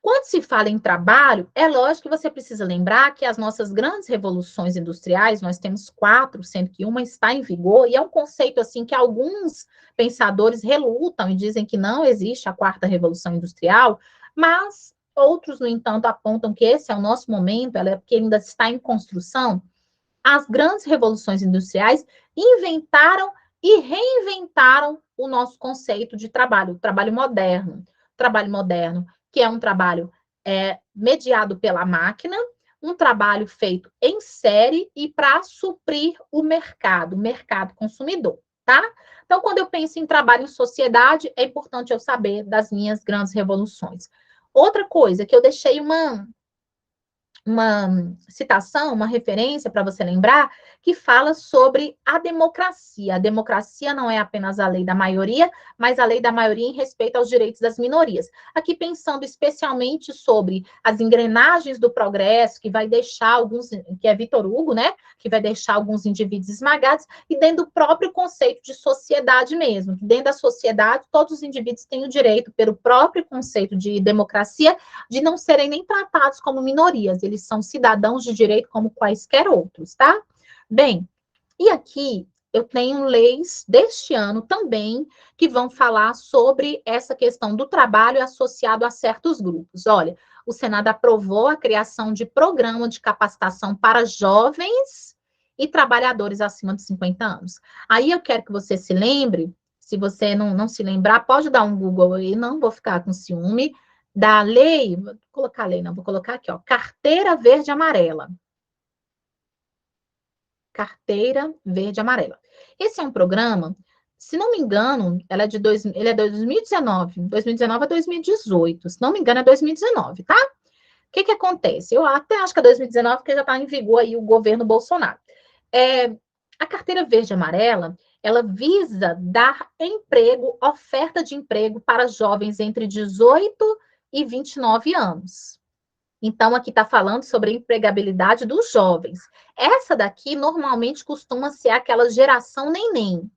Quando se fala em trabalho, é lógico que você precisa lembrar que as nossas grandes revoluções industriais, nós temos 4, sendo que uma está em vigor, e é um conceito assim que alguns pensadores relutam e dizem que não existe a 4ª revolução industrial, mas outros, no entanto, apontam que esse é o nosso momento, que ainda está em construção. As grandes revoluções industriais inventaram e reinventaram o nosso conceito de trabalho, o trabalho moderno. Trabalho moderno, que é um trabalho mediado pela máquina, um trabalho feito em série e para suprir o mercado consumidor, tá? Então, quando eu penso em trabalho em sociedade, é importante eu saber das minhas grandes revoluções. Outra coisa que eu deixei uma citação, uma referência para você lembrar, que fala sobre a democracia. A democracia não é apenas a lei da maioria, mas a lei da maioria em respeito aos direitos das minorias. Aqui pensando especialmente sobre as engrenagens do progresso, que vai deixar alguns, que é Vitor Hugo, né? Que vai deixar alguns indivíduos esmagados, e dentro do próprio conceito de sociedade mesmo. Dentro da sociedade, todos os indivíduos têm o direito, pelo próprio conceito de democracia, de não serem nem tratados como minorias, eles são cidadãos de direito como quaisquer outros, tá? Bem, e aqui eu tenho leis deste ano também que vão falar sobre essa questão do trabalho associado a certos grupos. Olha, o Senado aprovou a criação de programa de capacitação para jovens e trabalhadores acima de 50 anos. Aí eu quero que você se lembre, se você não se lembrar, pode dar um Google aí, não vou ficar com ciúme, da lei, vou colocar a lei, não, vou colocar aqui, ó, Carteira Verde Amarela. Carteira Verde Amarela. Esse é um programa, se não me engano, ele é de 2019, 2019 a 2018, se não me engano é 2019, tá? O que acontece? Eu até acho que é 2019, porque já está em vigor aí o governo Bolsonaro. A Carteira Verde Amarela, ela visa dar emprego, oferta de emprego para jovens entre 18 e 29 anos. Então, aqui está falando sobre a empregabilidade dos jovens. Essa daqui, normalmente, costuma ser aquela geração neném.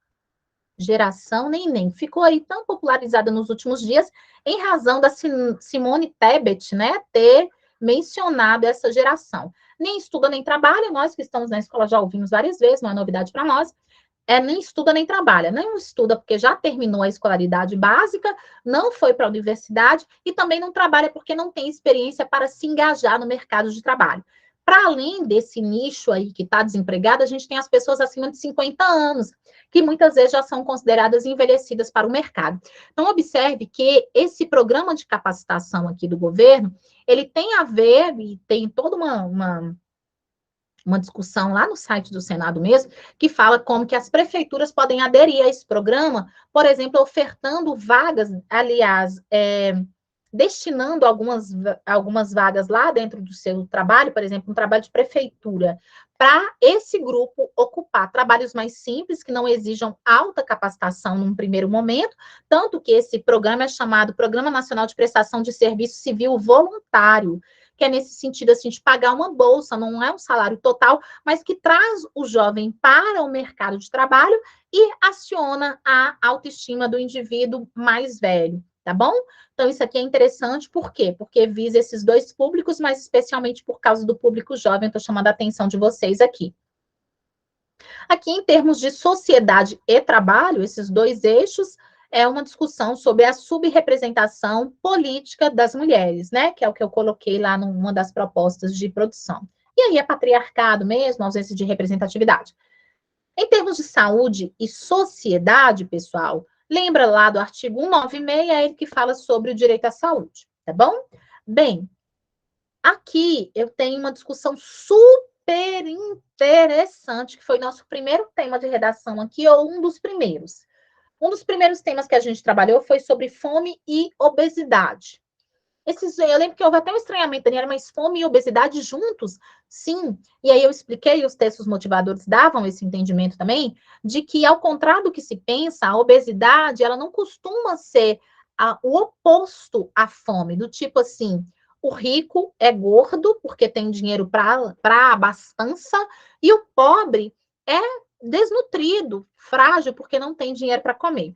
Geração neném. Ficou aí tão popularizada nos últimos dias, em razão da Simone Tebet, né, ter mencionado essa geração. Nem estuda, nem trabalha. Nós que estamos na escola já ouvimos várias vezes, não é novidade para nós. Nem estuda nem trabalha, não estuda porque já terminou a escolaridade básica, não foi para a universidade e também não trabalha porque não tem experiência para se engajar no mercado de trabalho. Para além desse nicho aí que está desempregado, a gente tem as pessoas acima de 50 anos, que muitas vezes já são consideradas envelhecidas para o mercado. Então, observe que esse programa de capacitação aqui do governo, ele tem a ver, e tem toda uma discussão lá no site do Senado mesmo, que fala como que as prefeituras podem aderir a esse programa, por exemplo, ofertando vagas, aliás, destinando algumas vagas lá dentro do seu trabalho, por exemplo, um trabalho de prefeitura, para esse grupo ocupar trabalhos mais simples, que não exijam alta capacitação num primeiro momento, tanto que esse programa é chamado Programa Nacional de Prestação de Serviço Civil Voluntário, que é nesse sentido, assim, de pagar uma bolsa, não é um salário total, mas que traz o jovem para o mercado de trabalho e aciona a autoestima do indivíduo mais velho, tá bom? Então, isso aqui é interessante, por quê? Porque visa esses dois públicos, mas especialmente por causa do público jovem, estou chamando a atenção de vocês aqui. Aqui, em termos de sociedade e trabalho, esses dois eixos, é uma discussão sobre a subrepresentação política das mulheres, né? Que é o que eu coloquei lá numa das propostas de produção. E aí é patriarcado mesmo, ausência de representatividade. Em termos de saúde e sociedade, pessoal, lembra lá do artigo 196, é ele que fala sobre o direito à saúde, tá bom? Bem, aqui eu tenho uma discussão super interessante, que foi nosso primeiro tema de redação aqui, ou um dos primeiros. Um dos primeiros temas que a gente trabalhou foi sobre fome e obesidade. Eu lembro que houve até um estranhamento, Daniela, mas fome e obesidade juntos? Sim. E aí eu expliquei, os textos motivadores davam esse entendimento também, de que, ao contrário do que se pensa, a obesidade, ela não costuma ser o oposto à fome, do tipo assim, o rico é gordo porque tem dinheiro para abastança, e o pobre é desnutrido, frágil, porque não tem dinheiro para comer.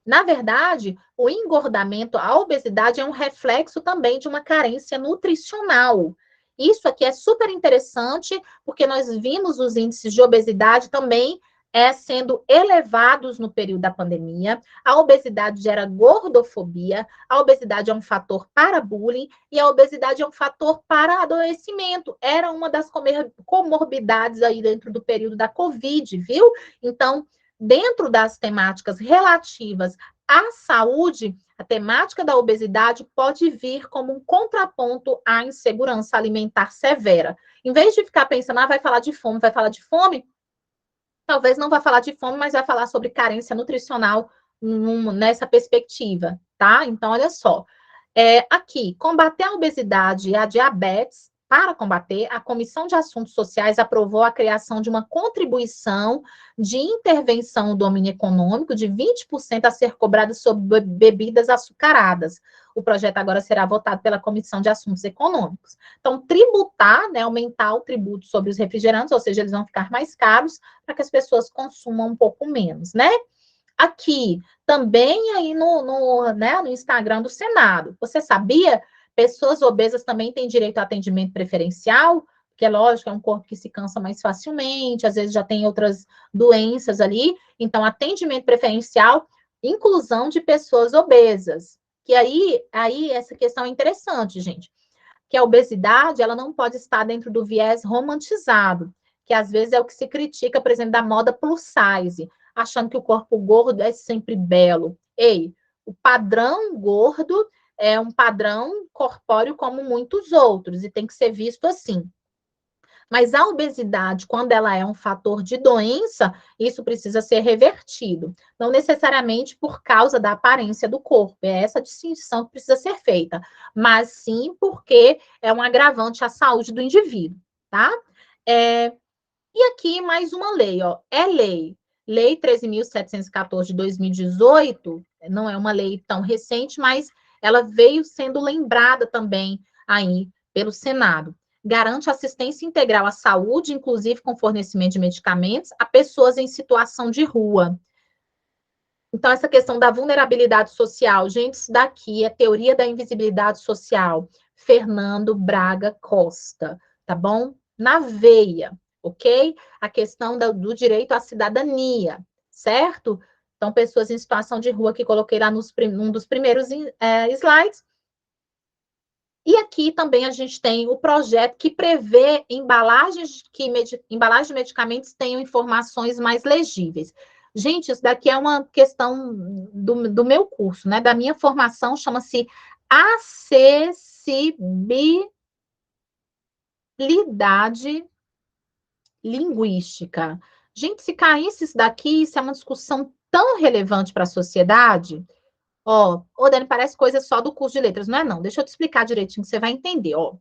Na verdade, o engordamento, a obesidade é um reflexo também de uma carência nutricional. Isso aqui é super interessante, porque nós vimos os índices de obesidade também sendo elevados no período da pandemia. A obesidade gera gordofobia, a obesidade é um fator para bullying e a obesidade é um fator para adoecimento. Era uma das comorbidades aí dentro do período da Covid, viu? Então, dentro das temáticas relativas à saúde, a temática da obesidade pode vir como um contraponto à insegurança alimentar severa. Em vez de ficar pensando, vai falar de fome, talvez não vá falar de fome, mas vai falar sobre carência nutricional nessa perspectiva, tá? Então, olha só. Aqui, combater a obesidade e a diabetes. Para combater, a Comissão de Assuntos Sociais aprovou a criação de uma contribuição de intervenção no domínio econômico de 20% a ser cobrada sobre bebidas açucaradas. O projeto agora será votado pela Comissão de Assuntos Econômicos. Então, tributar, né, aumentar o tributo sobre os refrigerantes, ou seja, eles vão ficar mais caros para que as pessoas consumam um pouco menos, né? Aqui, também aí no Instagram do Senado. Você sabia? Pessoas obesas também têm direito a atendimento preferencial, porque é lógico, é um corpo que se cansa mais facilmente, às vezes já tem outras doenças ali, então atendimento preferencial, inclusão de pessoas obesas, que aí essa questão é interessante, gente, que a obesidade, ela não pode estar dentro do viés romantizado, que às vezes é o que se critica, por exemplo, da moda plus size, achando que o corpo gordo é sempre belo. Ei, o padrão gordo é um padrão corpóreo como muitos outros, e tem que ser visto assim. Mas a obesidade, quando ela é um fator de doença, isso precisa ser revertido. Não necessariamente por causa da aparência do corpo, é essa distinção que precisa ser feita, mas sim porque é um agravante à saúde do indivíduo, tá? E aqui mais uma lei, ó, Lei 13.714 de 2018, não é uma lei tão recente, mas ela veio sendo lembrada também aí pelo Senado. Garante assistência integral à saúde, inclusive com fornecimento de medicamentos, a pessoas em situação de rua. Então, essa questão da vulnerabilidade social, gente, isso daqui é teoria da invisibilidade social. Fernando Braga Costa, tá bom? Na veia, ok? A questão do direito à cidadania, certo? Então, pessoas em situação de rua que coloquei lá num dos primeiros slides. E aqui também a gente tem o projeto que prevê embalagens de medicamentos tenham informações mais legíveis. Gente, isso daqui é uma questão do meu curso, né? Da minha formação, chama-se acessibilidade linguística. Gente, se caísse isso daqui, isso é uma discussão tão relevante para a sociedade. Ó, Dani, parece coisa só do curso de letras. Não é, não. Deixa eu te explicar direitinho, que você vai entender, ó.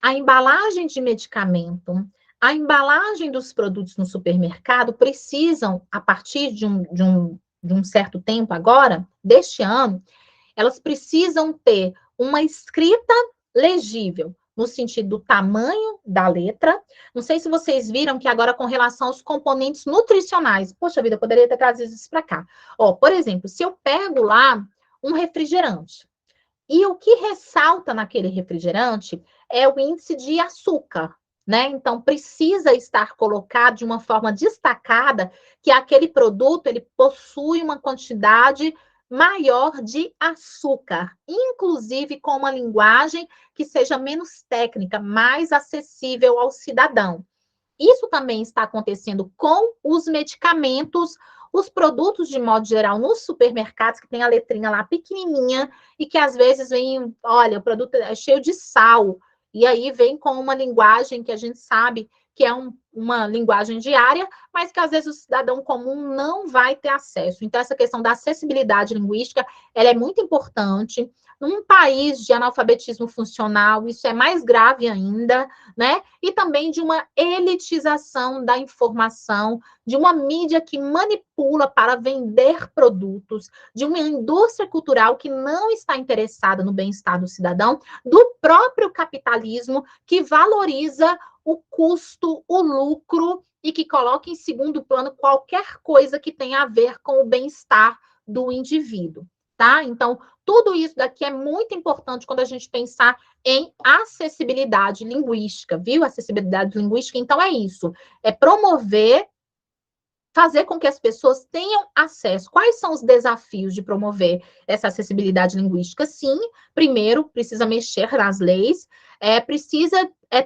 A embalagem de medicamento, a embalagem dos produtos no supermercado precisam, a partir de um certo tempo agora, deste ano, elas precisam ter uma escrita legível, no sentido do tamanho da letra. Não sei se vocês viram que agora, com relação aos componentes nutricionais, poxa vida, eu poderia ter trazido isso para cá. Ó, por exemplo, se eu pego lá um refrigerante, e o que ressalta naquele refrigerante é o índice de açúcar, né? Então, precisa estar colocado de uma forma destacada que aquele produto ele possui uma quantidade maior de açúcar, inclusive com uma linguagem que seja menos técnica, mais acessível ao cidadão. Isso também está acontecendo com os medicamentos, os produtos de modo geral nos supermercados, que tem a letrinha lá pequenininha e que às vezes vem, olha, o produto é cheio de sal, e aí vem com uma linguagem que a gente sabe que é uma linguagem diária, mas que às vezes o cidadão comum não vai ter acesso. Então, essa questão da acessibilidade linguística, ela é muito importante. Num país de analfabetismo funcional, isso é mais grave ainda, né? E também de uma elitização da informação, de uma mídia que manipula para vender produtos, de uma indústria cultural que não está interessada no bem-estar do cidadão, do próprio capitalismo que valoriza o custo, o lucro e que coloca em segundo plano qualquer coisa que tenha a ver com o bem-estar do indivíduo, tá? Então, tudo isso daqui é muito importante quando a gente pensar em acessibilidade linguística, viu? Acessibilidade linguística, então, é isso. É promover, fazer com que as pessoas tenham acesso. Quais são os desafios de promover essa acessibilidade linguística? Sim, primeiro, precisa mexer nas leis, precisa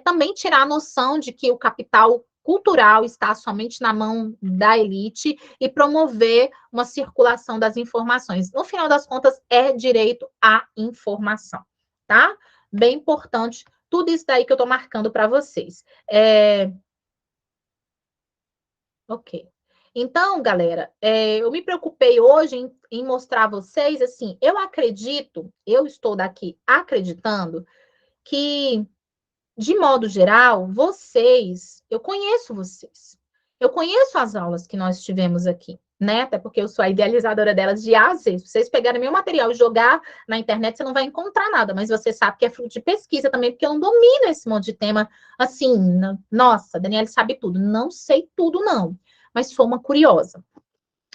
também tirar a noção de que o capital cultural está somente na mão da elite e promover uma circulação das informações. No final das contas, é direito à informação, tá? Bem importante, tudo isso daí que eu estou marcando para vocês. Ok. Então, galera, eu me preocupei hoje em mostrar a vocês, assim, eu estou daqui acreditando que, de modo geral, eu conheço vocês. Eu conheço as aulas que nós tivemos aqui, né? Até porque eu sou a idealizadora delas de A a Z. Se vocês pegarem meu material e jogar na internet, você não vai encontrar nada, mas você sabe que é fruto de pesquisa também, porque eu não domino esse monte de tema assim. Nossa, Daniela sabe tudo. Não sei tudo, não, mas sou uma curiosa.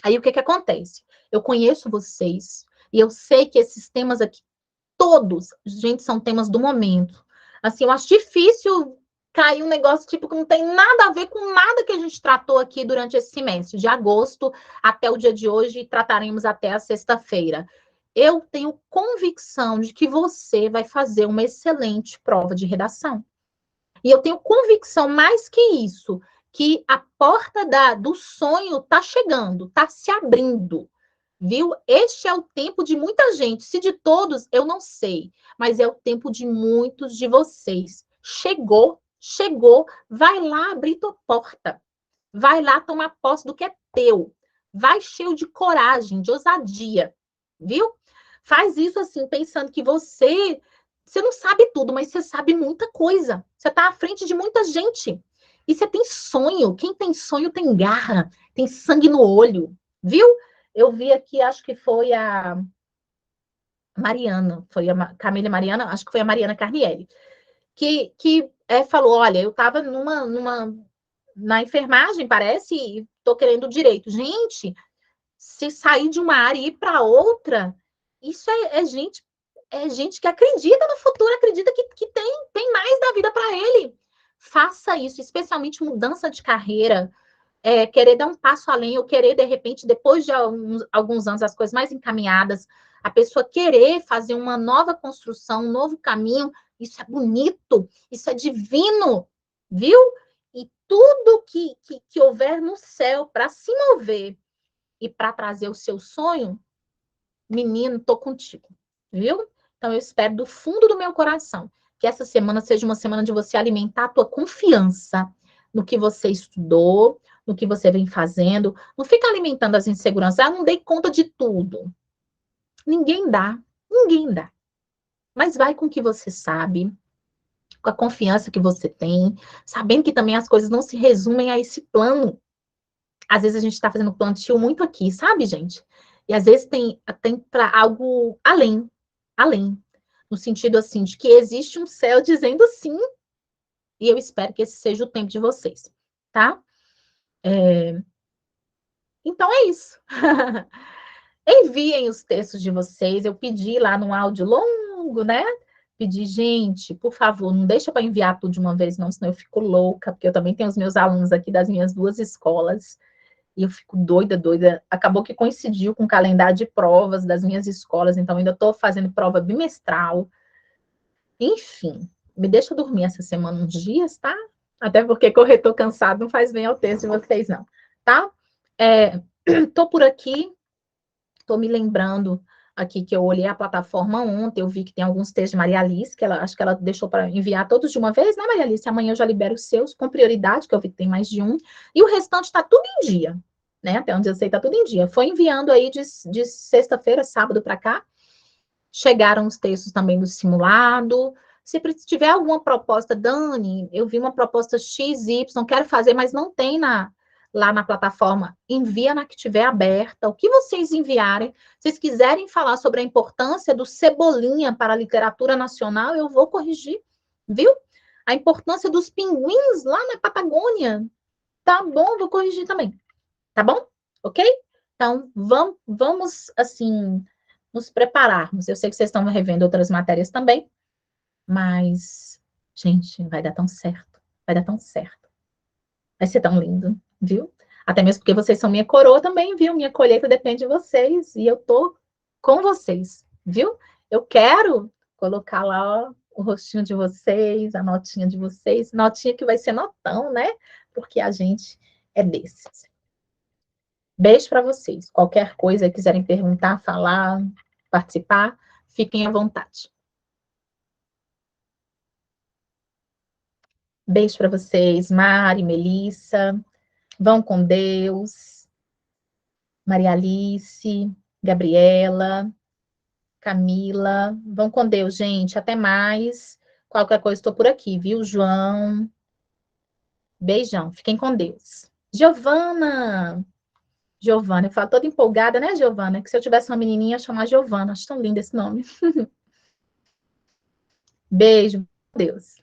Aí o que que acontece? Eu conheço vocês e eu sei que esses temas aqui, todos, gente, são temas do momento. Assim, eu acho difícil cair um negócio tipo que não tem nada a ver com nada que a gente tratou aqui durante esse semestre, de agosto até o dia de hoje, e trataremos até a sexta-feira. Eu tenho convicção de que você vai fazer uma excelente prova de redação. E eu tenho convicção, mais que isso, que a porta do sonho está chegando, está se abrindo. Viu? Este é o tempo de muita gente. Se de todos, eu não sei. Mas é o tempo de muitos de vocês. Chegou, chegou. Vai lá abrir tua porta. Vai lá tomar posse do que é teu. Vai cheio de coragem, de ousadia. Viu? Faz isso assim, pensando que você não sabe tudo, mas você sabe muita coisa. Você está à frente de muita gente. E você tem sonho. Quem tem sonho tem garra, tem sangue no olho. Viu? Eu vi aqui, acho que foi a Mariana, foi a Camila Mariana, acho que foi a Mariana Carnielli, que falou, olha, eu estava na enfermagem, parece, e estou querendo direito. Gente, se sair de uma área e ir para outra, isso é gente que acredita no futuro, acredita que tem mais da vida para ele. Faça isso, especialmente mudança de carreira, querer dar um passo além, ou querer, de repente, depois de alguns anos, as coisas mais encaminhadas, a pessoa querer fazer uma nova construção, um novo caminho, isso é bonito, isso é divino, viu? E tudo que houver no céu para se mover e para trazer o seu sonho, menino, estou contigo, viu? Então, eu espero do fundo do meu coração que essa semana seja uma semana de você alimentar a tua confiança no que você estudou, no que você vem fazendo. Não fica alimentando as inseguranças. Ah, não dei conta de tudo. Ninguém dá. Ninguém dá. Mas vai com o que você sabe, com a confiança que você tem, sabendo que também as coisas não se resumem a esse plano. Às vezes a gente está fazendo plantio muito aqui, sabe, gente? E às vezes tem para algo além. Além. No sentido, assim, de que existe um céu dizendo sim. E eu espero que esse seja o tempo de vocês, tá? Então é isso. Enviem os textos de vocês. Eu pedi lá no áudio longo, né? Pedi, gente, por favor, não deixa para enviar tudo de uma vez, não, senão eu fico louca, porque eu também tenho os meus alunos aqui das minhas duas escolas, e eu fico doida, doida. Acabou que coincidiu com o calendário de provas das minhas escolas, então ainda estou fazendo prova bimestral. Enfim, me deixa dormir essa semana uns dias, tá? Até porque corretor cansado não faz bem ao texto de vocês, não, tá? Tô por aqui. Estou me lembrando aqui que eu olhei a plataforma ontem, eu vi que tem alguns textos de Maria Alice, que acho que ela deixou para enviar todos de uma vez, né, Maria Alice? Amanhã eu já libero os seus, com prioridade, que eu vi que tem mais de um, e o restante está tudo em dia, né? Até onde eu sei, está tudo em dia. Foi enviando aí de sexta-feira, sábado para cá, chegaram os textos também do simulado. Se tiver alguma proposta, Dani, eu vi uma proposta XY, quero fazer, mas não tem lá na plataforma, envia na que tiver aberta, o que vocês enviarem. Se vocês quiserem falar sobre a importância do Cebolinha para a literatura nacional, eu vou corrigir, viu? A importância dos pinguins lá na Patagônia, tá bom, vou corrigir também, tá bom? Ok? Então, vamos assim, nos prepararmos. Eu sei que vocês estão revendo outras matérias também, mas, gente, vai dar tão certo, vai dar tão certo. Vai ser tão lindo, viu? Até mesmo porque vocês são minha coroa também, viu? Minha colheita depende de vocês e eu tô com vocês, viu? Eu quero colocar lá ó, o rostinho de vocês, a notinha de vocês, notinha que vai ser notão, né? Porque a gente é desses. Beijo para vocês. Qualquer coisa quiserem perguntar, falar, participar, fiquem à vontade. Beijo para vocês, Mari, Melissa. Vão com Deus. Maria Alice, Gabriela, Camila. Vão com Deus, gente. Até mais. Qualquer coisa, estou por aqui, viu, João? Beijão. Fiquem com Deus. Giovana. Giovana, eu falo toda empolgada, né, Giovana? Que se eu tivesse uma menininha, ia chamar Giovana. Acho tão lindo esse nome. Beijo. Deus.